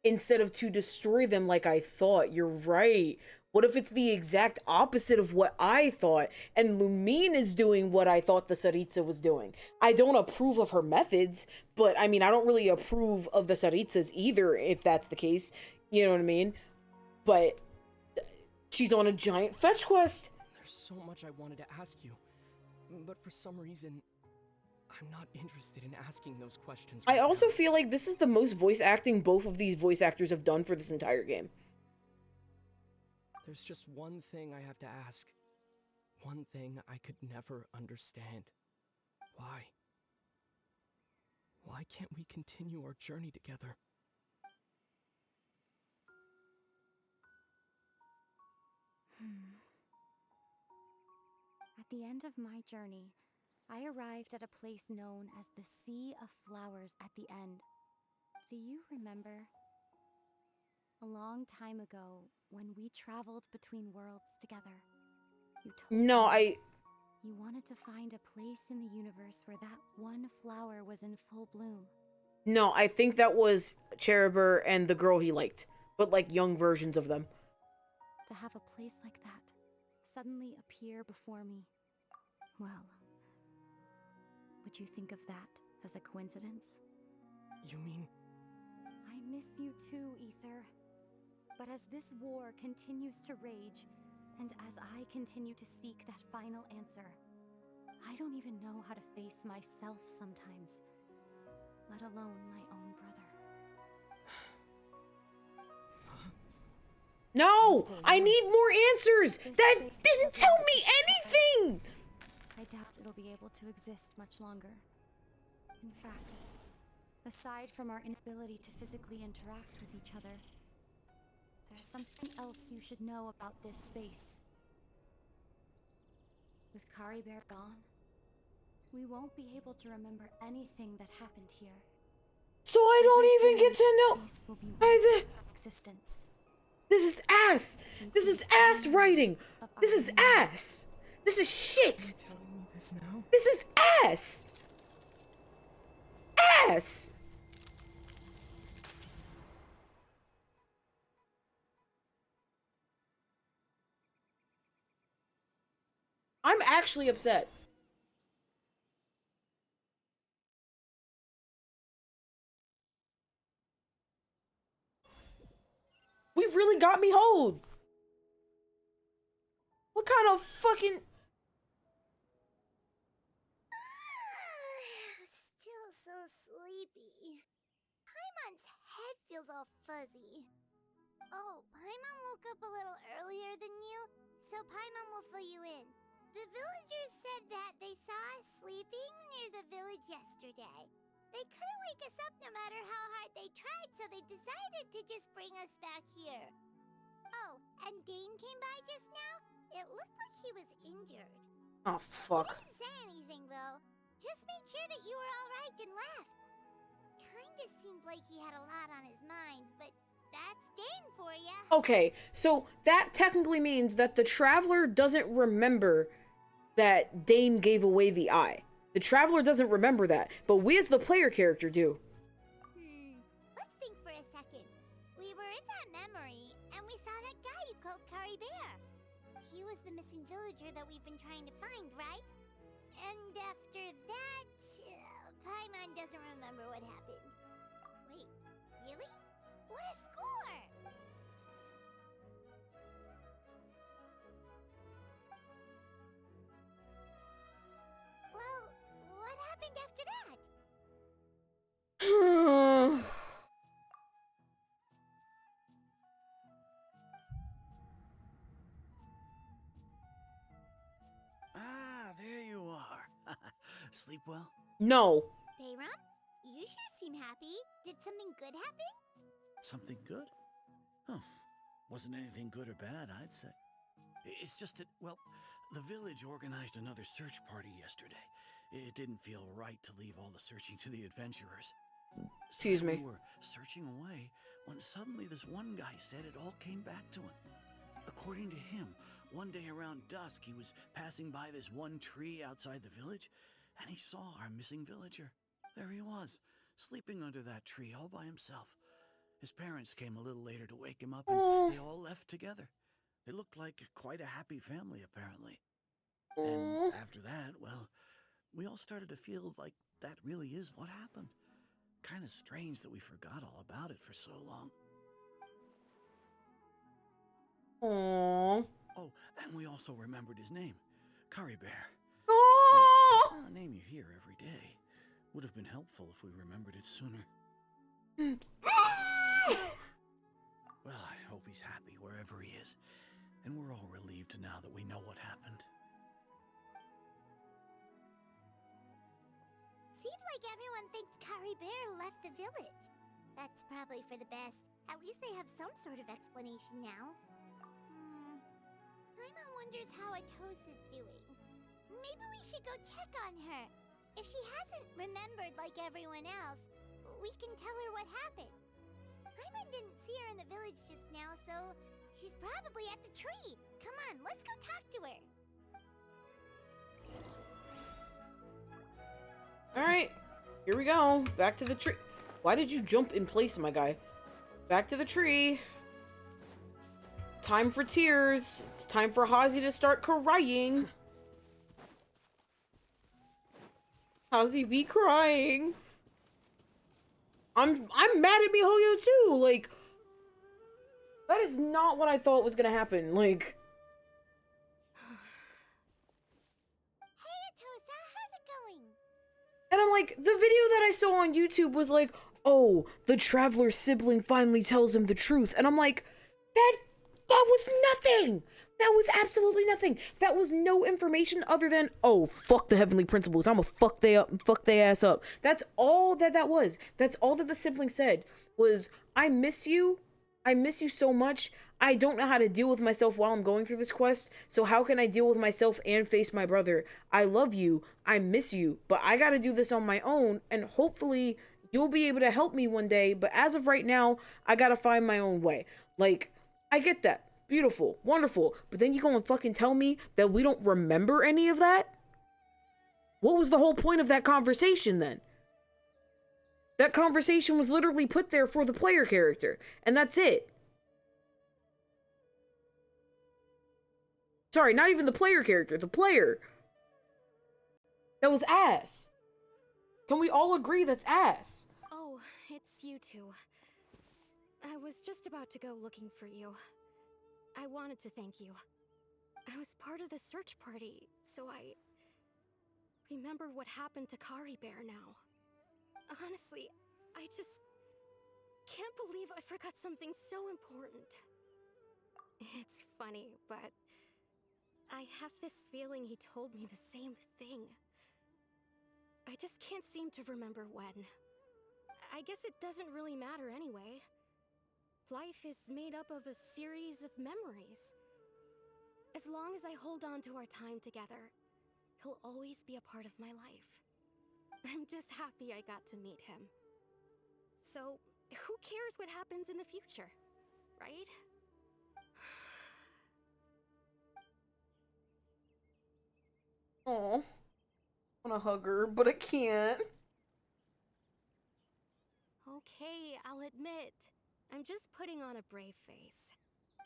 instead of to destroy them like I thought? You're right. What if it's the exact opposite of what I thought, and Lumine is doing what I thought the Saritsa was doing? I don't approve of her methods, but I mean, I don't really approve of the Saritsas either, if that's the case. You know what I mean? But she's on a giant fetch quest. There's so much I wanted to ask you, but for some reason, I'm not interested in asking those questions. I right also now. feel like this is the most voice acting both of these voice actors have done for this entire game. There's just one thing I have to ask. One thing I could never understand. Why? Why can't we continue our journey together? At the end of my journey, I arrived at a place known as the Sea of Flowers at the end. Do you remember? A long time ago, when we traveled between worlds together, you told No, me you wanted to find a place in the universe where that one flower was in full bloom. No, I think that was Cheruber and the girl he liked, but like young versions of them. To have a place like that suddenly appear before me. Well, would you think of that as a coincidence? You mean... I miss you too, Aether. But as this war continues to rage, and as I continue to seek that final answer, I don't even know how to face myself sometimes, let alone my own brother. No! I need more answers! That didn't tell me anything! I doubt it'll be able to exist much longer. In fact, aside from our inability to physically interact with each other, there's something else you should know about this space. With Kari Bear gone, we won't be able to remember anything that happened here. So I don't even get to know. Space will be existence. This is ass! This is ass writing! This is ass! This is shit! Telling me this now? This is ass! Ass! I'm actually upset. We've really got MiHoed. What kind of fucking... Still so sleepy. Paimon's head feels all fuzzy. Oh, Paimon woke up a little earlier than you, so Paimon will fill you in. The villagers said that they saw us sleeping near the village yesterday. They couldn't wake us up no matter how hard they tried, so they decided to just bring us back here. Oh, and Dane came by just now. It looked like he was injured. Oh, fuck. He didn't say anything, though. Just made sure that you were all right and left. Kinda seemed like he had a lot on his mind, but that's Dane for ya. Okay, so that technically means that the Traveler doesn't remember that Dane gave away the eye. The Traveler doesn't remember that, but we as the player character do. Let's think for a second. We were in that memory, and we saw that guy you called Kari Bear. He was the missing villager that we've been trying to find, right? And after that, Paimon doesn't remember what happened. Wait, really? What a score! Well, what happened after that? Ah, there you are. Sleep well? No. Bayram, you sure seem happy. Did something good happen? Something good? Huh. Wasn't anything good or bad, I'd say. It's just that, well, the village organized another search party yesterday. It didn't feel right to leave all the searching to the adventurers. Excuse me. We were searching away when suddenly this one guy said it all came back to him. According to him, one day around dusk he was passing by this one tree outside the village, and he saw our missing villager. There he was, sleeping under that tree all by himself. His parents came a little later to wake him up, and they all left together. They looked like quite a happy family, apparently. And after that, well, we all started to feel like that really is what happened. Kind of strange that we forgot all about it for so long. Aww. Oh, and we also remembered his name, Curry Bear. Oh! It's not a name you hear every day. Would have been helpful if we remembered it sooner. Well, I hope he's happy wherever he is, and we're all relieved now that we know what happened. Seems like everyone thinks Curry Bear left the village. That's probably for the best. At least they have some sort of explanation now. Paimon wonders how Atosa's doing. Maybe we should go check on her. If she hasn't remembered like everyone else, we can tell her what happened. Paimon didn't see her in the village just now, so she's probably at the tree. Come on, let's go talk to her. Alright, here we go. Back to the tree. Why did you jump in place, my guy? Back to the tree. Time for tears. It's time for Hazy to start crying. Hazy be crying. I'm mad at MiHoed too. Like, that is not what I thought was gonna happen. Like, Hey Atosa, how's it going? and I'm like, the video that I saw on YouTube was like, oh, the traveler's sibling finally tells him the truth. And I'm like, that was nothing. That was absolutely nothing. That was no information other than, oh, fuck the heavenly principles. I'ma fuck they up and fuck they ass up. That's all that was. That's all that the sibling said was, I miss you. I miss you so much. I don't know how to deal with myself while I'm going through this quest. So how can I deal with myself and face my brother? I love you. I miss you. But I gotta do this on my own. And hopefully you'll be able to help me one day. But as of right now, I gotta find my own way. Like, I get that. Beautiful. Wonderful. But then you go and fucking tell me that we don't remember any of that? What was the whole point of that conversation then? That conversation was literally put there for the player character. And that's it. Sorry, not even the player character. The player. That was ass. Can we all agree that's ass? Oh, it's you two. I was just about to go looking for you. I wanted to thank you. I was part of the search party, so I remember what happened to Curry Bear now. Honestly, I just can't believe I forgot something so important. It's funny, but I have this feeling he told me the same thing. I just can't seem to remember when. I guess it doesn't really matter anyway. Life is made up of a series of memories. As long as I hold on to our time together, he'll always be a part of my life. I'm just happy I got to meet him. So, who cares what happens in the future, right? Oh, I want to hug her, but I can't. Okay, I'll admit, I'm just putting on a brave face.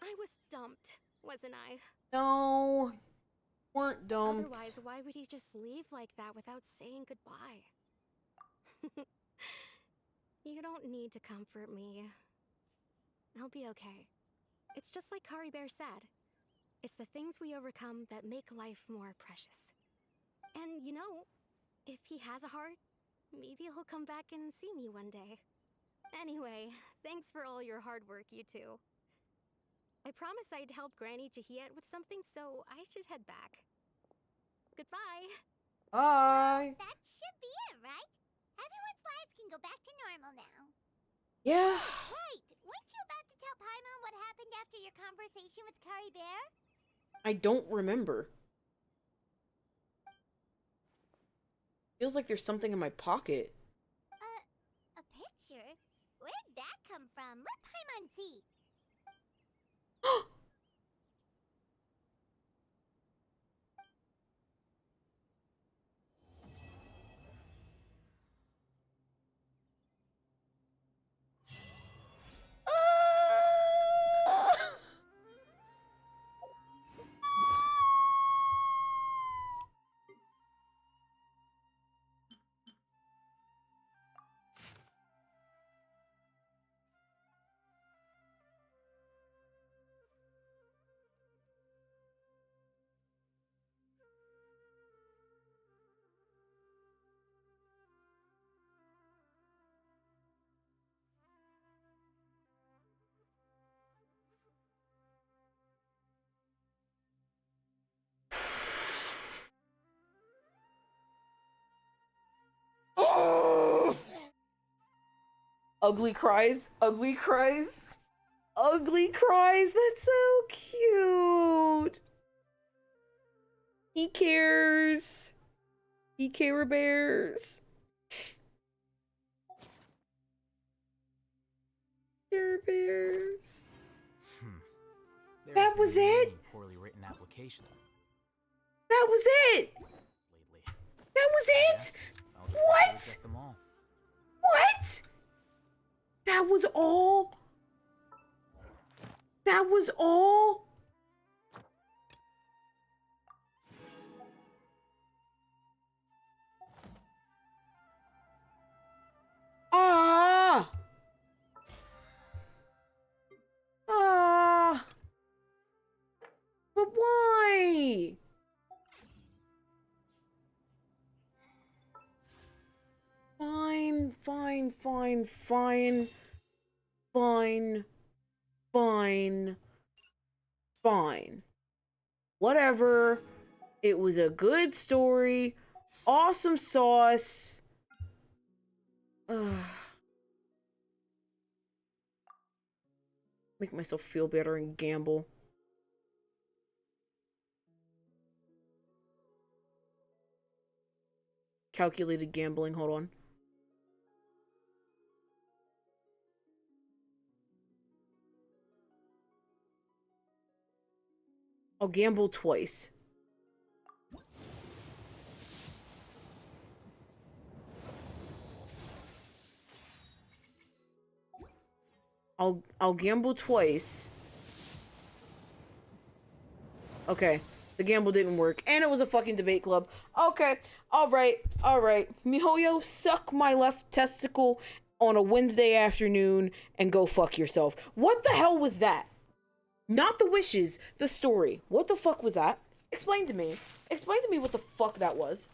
I was dumped, wasn't I? No, weren't dumped. Otherwise, why would he just leave like that without saying goodbye? You don't need to comfort me. I'll be okay. It's just like Curry Bear said. It's the things we overcome that make life more precious. And you know, if he has a heart, maybe he'll come back and see me one day. Anyway, thanks for all your hard work, you two. I promised I'd help Granny Jahiet with something, so I should head back. Goodbye. Bye. That should be it, right? Everyone's lives can go back to normal now. Yeah. Right. Weren't you about to tell Paimon what happened after your conversation with Curry Bear? I don't remember. Feels like there's something in my pocket. A picture? Where'd that come from? Let Paimon see. Ugly cries. Ugly cries. Ugly cries. That's so cute. He cares. He care bears. Care bears. That was it? Poorly written application. That was it? Lately. That was it? Yes, I'll just have to What? reject them all. What? That was all? That was all? Ah! Ah! But why? Fine, fine, fine, fine. Fine. Fine. Fine. Whatever. It was a good story. Awesome sauce. Ugh. Make myself feel better and gamble. Calculated gambling, hold on. I'll gamble twice. I'll gamble twice. Okay. The gamble didn't work. And it was a fucking debate club. Okay. Alright. Alright. MiHoed, suck my left testicle on a Wednesday afternoon and go fuck yourself. What the hell was that? Not the wishes. The story. What the fuck was that? Explain to me. Explain to me what the fuck that was.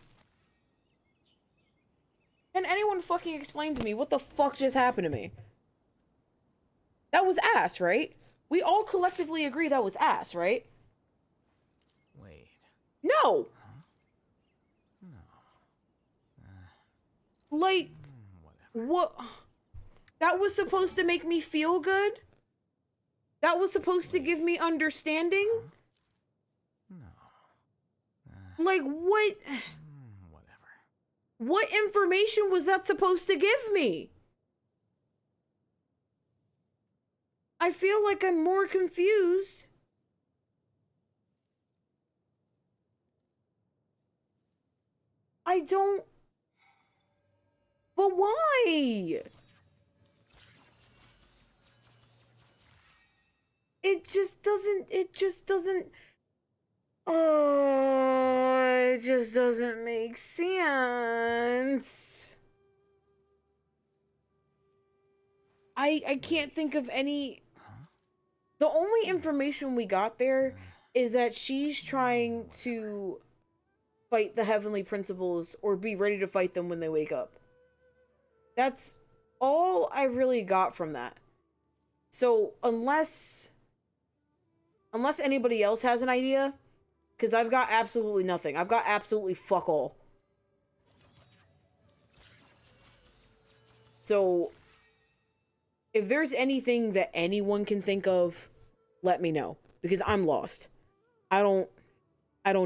Can anyone fucking explain to me what the fuck just happened to me? That was ass, right? We all collectively agree that was ass, right? Wait. No! Huh? No. Like, Whatever. what? That was supposed to make me feel good? That was supposed to give me understanding? Huh? No. Like, what? Whatever. What information was that supposed to give me? I feel like I'm more confused. I don't... But why? It just doesn't... It just doesn't make sense. I can't think of any... The only information we got there is that she's trying to fight the heavenly principles or be ready to fight them when they wake up. That's all I really got from that. So unless anybody else has an idea, because I've got absolutely nothing. I've got absolutely fuck all. So if there's anything that anyone can think of, let me know, because I'm lost. I don't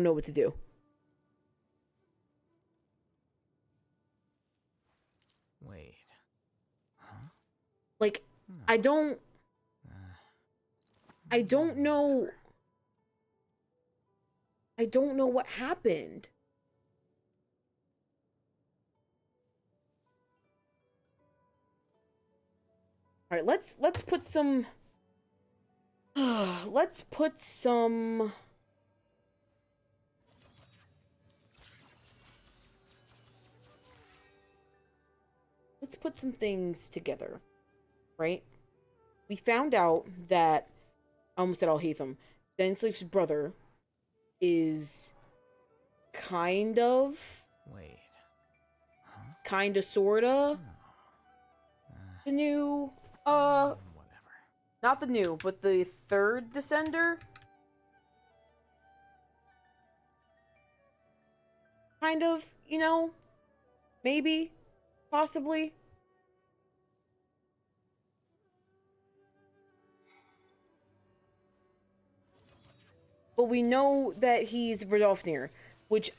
know what to do. Wait. Huh? Like, No. I don't know. I don't know what happened. All right, let's put some let's put some things together, right? We found out that I almost said Alhaitham, Densleif's brother, is kind of Wait. Huh? kinda sorta the new Whatever. not the new, but the third Descender. Kind of, you know? Maybe. Possibly. but we know that he's Vidofnir, which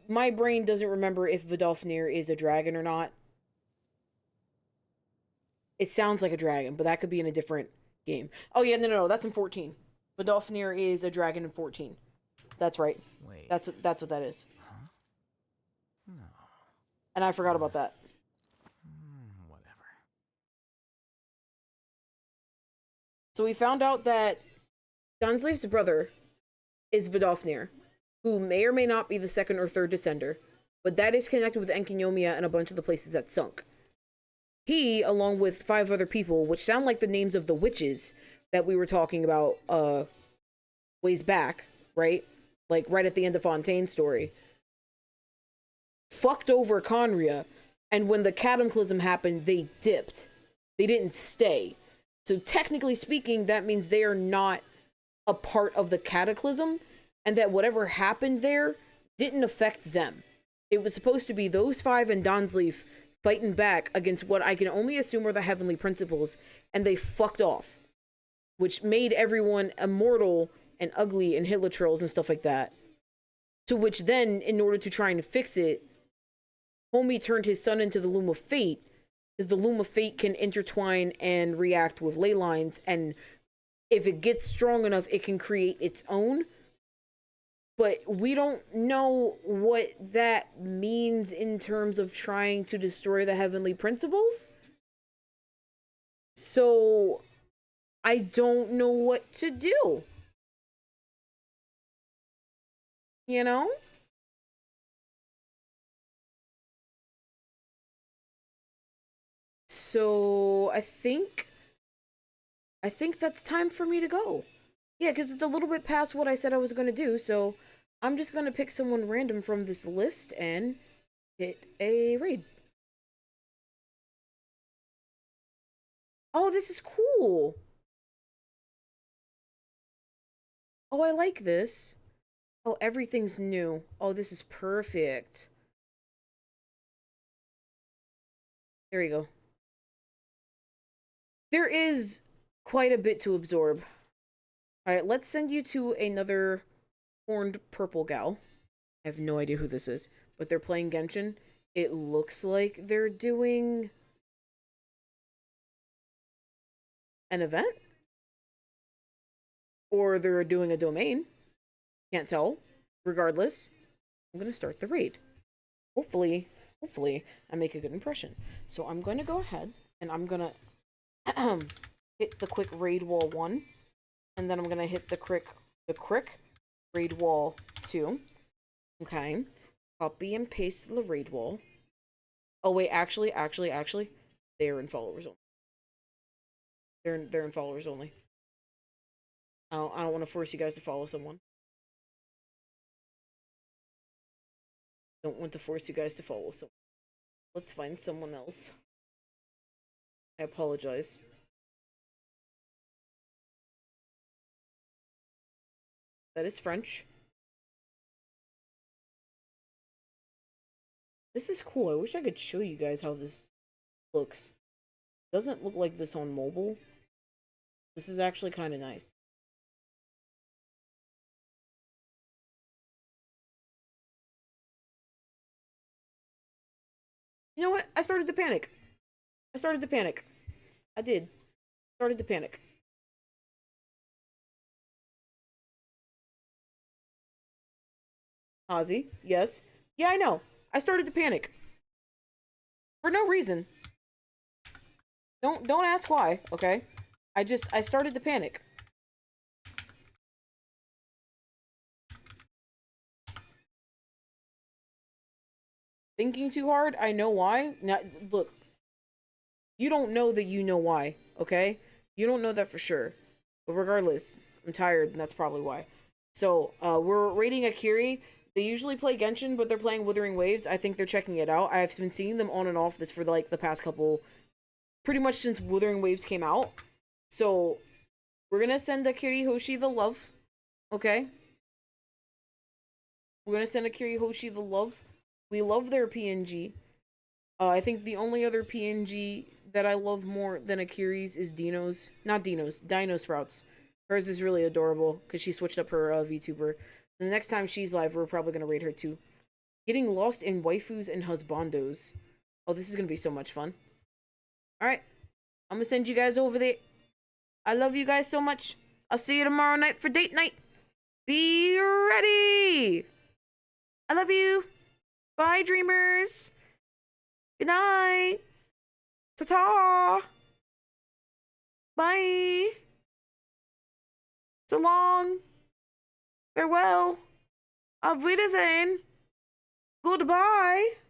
my brain doesn't remember if Vidofnir is a dragon or not. It sounds like a dragon, but that could be in a different game. Oh yeah, no, that's in 14. Vidofnir is a dragon in 14. That's right. Wait. That's what that is. Huh? No. And I forgot about that. Whatever. So we found out that Dunsleif's brother is Vidofnir, who may or may not be the second or third descender, but that is connected with Enkinomia and a bunch of the places that sunk. He, along with 5 other people, which sound like the names of the witches that we were talking about ways back, right? Like right at the end of Fontaine's story, fucked over Conria, and when the cataclysm happened, they dipped. They didn't stay. So technically speaking, that means they are not a part of the cataclysm, and that whatever happened there didn't affect them. It was supposed to be those 5 and Donsleif fighting back against what I can only assume are the Heavenly Principles, and they fucked off, which made everyone immortal and ugly and Hitler trolls and stuff like that. To which then, in order to try and fix it, Homie turned his son into the Loom of Fate, because the Loom of Fate can intertwine and react with ley lines, and if it gets strong enough, it can create its own. But we don't know what that means in terms of trying to destroy the Heavenly Principles. So I don't know what to do. You know? So I think that's time for me to go. Yeah, because it's a little bit past what I said I was going to do, so I'm just going to pick someone random from this list and hit a raid. Oh, this is cool. Oh, I like this. Oh, everything's new. Oh, this is perfect. There you go. There is quite a bit to absorb. Alright, let's send you to another horned purple gal. I have no idea who this is, but they're playing Genshin. It looks like they're doing an event, or they're doing a domain. Can't tell. Regardless, I'm gonna start the raid. Hopefully I make a good impression. So I'm going to go ahead and I'm gonna hit the quick raid wall 1, and then I'm gonna hit the quick raid wall 2. Okay, copy and paste the raid wall. Oh wait, actually, they're in followers only. They're in followers only. I don't want to force you guys to follow someone. Don't want to force you guys to follow someone. Let's find someone else. I apologize. That is French. This is cool. I wish I could show you guys how this looks. Doesn't look like this on mobile. This is actually kind of nice. You know what? I started to panic. I did. Started to panic. Ozzy, yes. Yeah, I know. I started to panic. For no reason. Don't ask why, okay? I started to panic. Thinking too hard? I know why. Now, look. You don't know that you know why, okay? You don't know that for sure. But regardless, I'm tired, and that's probably why. So, we're raiding Akiri. They usually play Genshin, but they're playing Wuthering Waves. I think they're checking it out. I've been seeing them on and off this for, like, the past couple... Pretty much since Wuthering Waves came out. So, we're gonna send Akiri Hoshi the love. Okay? We're gonna send Akiri Hoshi the love. We love their PNG. I think the only other PNG that I love more than Akiri's is Dino Sprouts. Hers is really adorable because she switched up her VTuber. The next time she's live, we're probably gonna raid her too. Getting lost in waifus and husbandos. Oh, this is gonna be so much fun. Alright. I'm gonna send you guys over there. I love you guys so much. I'll see you tomorrow night for date night. Be ready! I love you. Bye, dreamers. Good night. Ta-ta. Bye. So long. Farewell. Auf Wiedersehen. Goodbye.